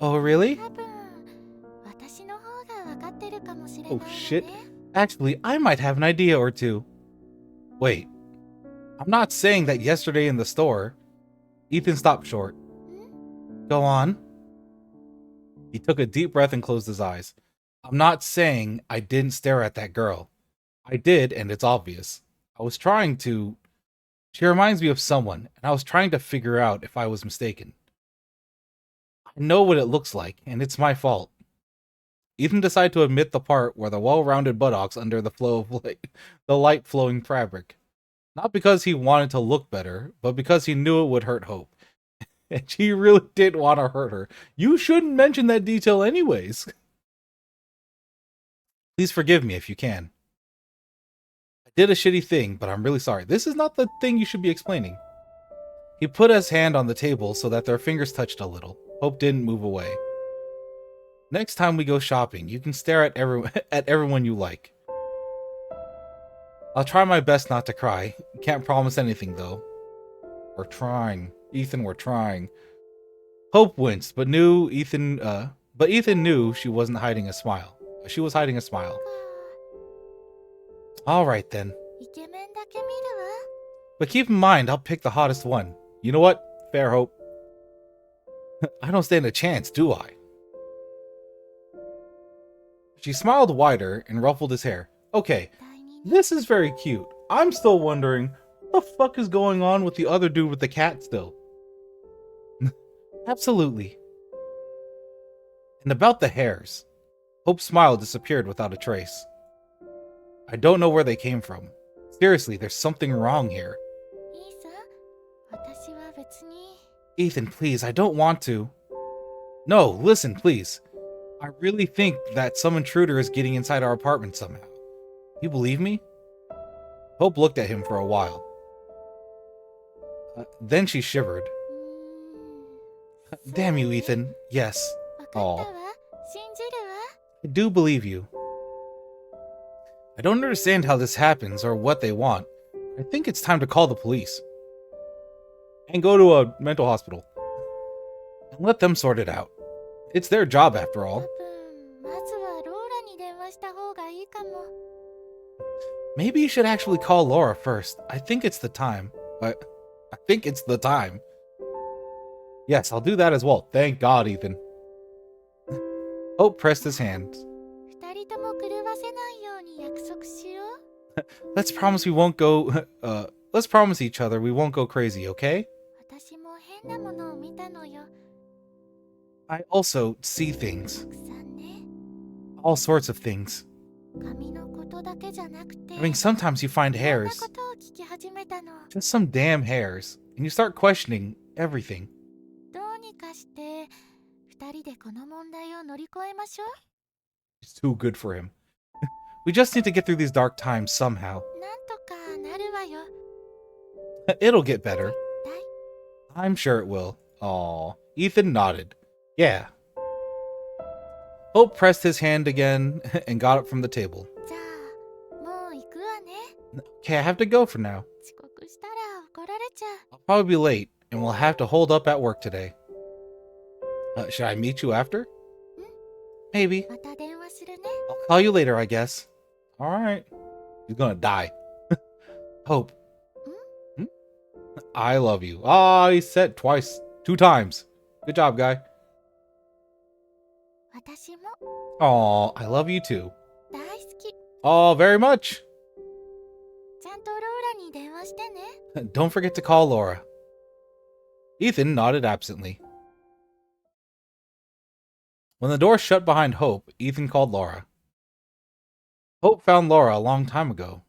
Oh, really? Oh shit. Actually, I might have an idea or two. Wait. I'm not saying that yesterday in the store. Ethan stopped short. Go on. He took a deep breath and closed his eyes. I'm not saying I didn't stare at that girl. I did, and it's obvious. I was trying to... She reminds me of someone, and I was trying to figure out if I was mistaken. I know what it looks like, and it's my fault. Ethan decided to admit the part where the well-rounded buttocks under the flow of light, the light-flowing fabric. Not because he wanted to look better, but because he knew it would hurt Hope. And she really did want to hurt her. You shouldn't mention that detail anyways. Please forgive me if you can. I did a shitty thing, but I'm really sorry. This is not the thing you should be explaining. He put his hand on the table so that their fingers touched a little. Hope didn't move away. Next time we go shopping, you can stare at everyone you like. I'll try my best not to cry. Can't promise anything, though. We're trying. Ethan, we're trying. Hope winced, but Ethan knew she wasn't hiding a smile. She was hiding a smile. Alright then. But keep in mind, I'll pick the hottest one. You know what? Fair, Hope. I don't stand a chance, do I? She smiled wider and ruffled his hair. Okay, this is very cute. I'm still wondering, what the fuck is going on with the other dude with the cat still? Absolutely. And about the hairs. Hope's smile disappeared without a trace. I don't know where they came from. Seriously, there's something wrong here. Ethan, please, I don't want to. No, listen, please. I really think that some intruder is getting inside our apartment somehow. You believe me? Hope looked at him for a while. Then she shivered. Damn you, Ethan. Yes. Aw. I do believe you. I don't understand how this happens or what they want. I think it's time to call the police. And go to a mental hospital. And let them sort it out. It's their job after all. Maybe you should actually call Laura first. I think it's the time. Yes, I'll do that as well. Thank God, Ethan. Hope pressed his hand. Let's promise we won't go, let's promise each other we won't go crazy, okay? I also see things. All sorts of things. I mean, sometimes you find hairs. Just some damn hairs. And you start questioning everything. It's too good for him. We just need to get through these dark times somehow. It'll get better. I'm sure it will. Aw. Ethan nodded. Yeah. Hope pressed his hand again and got up from the table. Okay, I have to go for now. I'll probably be late, and we'll have to hold up at work today. Should I meet you after? Maybe. I'll call you later, I guess. Alright. He's gonna die. Hope. Hmm? I love you. Ah, he said twice. 2 times. Good job, guy. Aw, I love you too. Oh, very much. Don't forget to call Laura. Ethan nodded absently. When the door shut behind Hope, Ethan called Laura. Hope found Laura a long time ago.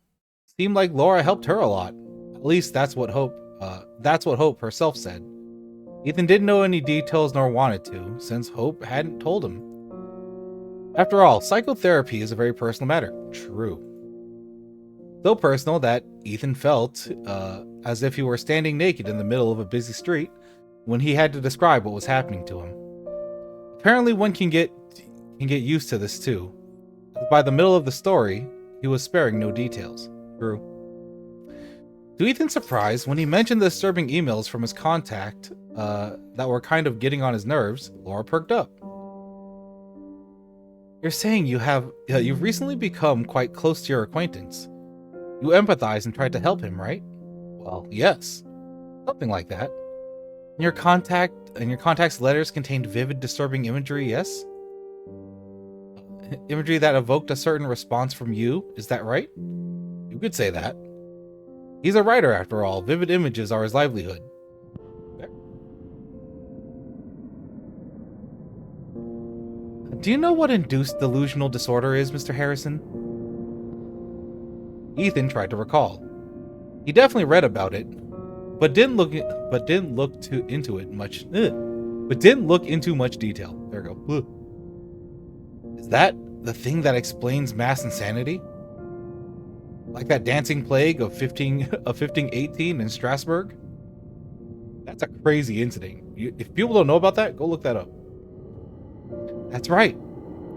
Seemed like Laura helped her a lot. At least that's what Hope herself said. Ethan didn't know any details nor wanted to, since Hope hadn't told him. After all, psychotherapy is a very personal matter. True. So personal that Ethan felt as if he were standing naked in the middle of a busy street when he had to describe what was happening to him. Apparently one can get used to this too. By the middle of the story, he was sparing no details. True. To Ethan's surprise, when he mentioned the disturbing emails from his contact that were kind of getting on his nerves, Laura perked up. You're saying you've recently become quite close to your acquaintance. You empathize and tried to help him, right? Well, yes. Something like that. And your contact's letters contained vivid, disturbing imagery, yes? Imagery that evoked a certain response from you, is that right? You could say that. He's a writer, after all. Vivid images are his livelihood. There. Do you know what induced delusional disorder is, Mr. Harrison? Ethan tried to recall. He definitely read about it, but didn't look into much detail. There we go. Ugh. Is that the thing that explains mass insanity? Like that dancing plague of 1518 in Strasbourg? That's a crazy incident. If people don't know about that, go look that up. That's right.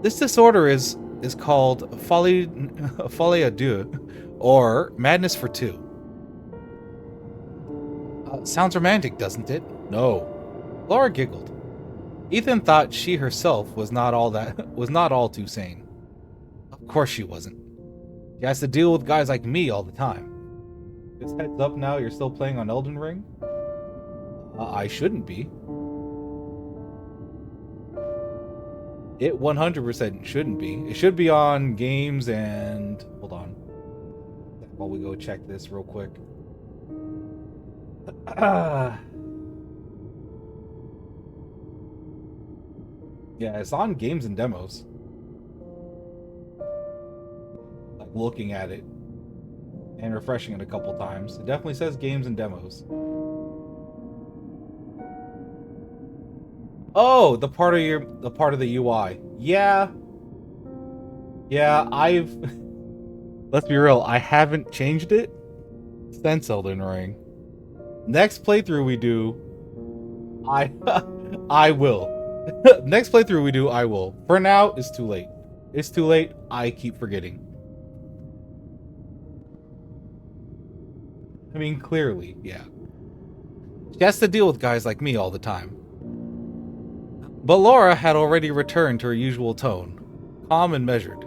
This disorder is called folie à deux, or madness for two. Sounds romantic, doesn't it? No. Laura giggled. Ethan thought she herself was not all too sane. Of course she wasn't. She has to deal with guys like me all the time. Just heads up now, you're still playing on Elden Ring? I shouldn't be. It 100% shouldn't be. It should be on games and... Hold on. While we go check this real quick. Yeah, it's on games and demos. Like looking at it and refreshing it a couple times. It definitely says games and demos. Oh, the part of the UI. Yeah. Yeah, let's be real, I haven't changed it since Elden Ring. Next playthrough we do, I will. Next playthrough we do, I will. For now, it's too late. It's too late. I keep forgetting. I mean, clearly, yeah. She has to deal with guys like me all the time. But Laura had already returned to her usual tone, calm and measured.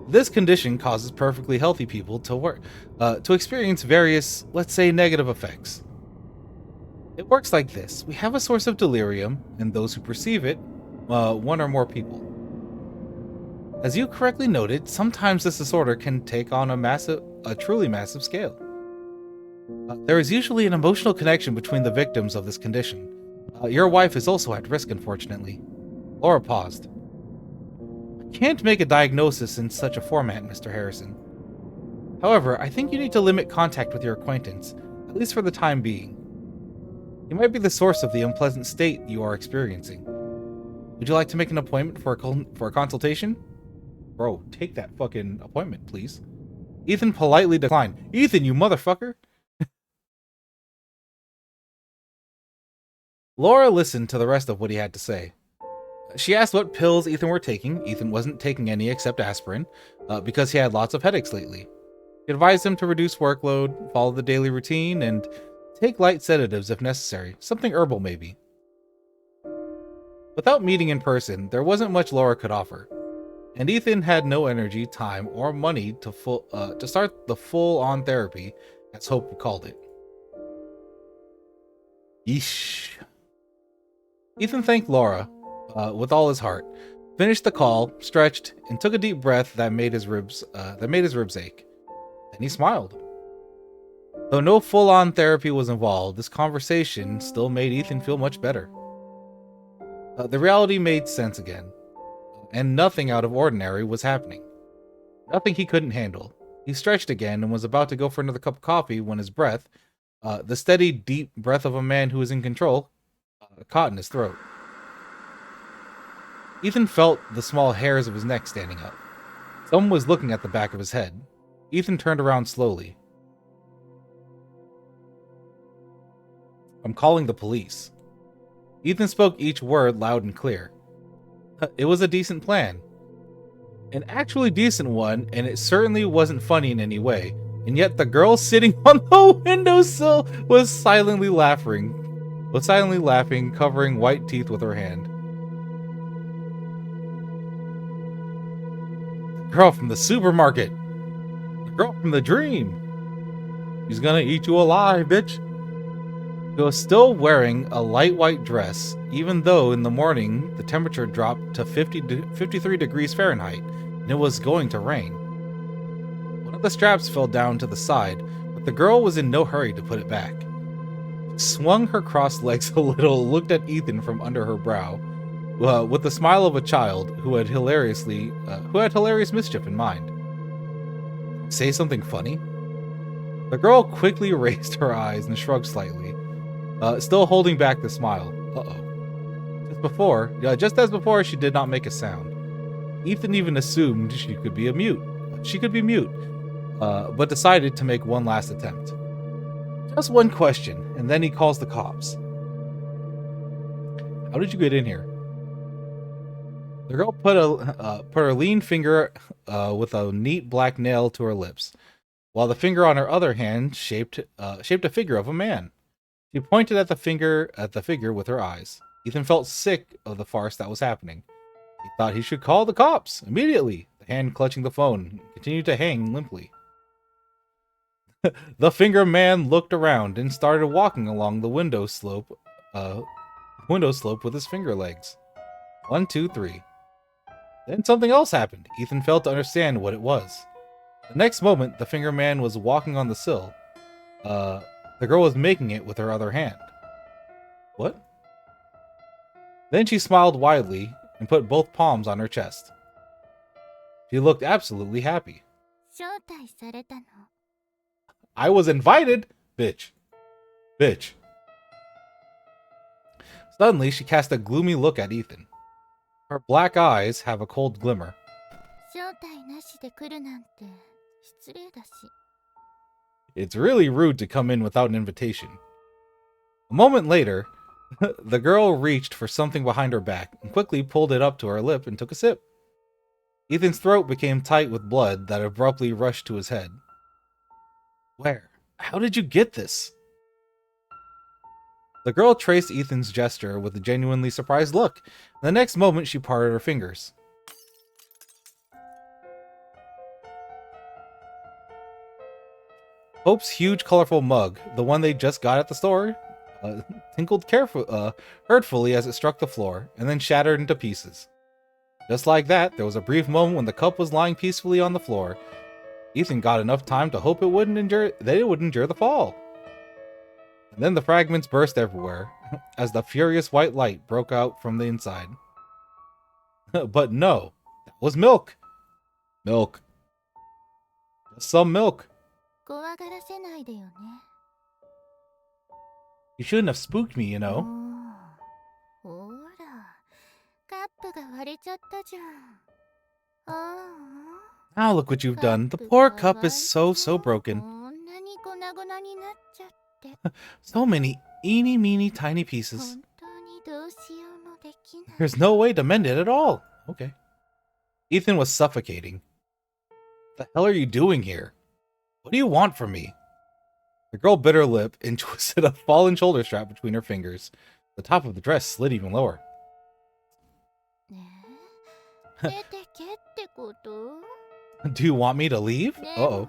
This condition causes perfectly healthy people to experience various, let's say, negative effects. It works like this. We have a source of delirium, and those who perceive it, one or more people. As you correctly noted, sometimes this disorder can take on a truly massive scale. There is usually an emotional connection between the victims of this condition. Your wife is also at risk, unfortunately. Laura paused. I can't make a diagnosis in such a format, Mr. Harrison. However, I think you need to limit contact with your acquaintance, at least for the time being. He might be the source of the unpleasant state you are experiencing. Would you like to make an appointment for a consultation? Bro, take that fucking appointment, please. Ethan politely declined. Ethan, you motherfucker! Laura listened to the rest of what he had to say. She asked what pills Ethan were taking. Ethan wasn't taking any except aspirin, because he had lots of headaches lately. She advised him to reduce workload, follow the daily routine, and take light sedatives if necessary. Something herbal, maybe. Without meeting in person, there wasn't much Laura could offer, and Ethan had no energy, time, or money to start the full-on therapy, as Hope called it. Yeesh. Ethan thanked Laura with all his heart, finished the call, stretched, and took a deep breath that made his ribs ache. Then he smiled. Though no full-on therapy was involved, this conversation still made Ethan feel much better. The reality made sense again, and nothing out of ordinary was happening. Nothing he couldn't handle. He stretched again and was about to go for another cup of coffee when his breath, the steady, deep breath of a man who is in control, caught in his throat. Ethan felt the small hairs of his neck standing up. Someone was looking at the back of his head. Ethan turned around slowly. "I'm calling the police." Ethan spoke each word loud and clear. It was a decent plan. An actually decent one, and it certainly wasn't funny in any way. And yet the girl sitting on the windowsill was silently laughing, covering white teeth with her hand. "The girl from the supermarket. The girl from the dream. She's gonna eat you alive, bitch." She was still wearing a light white dress, even though in the morning the temperature dropped to 53 degrees Fahrenheit, and it was going to rain. One of the straps fell down to the side, but the girl was in no hurry to put it back. She swung her crossed legs a little, looked at Ethan from under her brow, with the smile of a child who had hilarious mischief in mind. "Say something funny?" The girl quickly raised her eyes and shrugged slightly, still holding back the smile. Just as before, she did not make a sound. Ethan even assumed she could be mute, but decided to make one last attempt. "Just one question," and then he calls the cops. "How did you get in here?" The girl put her lean finger with a neat black nail to her lips, while the finger on her other hand shaped a figure of a man. She pointed at the figure with her eyes. Ethan felt sick of the farce that was happening. He thought he should call the cops immediately. The hand clutching the phone continued to hang limply. The finger man looked around and started walking along the window slope with his finger legs. 1, 2, 3. Then something else happened. Ethan failed to understand what it was. The next moment, the finger man was walking on the sill. The girl was making it with her other hand. What? Then she smiled widely and put both palms on her chest. She looked absolutely happy. "I was invited, bitch. Bitch." Suddenly, she cast a gloomy look at Ethan. Her black eyes have a cold glimmer. "It's really rude to come in without an invitation." A moment later, the girl reached for something behind her back and quickly pulled it up to her lip and took a sip. Ethan's throat became tight with blood that abruptly rushed to his head. "Where? How did you get this?" The girl traced Ethan's gesture with a genuinely surprised look. The next moment, she parted her fingers. Hope's huge, colorful mug, the one they just got at the store, tinkled hurtfully as it struck the floor, and then shattered into pieces. Just like that, there was a brief moment when the cup was lying peacefully on the floor. Ethan got enough time to hope it would endure the fall. And then the fragments burst everywhere, as the furious white light broke out from the inside. But no, that was milk. Milk. Just some milk. You shouldn't have spooked me, you know. Now look what you've done. The poor cup is so broken. So many eeny meeny tiny pieces. There's no way to mend it at all. Okay. Ethan was suffocating. What the hell are you doing here? What do you want from me? The girl bit her lip and twisted a fallen shoulder strap between her fingers. The top of the dress slid even lower. Do you want me to leave? Uh-oh.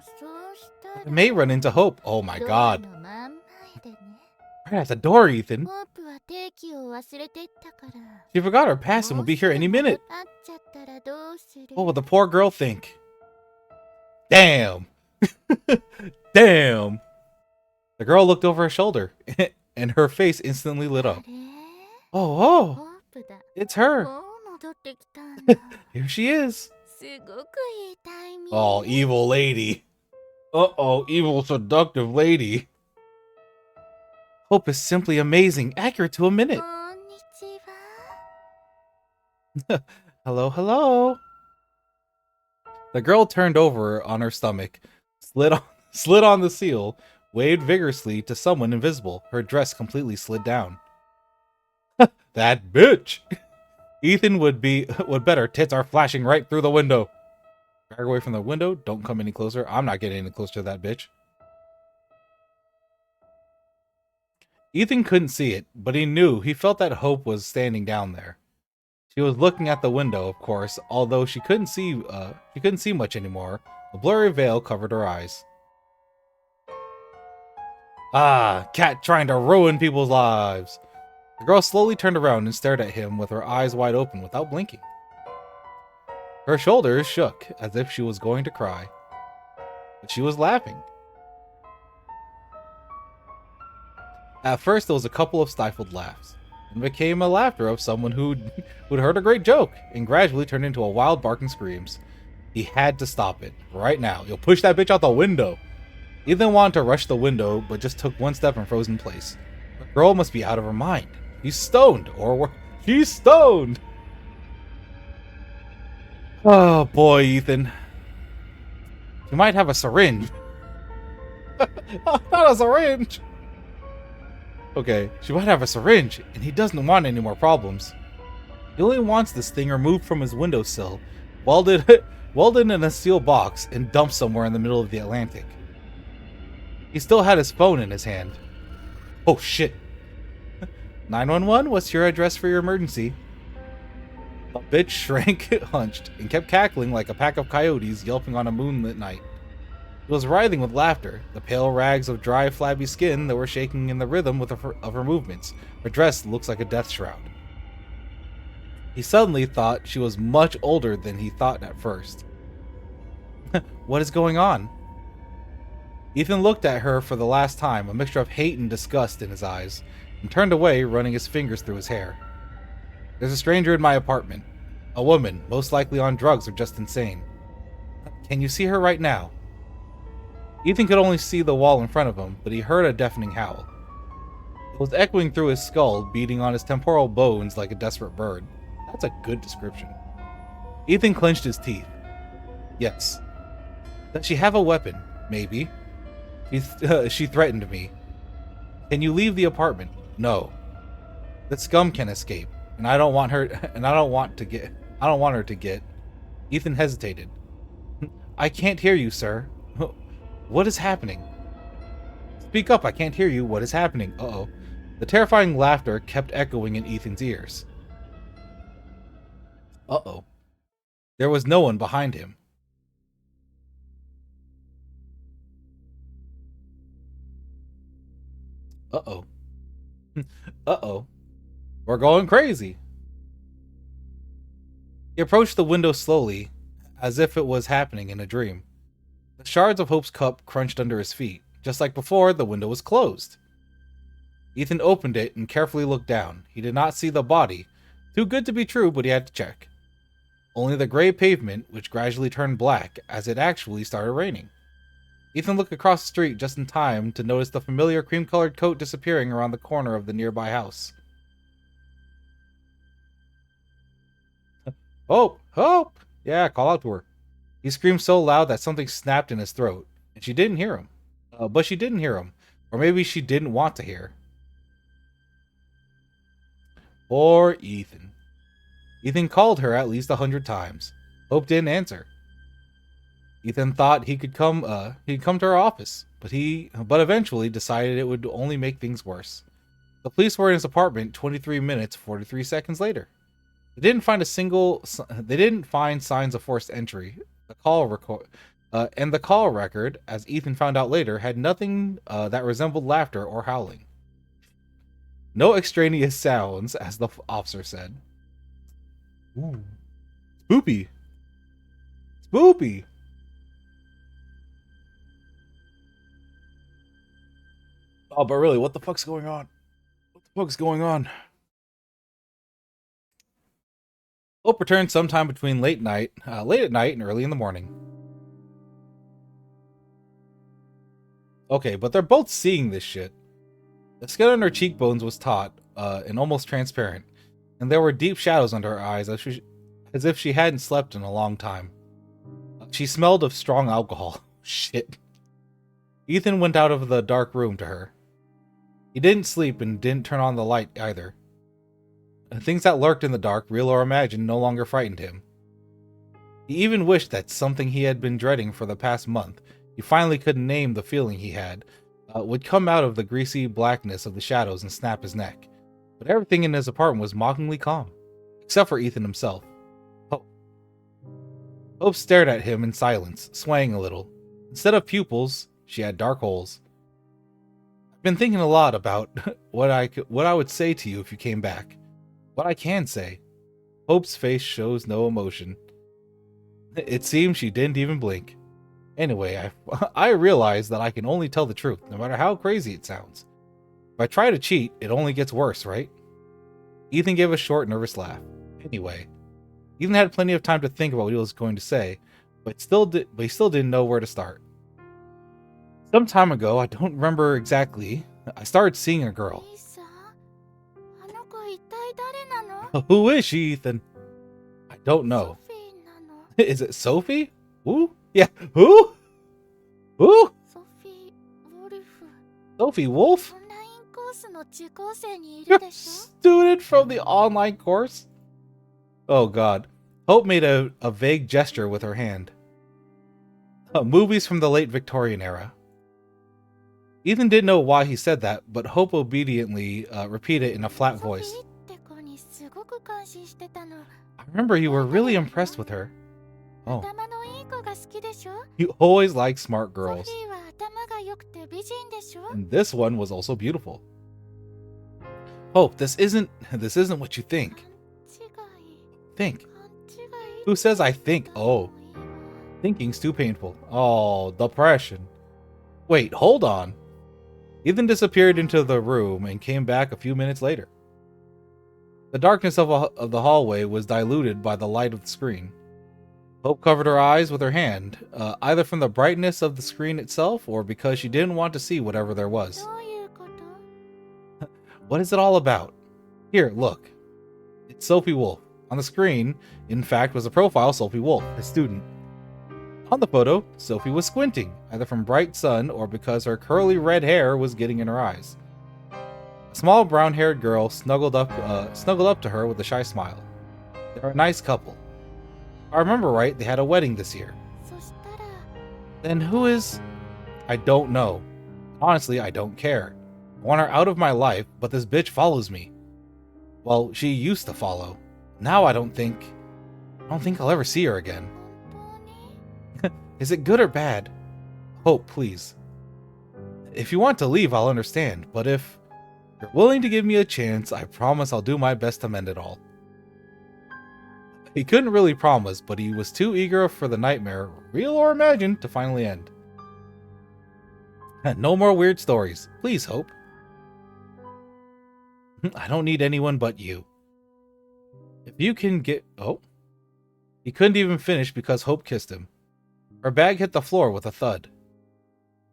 I may run into Hope. Oh my god. Right at the door, Ethan. She forgot her pass and will be here any minute. What will the poor girl think? Damn. Damn. The girl looked over her shoulder, and her face instantly lit up. Oh, プだ。 It's も her. う戻ってきたんだ。 Here she is. すごくいいタイミング。 Oh, evil lady. Uh-oh, evil seductive lady. Hope is simply amazing, accurate to a minute. こんにちは。 Hello, hello. The girl turned over on her stomach, slid on the seal, waved vigorously to someone invisible. Her dress completely slid down. That bitch! Ethan would bet her tits are flashing right through the window. Drag away from the window. Don't come any closer. I'm not getting any closer to that bitch. Ethan couldn't see it, but he felt that Hope was standing down there. She was looking at the window, of course, although she couldn't see much anymore. A blurry veil covered her eyes. Ah, cat trying to ruin people's lives. The girl slowly turned around and stared at him with her eyes wide open without blinking. Her shoulders shook as if she was going to cry. But she was laughing. At first, there was a couple of stifled laughs. It became a laughter of someone who'd heard a great joke, and gradually turned into a wild barking screams. He had to stop it, right now. You'll push that bitch out the window. Ethan wanted to rush the window, but just took one step and froze in place. The girl must be out of her mind. He's stoned, she's stoned! Oh boy, Ethan. You might have a syringe. Not a syringe! Okay, she might have a syringe, and he doesn't want any more problems. He only wants this thing removed from his windowsill, welded in a steel box, and dumped somewhere in the middle of the Atlantic. He still had his phone in his hand. Oh shit. 911, what's your address for your emergency? The bitch shrank, hunched, and kept cackling like a pack of coyotes yelping on a moonlit night. She was writhing with laughter, the pale rags of dry, flabby skin that were shaking in the rhythm of her movements. Her dress looks like a death shroud. He suddenly thought she was much older than he thought at first. What is going on? Ethan looked at her for the last time, a mixture of hate and disgust in his eyes, and turned away, running his fingers through his hair. There's a stranger in my apartment. A woman, most likely on drugs or just insane. Can you see her right now? Ethan could only see the wall in front of him, but he heard a deafening howl. It was echoing through his skull, beating on his temporal bones like a desperate bird. That's a good description. Ethan clenched his teeth. Yes. Does she have a weapon? Maybe. She threatened me. Can you leave the apartment? No. The scum can escape, and I don't want her to get. Ethan hesitated. I can't hear you, sir. What is happening? Speak up, I can't hear you. What is happening? Uh-oh. The terrifying laughter kept echoing in Ethan's ears. Uh-oh. There was no one behind him. Uh-oh. Uh-oh. We're going crazy. He approached the window slowly, as if it was happening in a dream. The shards of Hope's cup crunched under his feet. Just like before, the window was closed. Ethan opened it and carefully looked down. He did not see the body. Too good to be true, but he had to check. Only the gray pavement, which gradually turned black as it actually started raining. Ethan looked across the street just in time to notice the familiar cream-colored coat disappearing around the corner of the nearby house. Hope! Hope! Yeah, call out to her. He screamed so loud that something snapped in his throat, and she didn't hear him. But she didn't hear him. Or maybe she didn't want to hear. Poor Ethan. Ethan called her at least 100 times. Hope didn't answer. Ethan thought he'd come to her office, but eventually decided it would only make things worse. The police were in his apartment 23 minutes 43 seconds later. They didn't find signs of forced entry. The call record, as Ethan found out later, had nothing that resembled laughter or howling. No extraneous sounds, as the officer said. Ooh. Spoopy. Spoopy. Oh, but really, what the fuck's going on? What the fuck's going on? Hope returned sometime between late at night and early in the morning. Okay, but they're both seeing this shit. The skin on her cheekbones was taut and almost transparent, and there were deep shadows under her eyes as if she hadn't slept in a long time. She smelled of strong alcohol. Shit. Ethan went out of the dark room to her. He didn't sleep and didn't turn on the light either. Things that lurked in the dark, real or imagined, no longer frightened him. He even wished that something he had been dreading for the past month, he finally couldn't name the feeling he had, would come out of the greasy blackness of the shadows and snap his neck. But everything in his apartment was mockingly calm, except for Ethan himself. Hope. Hope stared at him in silence, swaying a little. Instead of pupils, she had dark holes. I've been thinking a lot about what I would say to you if you came back. What I can say. Hope's face shows no emotion. It seems she didn't even blink. Anyway, I realize that I can only tell the truth, no matter how crazy it sounds. If I try to cheat, it only gets worse, right? Ethan gave a short, nervous laugh. Anyway, Ethan had plenty of time to think about what he was going to say, but he still didn't know where to start. Some time ago, I don't remember exactly, I started seeing a girl. Who is she, Ethan? I don't know. Is it Sophie? Who? Yeah, who? Who? Sophie Wolf? You're a student from the online course? Oh god. Hope made a vague gesture with her hand. Movies from the late Victorian era. Ethan didn't know why he said that, but Hope obediently repeated in a flat voice. I remember you were really impressed with her. Oh. You always like smart girls. And this one was also beautiful. Hope, this isn't what you think. Think. Who says I think? Oh. Thinking's too painful. Oh, depression. Wait, hold on. Ethan disappeared into the room and came back a few minutes later. The darkness of the hallway was diluted by the light of the screen. Hope covered her eyes with her hand, either from the brightness of the screen itself or because she didn't want to see whatever there was. What is it all about? Here, look. It's Sophie Wolf. On the screen, in fact, was a profile of Sophie Wolf, a student. On the photo, Sophie was squinting, either from bright sun or because her curly red hair was getting in her eyes. A small brown-haired girl snuggled up to her with a shy smile. They're a nice couple. If I remember right, they had a wedding this year. Then who is... I don't know. Honestly, I don't care. I want her out of my life, but this bitch follows me. Well, she used to follow. Now I don't think I'll ever see her again. Is it good or bad? Hope, please. If you want to leave, I'll understand, but if you're willing to give me a chance, I promise I'll do my best to mend it all. He couldn't really promise, but he was too eager for the nightmare, real or imagined, to finally end. No more weird stories. Please, Hope. I don't need anyone but you. If you can get... Oh. He couldn't even finish because Hope kissed him. Her bag hit the floor with a thud.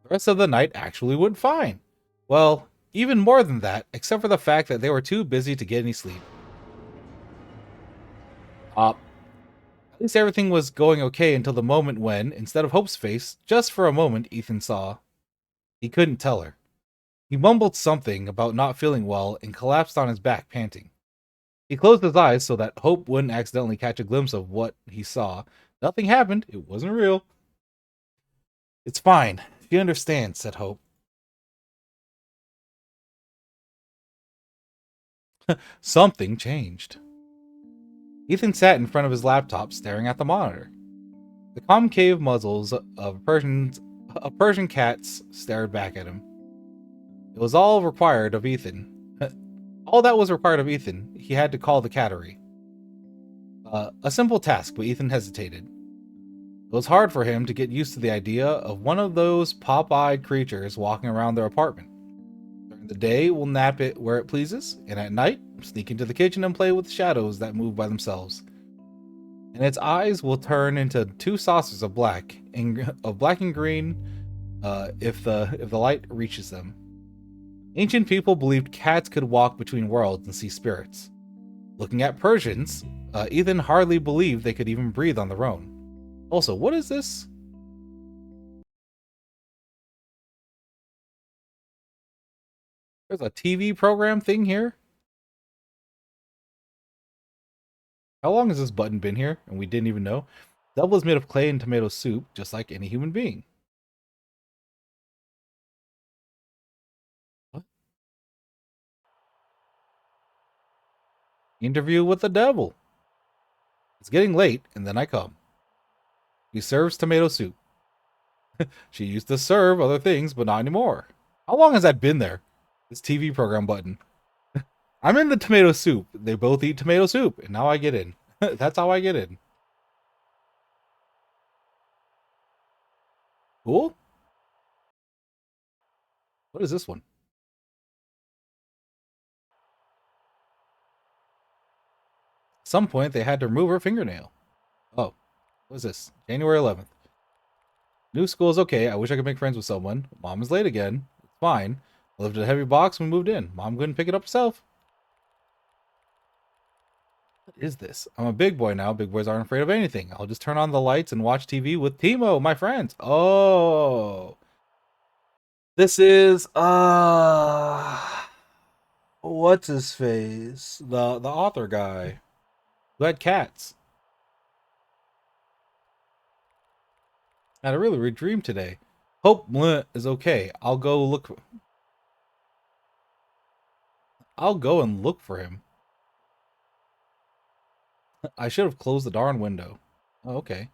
The rest of the night actually went fine. Well, even more than that, except for the fact that they were too busy to get any sleep. At least everything was going okay until the moment when, instead of Hope's face, just for a moment, Ethan saw. He couldn't tell her. He mumbled something about not feeling well and collapsed on his back, panting. He closed his eyes so that Hope wouldn't accidentally catch a glimpse of what he saw. Nothing happened. It wasn't real. It's fine. She understands, said Hope. Something changed. Ethan sat in front of his laptop, staring at the monitor. The concave muzzles of a Persian cats stared back at him. It was all required of Ethan. All that was required of Ethan, he had to call the cattery. A simple task, but Ethan hesitated. It was hard for him to get used to the idea of one of those pop-eyed creatures walking around their apartment. During the day, we'll nap it where it pleases, and at night, sneak into the kitchen and play with the shadows that move by themselves. and its eyes will turn into two saucers of black and green if the light reaches them. Ancient people believed cats could walk between worlds and see spirits. Looking at Persians, Ethan hardly believed they could even breathe on their own. Also, what is this? There's a TV program thing here? How long has this button been here and we didn't even know? Devil is made of clay and tomato soup, just like any human being. What? Interview with the devil. It's getting late, and then I come. He serves tomato soup. She used to serve other things, but not anymore. How long has that been there? This TV program button. I'm in the tomato soup. They both eat tomato soup, and now I get in. That's how I get in. Cool? What is this one? At some point, they had to remove her fingernail. Oh, what is this? January 11th. New school is okay. I wish I could make friends with someone. Mom is late again. It's fine. I lifted a heavy box when we moved in. Mom couldn't pick it up herself. What is this? I'm a big boy now. Big boys aren't afraid of anything. I'll just turn on the lights and watch TV with Timo, my friends. Oh. This is what's his face? The author guy who had cats. I had a really weird dream today. Hope is okay. I'll go and look for him. I should have closed the darn window. Oh, okay.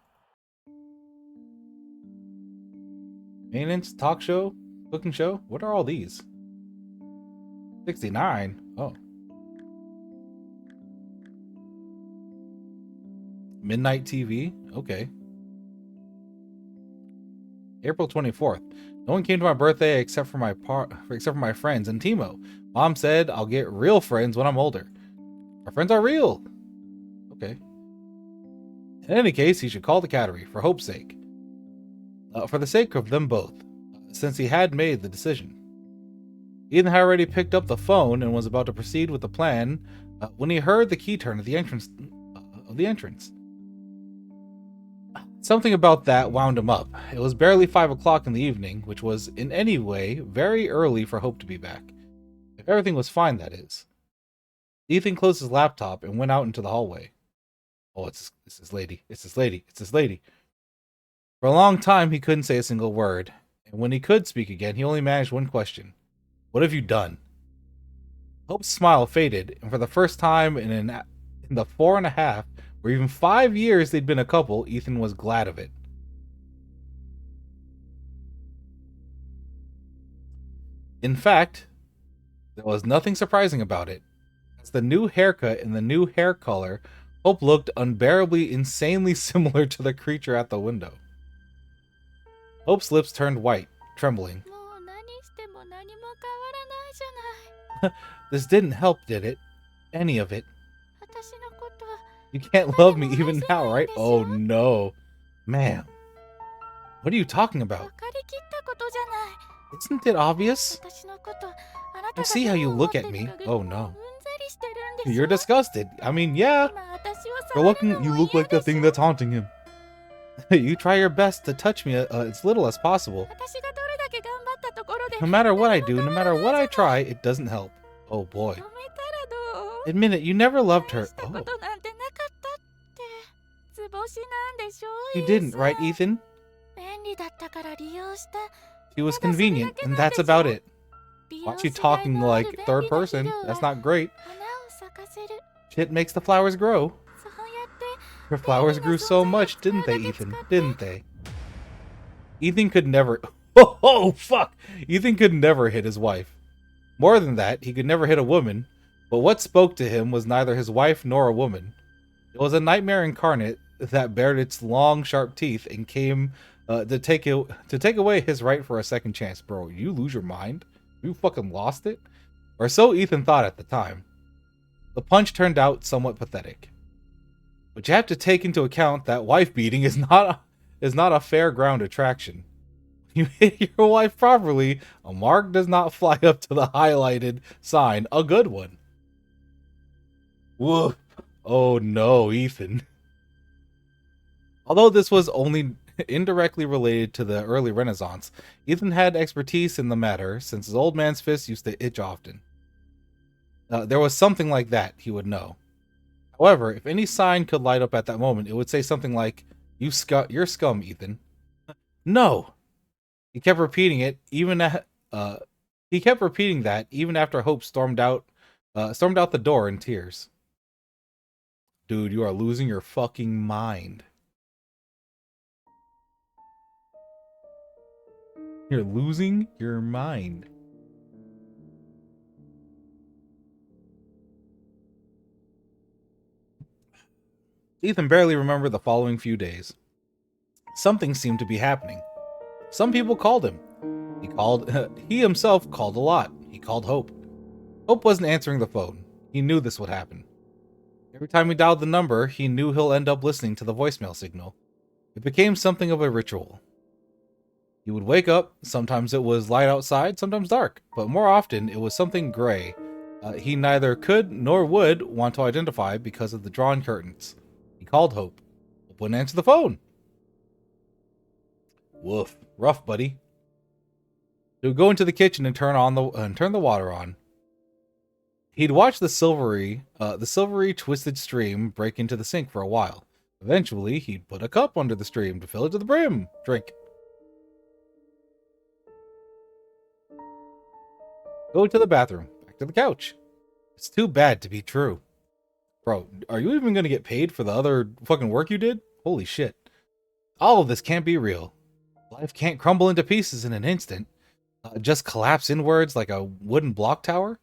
Maintenance, talk show, cooking show. What are all these? 69. Oh. Midnight TV. Okay. April 24th. No one came to my birthday except for my friends and Timo. Mom said I'll get real friends when I'm older. Our friends are real. Okay. In any case, he should call the cattery for Hope's sake. For the sake of them both, since he had made the decision. Ethan had already picked up the phone and was about to proceed with the plan when he heard the key turn at the entrance of the entrance. Something about that wound him up. It was barely 5 o'clock in the evening, which was in any way very early for Hope to be back. If everything was fine, that is. Ethan closed his laptop and went out into the hallway. Oh, it's this lady. It's this lady. It's this lady. For a long time, he couldn't say a single word. And when he could speak again, he only managed one question. What have you done? Hope's smile faded, and for the first time in the 4.5 or even 5 years they'd been a couple, Ethan was glad of it. In fact, there was nothing surprising about it. As the new haircut and the new hair color, Hope looked unbearably, insanely similar to the creature at the window. Hope's lips turned white, trembling. This didn't help, did it? Any of it? You can't love me even now, right? Oh no. Ma'am. What are you talking about? Isn't it obvious? I see how you look at me. Oh no. You're disgusted. I mean, yeah. You look like the thing that's haunting him. You try your best to touch me as little as possible. No matter what I do, no matter what I try, it doesn't help. Oh boy. Admit it, you never loved her. Oh. You didn't, right, Ethan? She was convenient, and that's about it. Watch you talking like third person. That's not great. Shit makes the flowers grow. Her flowers grew so much, didn't they, Ethan? Didn't they? Ethan could never... Oh, fuck! Ethan could never hit his wife. More than that, he could never hit a woman. But what spoke to him was neither his wife nor a woman. It was a nightmare incarnate that bared its long, sharp teeth and came to take away his right for a second chance. Bro, you lose your mind? You fucking lost it? Or so Ethan thought at the time. The punch turned out somewhat pathetic. But you have to take into account that wife beating is not a fairground attraction. You hit your wife properly, a mark does not fly up to the highlighted sign, a good one. Woof. Oh no, Ethan. Although this was only indirectly related to the early Renaissance, Ethan had expertise in the matter since his old man's fist used to itch often. There was something like that he would know. However, if any sign could light up at that moment, it would say something like, "You're scum, Ethan." No! He kept repeating it, he kept repeating that even after Hope stormed out the door in tears. Dude, you are losing your fucking mind. You're losing your mind. Ethan barely remembered the following few days. Something seemed to be happening. Some people called him. He himself called a lot. He called Hope. Hope wasn't answering the phone. He knew this would happen. Every time he dialed the number, he knew he'll end up listening to the voicemail signal. It became something of a ritual. He would wake up, sometimes it was light outside, sometimes dark, but more often it was something gray. He neither could nor would want to identify because of the drawn curtains. He called Hope. Hope wouldn't answer the phone. Woof. Rough, buddy. He would go into the kitchen and turn the water on. He'd watch the silvery twisted stream break into the sink for a while. Eventually, he'd put a cup under the stream to fill it to the brim. Drink. Go to the bathroom. Back to the couch. It's too bad to be true. Bro, are you even gonna get paid for the other fucking work you did? Holy shit. All of this can't be real. Life can't crumble into pieces in an instant. Just collapse inwards like a wooden block tower?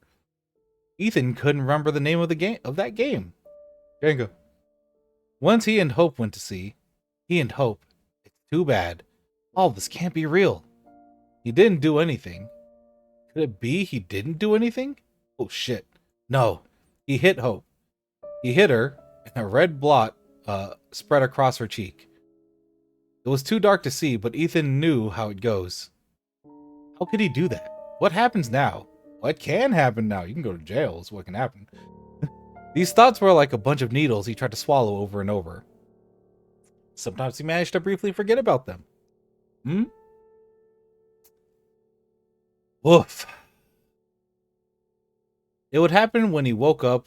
Ethan couldn't remember the name of that game. Jenga. Once he and Hope went to sea. He and Hope. It's too bad. All this can't be real. He didn't do anything. Could it be he didn't do anything? Oh shit. No. He hit Hope. He hit her, and a red blot spread across her cheek. It was too dark to see, but Ethan knew how it goes. How could he do that? What happens now? What can happen now? You can go to jail is what can happen. These thoughts were like a bunch of needles he tried to swallow over and over. Sometimes he managed to briefly forget about them. Woof. It would happen when he woke up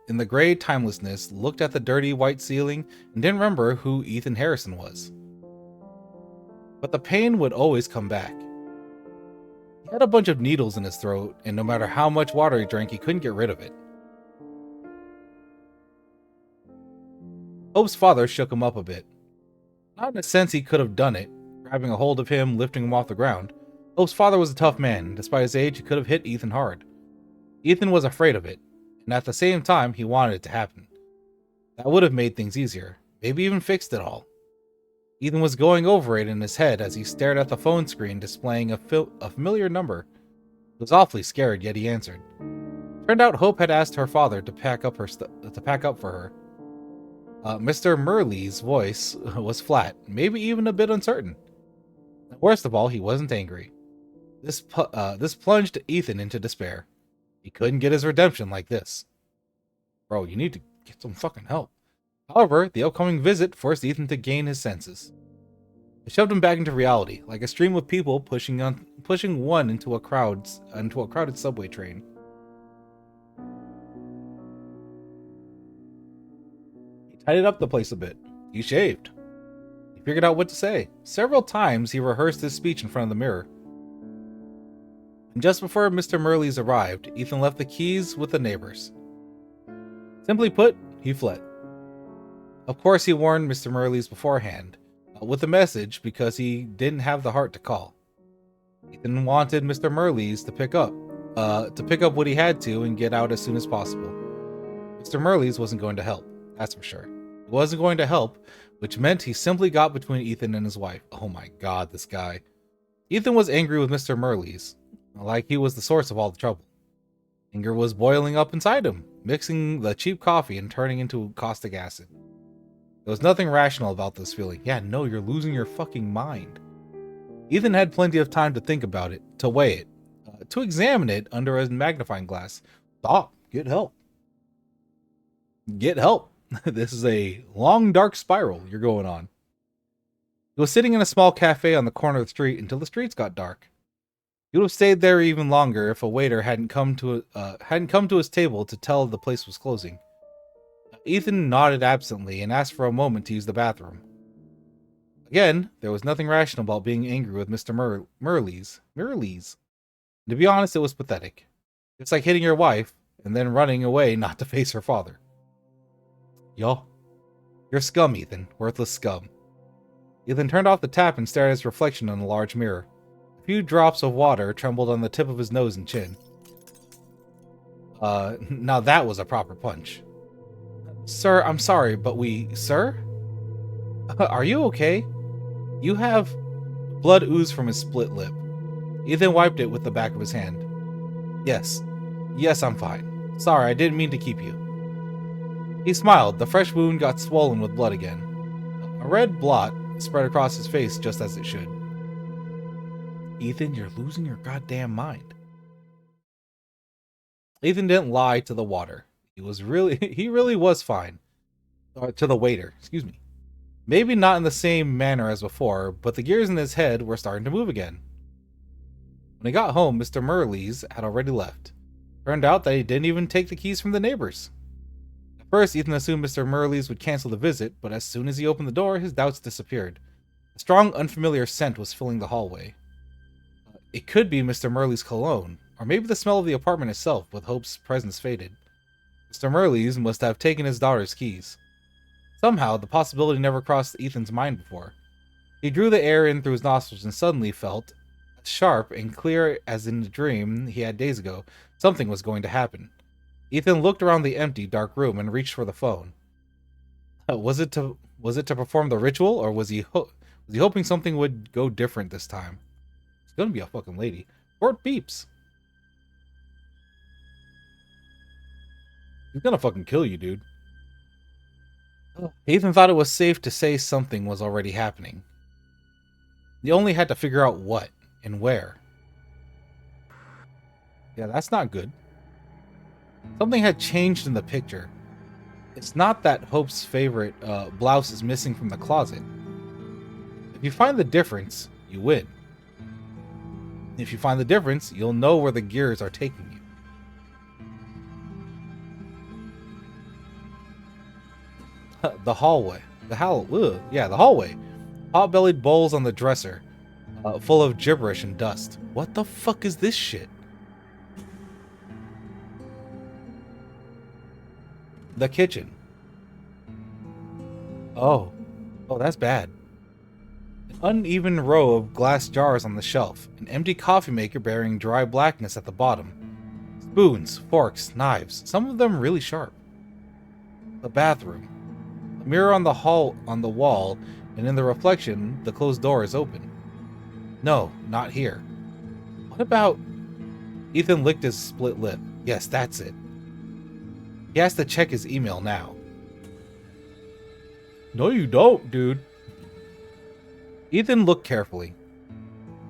in the gray timelessness, looked at the dirty white ceiling, and didn't remember who Ethan Harrison was. But the pain would always come back. He had a bunch of needles in his throat, and no matter how much water he drank, he couldn't get rid of it. Hope's father shook him up a bit. Not in a sense he could have done it, grabbing a hold of him, lifting him off the ground. Hope's father was a tough man, and despite his age, he could have hit Ethan hard. Ethan was afraid of it, and at the same time, he wanted it to happen. That would have made things easier, maybe even fixed it all. Ethan was going over it in his head as he stared at the phone screen displaying a familiar number. He was awfully scared, yet he answered. Turned out Hope had asked her father to pack up for her. Mr. Murley's voice was flat, maybe even a bit uncertain. Worst of all, he wasn't angry. This plunged Ethan into despair. He couldn't get his redemption like this. Bro, you need to get some fucking help. However, the upcoming visit forced Ethan to gain his senses. It shoved him back into reality, like a stream of people pushing one into a crowded subway train. He tidied up the place a bit. He shaved. He figured out what to say. Several times he rehearsed his speech in front of the mirror. And just before Mr. Murley's arrived, Ethan left the keys with the neighbors. Simply put, he fled. Of course, he warned Mr. Murley's beforehand, with a message because he didn't have the heart to call. Ethan wanted Mr. Murley's to pick up what he had to and get out as soon as possible. Mr. Murley's wasn't going to help, that's for sure. He wasn't going to help, which meant he simply got between Ethan and his wife. Oh my god, this guy. Ethan was angry with Mr. Murley's, like he was the source of all the trouble. Anger was boiling up inside him, mixing the cheap coffee and turning into caustic acid. There was nothing rational about this feeling. Yeah, no, you're losing your fucking mind. Ethan had plenty of time to think about it, to weigh it, to examine it under a magnifying glass. Stop. Get help. Get help. This is a long, dark spiral you're going on. He was sitting in a small cafe on the corner of the street until the streets got dark. He would have stayed there even longer if a waiter hadn't come to his table to tell the place was closing. Ethan nodded absently and asked for a moment to use the bathroom. Again, there was nothing rational about being angry with Mr. Merlees. To be honest, it was pathetic. It's like hitting your wife and then running away not to face her father. Y'all, you're scum, Ethan. Worthless scum. Ethan turned off the tap and stared at his reflection in a large mirror. A few drops of water trembled on the tip of his nose and chin. Now that was a proper punch. Sir, I'm sorry, but Sir? Are you okay? You have... Blood oozed from his split lip. Ethan wiped it with the back of his hand. Yes, I'm fine. Sorry, I didn't mean to keep you. He smiled. The fresh wound got swollen with blood again. A red blot spread across his face just as it should. Ethan, you're losing your goddamn mind. Ethan didn't lie to the water. He really was fine. To the waiter, excuse me. Maybe not in the same manner as before, but the gears in his head were starting to move again. When he got home, Mr. Merlees had already left. Turned out that he didn't even take the keys from the neighbors. At first, Ethan assumed Mr. Merlees would cancel the visit, but as soon as he opened the door, his doubts disappeared. A strong, unfamiliar scent was filling the hallway. It could be Mr. Merlees' cologne, or maybe the smell of the apartment itself, with Hope's presence faded. Mr. Merlees must have taken his daughter's keys. Somehow, the possibility never crossed Ethan's mind before. He drew the air in through his nostrils and suddenly felt, as sharp and clear as in the dream he had days ago, something was going to happen. Ethan looked around the empty, dark room and reached for the phone. Was it to perform the ritual, or was he hoping something would go different this time? It's gonna be a fucking lady. Or it beeps. He's gonna fucking kill you, dude. Ethan thought it was safe to say something was already happening. He only had to figure out what and where. Yeah, that's not good. Something had changed in the picture. It's not that Hope's favorite blouse is missing from the closet. If you find the difference, you win. If you find the difference, you'll know where the gears are taking you. The hallway. The hallway. Pot-bellied bowls on the dresser, full of gibberish and dust. What the fuck is this shit? The kitchen. Oh, that's bad. An uneven row of glass jars on the shelf, an empty coffee maker bearing dry blackness at the bottom. Spoons, forks, knives, some of them really sharp. The bathroom. A mirror on the wall, and in the reflection, the closed door is open. No, not here. What about... Ethan licked his split lip. Yes, that's it. He has to check his email now. No, you don't, dude. Ethan looked carefully.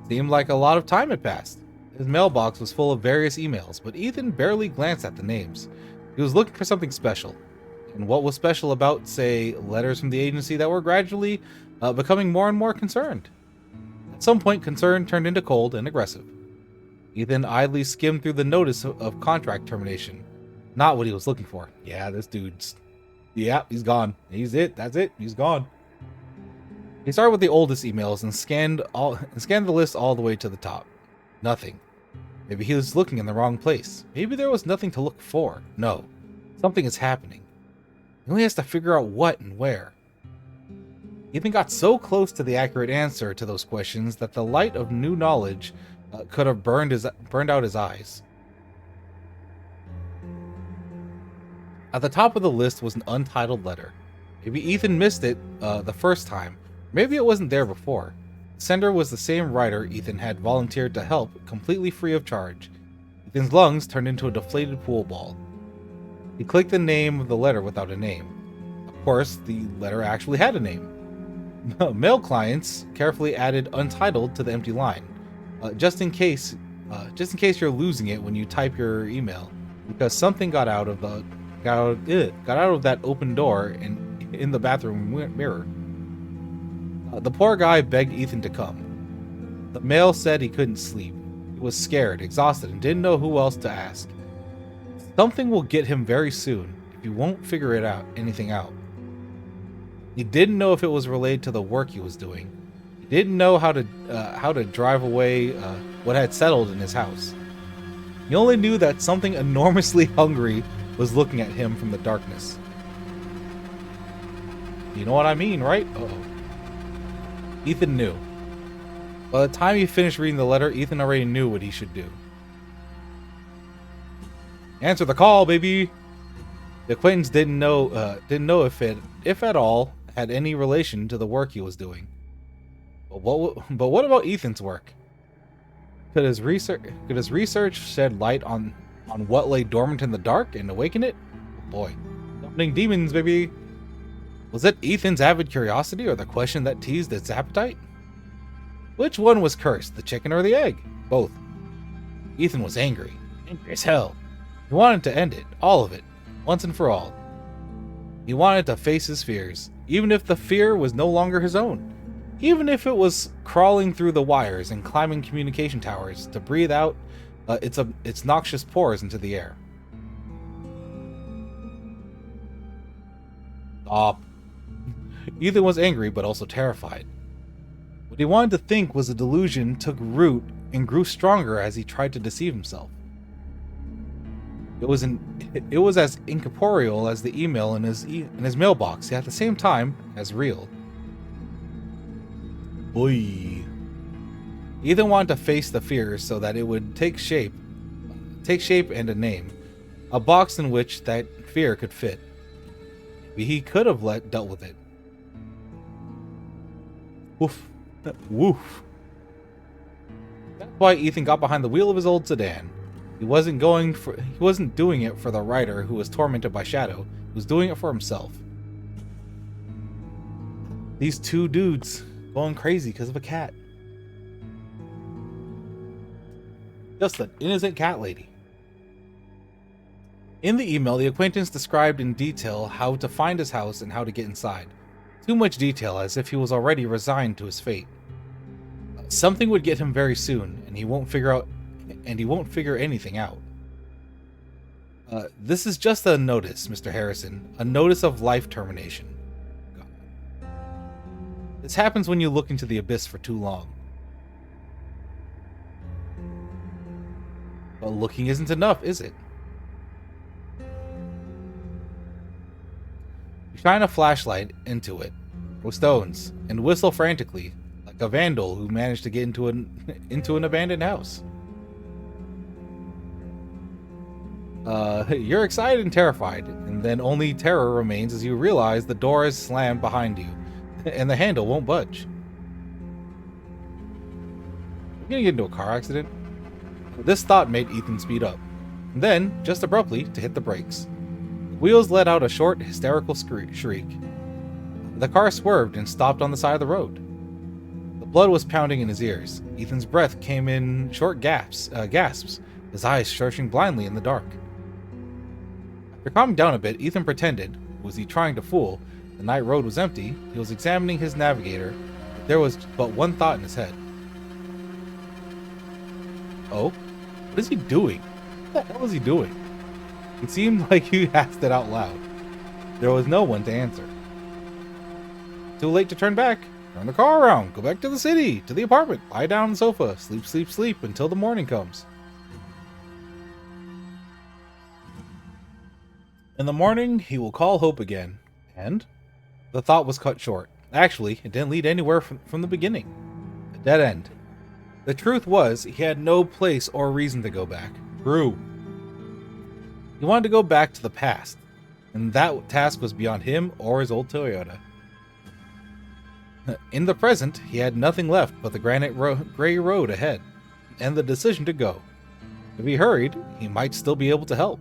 Seemed like a lot of time had passed. His mailbox was full of various emails, but Ethan barely glanced at the names. He was looking for something special. And what was special about, say, letters from the agency that were gradually becoming more and more concerned? At some point, concern turned into cold and aggressive. Ethan idly skimmed through the notice of contract termination. Not what he was looking for. Yeah, this dude's... Yeah, he's gone. He's it. That's it. He's gone. He started with the oldest emails and scanned the list all the way to the top. Nothing. Maybe he was looking in the wrong place. Maybe there was nothing to look for. No. Something is happening. He only has to figure out what and where. Ethan got so close to the accurate answer to those questions that the light of new knowledge could have burned out his eyes. At the top of the list was an untitled letter. Maybe Ethan missed it the first time. Maybe it wasn't there before. The sender was the same writer Ethan had volunteered to help, completely free of charge. Ethan's lungs turned into a deflated pool ball. He clicked the name of the letter without a name. course, the letter actually had a name. Mail clients carefully added untitled to the empty line, just in case you're losing it when you type your email, because something got out of that open door and in the bathroom mirror. The poor guy begged Ethan to come. The mail said he couldn't sleep. He was scared, exhausted, and didn't know who else to ask. Something will get him very soon if he won't figure anything out. He didn't know if it was related to the work he was doing. He didn't know how to drive away what had settled in his house. He only knew that something enormously hungry was looking at him from the darkness. You know what I mean, right? Uh-oh. Ethan knew. By the time he finished reading the letter, Ethan already knew what he should do. Answer the call, baby! The acquaintance didn't know if it, if at all, had any relation to the work he was doing. But what about Ethan's work? Could his research shed light on what lay dormant in the dark and awaken it? Oh boy, summoning demons, baby! Was it Ethan's avid curiosity or the question that teased its appetite? Which one was cursed, the chicken or the egg? Both. Ethan was angry as hell. He wanted to end it, all of it, once and for all. He wanted to face his fears, even if the fear was no longer his own. Even if it was crawling through the wires and climbing communication towers to breathe out its noxious pores into the air. Stop. Ethan was angry but also terrified. What he wanted to think was a delusion took root and grew stronger as he tried to deceive himself. It was as incorporeal as the email in his mailbox, yet at the same time as real. Boy. Ethan wanted to face the fears so that it would take shape and a name, a box in which that fear could fit. Maybe he could have dealt with it. Woof. Woof. That's why Ethan got behind the wheel of his old sedan. He wasn't doing it for the rider who was tormented by Shadow. He was doing it for himself. These two dudes going crazy because of a cat. Just an innocent cat lady. In the email, the acquaintance described in detail how to find his house and how to get inside. Too much detail, as if he was already resigned to his fate. Something would get him very soon, and he won't figure anything out. This is just a notice, Mr. Harrison. A notice of life termination. God. This happens when you look into the abyss for too long. But looking isn't enough, is it? You shine a flashlight into it, throw stones, and whistle frantically, like a vandal who managed to get into an abandoned house. You're excited and terrified, and then only terror remains as you realize the door is slammed behind you, and the handle won't budge. You're gonna get into a car accident? This thought made Ethan speed up, and then, just abruptly, to hit the brakes. The wheels let out a short, hysterical shriek. The car swerved and stopped on the side of the road. The blood was pounding in his ears. Ethan's breath came in short gasps, his eyes searching blindly in the dark. After calming down a bit, Ethan pretended, was he trying to fool? The night road was empty, he was examining his navigator, but there was but one thought in his head. Oh? What is he doing? What the hell is he doing? It seemed like he asked it out loud. There was no one to answer. Too late to turn back. Turn the car around. Go back to the city, to the apartment. Lie down on the sofa. Sleep, sleep, sleep until the morning comes. In the morning, he will call Hope again. And? The thought was cut short. Actually, it didn't lead anywhere from the beginning. A dead end. The truth was, he had no place or reason to go back. True. He wanted to go back to the past, and that task was beyond him or his old Toyota. In the present, he had nothing left but the gray road ahead, and the decision to go. If he hurried, he might still be able to help.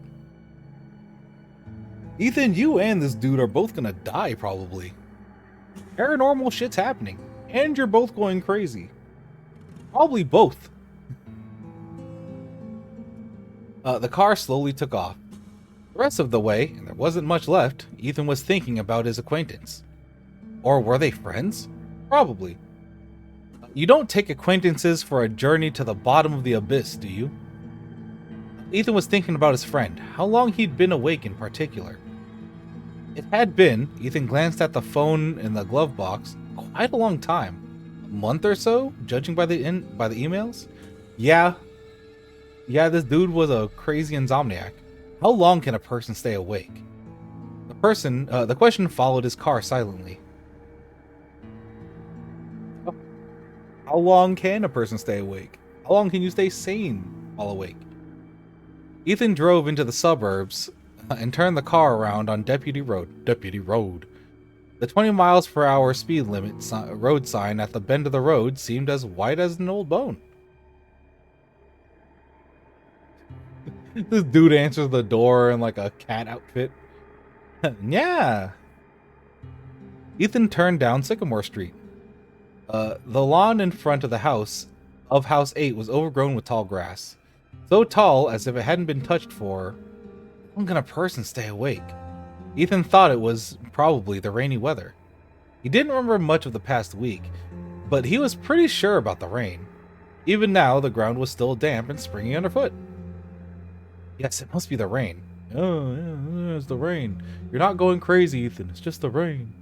Ethan, you and this dude are both gonna die, probably. Paranormal shit's happening, and you're both going crazy. Probably both. The car slowly took off. The rest of the way, and there wasn't much left, Ethan was thinking about his acquaintance. Or were they friends? Probably. You don't take acquaintances for a journey to the bottom of the abyss, do you? Ethan was thinking about his friend, how long he'd been awake in particular. It had been, Ethan glanced at the phone in the glove box, quite a long time. A month or so, judging by the emails? Yeah, this dude was a crazy insomniac. How long can a person stay awake? The question followed his car silently. How long can a person stay awake? How long can you stay sane while awake? Ethan drove into the suburbs and turned the car around on Deputy Road. The 20 miles per hour speed limit road sign at the bend of the road seemed as white as an old bone. This dude answers the door in like a cat outfit. Yeah. Ethan turned down Sycamore Street. The lawn in front of House 8 was overgrown with tall grass. So tall as if it hadn't been touched for... How long can a person stay awake? Ethan thought it was probably the rainy weather. He didn't remember much of the past week, but he was pretty sure about the rain. Even now, the ground was still damp and springy underfoot. Yes, it must be the rain. Oh, yeah, it's the rain. You're not going crazy, Ethan. It's just the rain.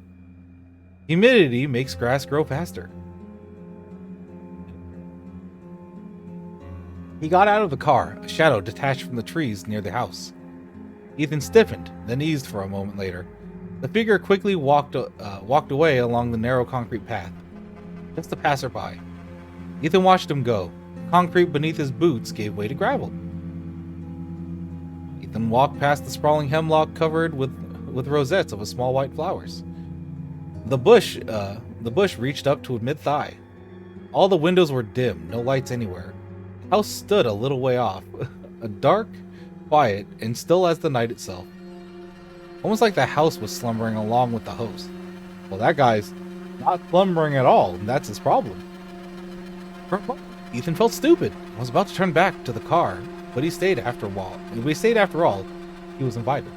Humidity makes grass grow faster. He got out of the car, a shadow detached from the trees near the house. Ethan stiffened, then eased for a moment later. The figure quickly walked away along the narrow concrete path. Just a passerby. Ethan watched him go. Concrete beneath his boots gave way to gravel. Ethan walked past the sprawling hemlock covered with rosettes of small white flowers. The bush reached up to mid-thigh. All the windows were dim, no lights anywhere. The house stood a little way off, a dark, quiet, and still as the night itself. Almost like the house was slumbering along with the host. Well, that guy's not slumbering at all, and that's his problem. For a moment, Ethan felt stupid and was about to turn back to the car, but he stayed after a while. If he stayed after all, he was invited.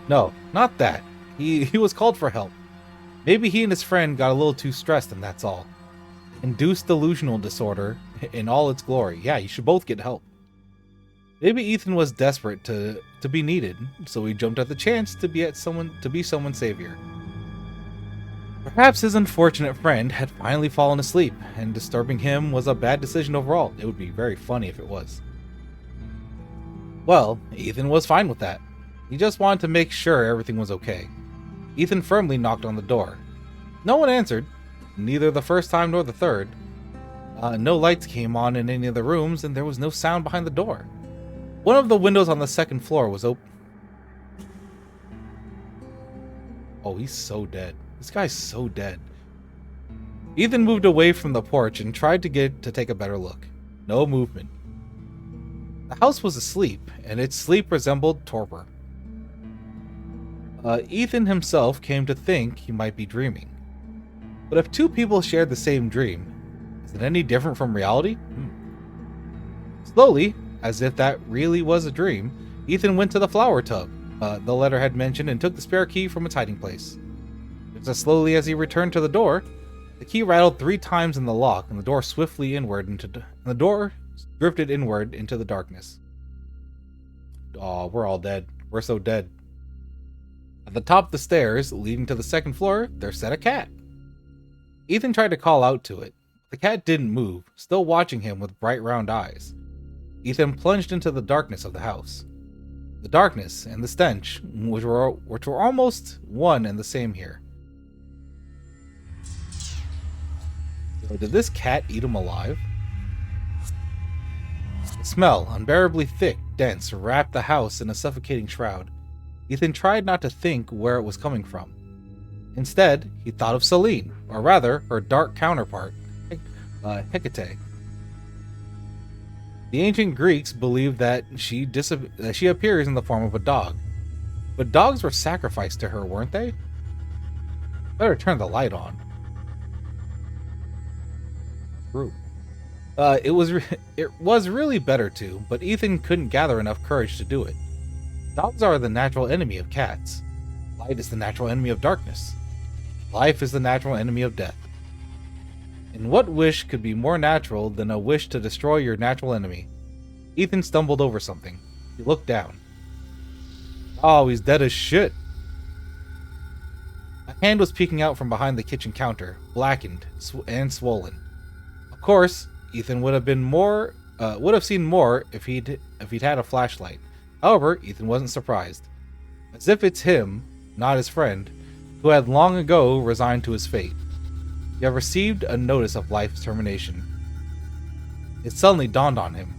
No, not that. He was called for help. Maybe he and his friend got a little too stressed, and that's all. Induced delusional disorder in all its glory. Yeah, you should both get help. Maybe Ethan was desperate to be needed, so he jumped at the chance to be someone's savior. Perhaps his unfortunate friend had finally fallen asleep, and disturbing him was a bad decision overall. It would be very funny if it was. Well, Ethan was fine with that. He just wanted to make sure everything was okay. Ethan firmly knocked on the door. No one answered, neither the first time nor the third. No lights came on in any of the rooms, and there was no sound behind the door. One of the windows on the second floor was open. Oh, he's so dead. This guy's so dead. Ethan moved away from the porch and tried to take a better look. No movement. The house was asleep, and its sleep resembled torpor. Ethan himself came to think he might be dreaming. But if two people shared the same dream, is it any different from reality? Slowly, as if that really was a dream, Ethan went to the flower tub the letter had mentioned and took the spare key from its hiding place. Just as slowly as he returned to the door, the key rattled 3 times in the lock, and the door drifted inward into the darkness. Oh, we're all dead. We're so dead. At the top of the stairs, leading to the second floor, there sat a cat. Ethan tried to call out to it. The cat didn't move, still watching him with bright round eyes. Ethan plunged into the darkness of the house. The darkness and the stench, which were almost one and the same here. So did this cat eat him alive? The smell, unbearably thick, dense, wrapped the house in a suffocating shroud. Ethan tried not to think where it was coming from. Instead, he thought of Selene, or rather, her dark counterpart, Hecate. The ancient Greeks believed that she appears in the form of a dog. But dogs were sacrificed to her, weren't they? Better turn the light on. True. It was it was really better to, but Ethan couldn't gather enough courage to do it. Dogs are the natural enemy of cats. Light is the natural enemy of darkness. Life is the natural enemy of death. And what wish could be more natural than a wish to destroy your natural enemy? Ethan stumbled over something. He looked down. Oh, he's dead as shit. A hand was peeking out from behind the kitchen counter, blackened and swollen. Of course, Ethan would have seen more if he'd had a flashlight. However, Ethan wasn't surprised. As if it's him, not his friend, who had long ago resigned to his fate. He had received a notice of life's termination. It suddenly dawned on him.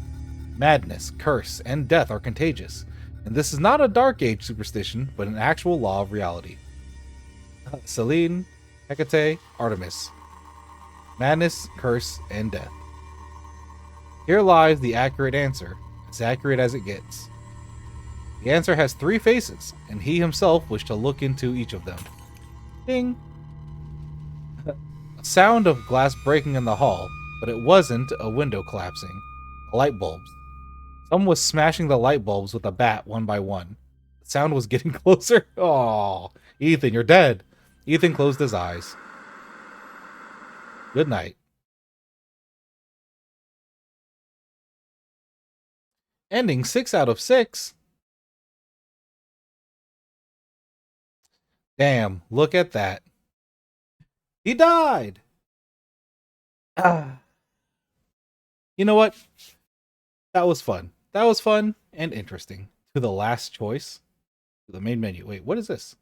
Madness, curse, and death are contagious, and this is not a Dark Age superstition, but an actual law of reality. Selene, Hecate, Artemis. Madness, curse, and death. Here lies the accurate answer, as accurate as it gets. The answer has 3 faces, and he himself wished to look into each of them. Ding! A sound of glass breaking in the hall, but it wasn't a window collapsing. The light bulbs. Someone was smashing the light bulbs with a bat one by one. The sound was getting closer. Oh, Ethan, you're dead. Ethan closed his eyes. Good night. Ending 6 out of 6. Damn, look at that. He died! You know what? That was fun. That was fun and interesting. To the last choice. To the main menu. Wait, what is this?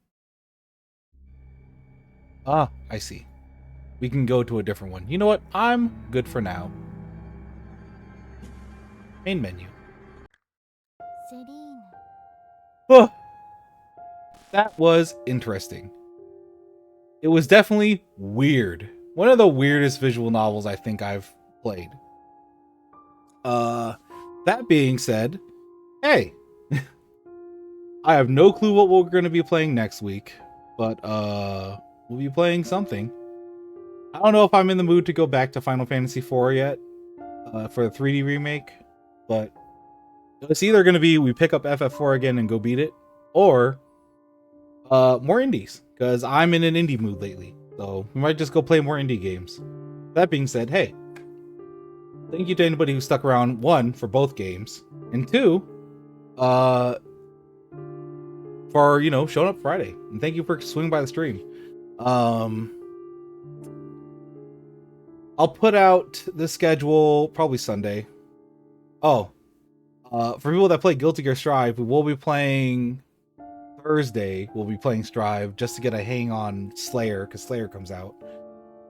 Ah, I see. We can go to a different one. You know what? I'm good for now. Main menu. Selene. Oh, that was interesting. It was definitely weird. One of the weirdest visual novels I think I've played. That being said, hey, I have no clue what we're going to be playing next week, but we'll be playing something. I don't know if I'm in the mood to go back to Final Fantasy IV yet for the 3D remake, but it's either going to be we pick up FF4 again and go beat it, or more indies, because I'm in an indie mood lately. So we might just go play more indie games. That being said, hey, thank you to anybody who stuck around, 1, for both games, and 2, for, you know, showing up Friday. And thank you for swinging by the stream. I'll put out the schedule probably Sunday. Oh, for people that play Guilty Gear Strive, we will be playing Thursday. We'll be playing Strive just to get a hang on Slayer, because Slayer comes out.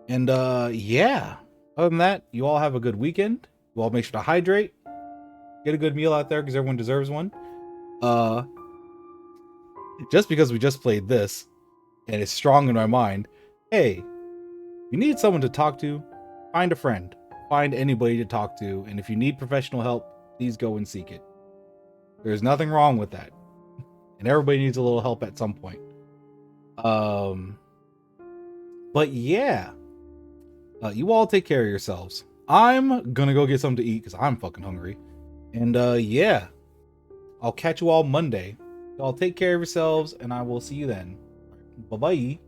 And yeah, other than that, you all have a good weekend. You all make sure to hydrate, get a good meal out there, because everyone deserves one. Just because we just played this and it's strong in my mind, hey, you need someone to talk to, find a friend, find anybody to talk to, and if you need professional help, please go and seek it. There's nothing wrong with that, and everybody needs a little help at some point. But yeah, you all take care of yourselves. I'm gonna go get something to eat because I'm fucking hungry. And yeah, I'll catch you all Monday. Y'all take care of yourselves, and I will see you then. Bye-bye.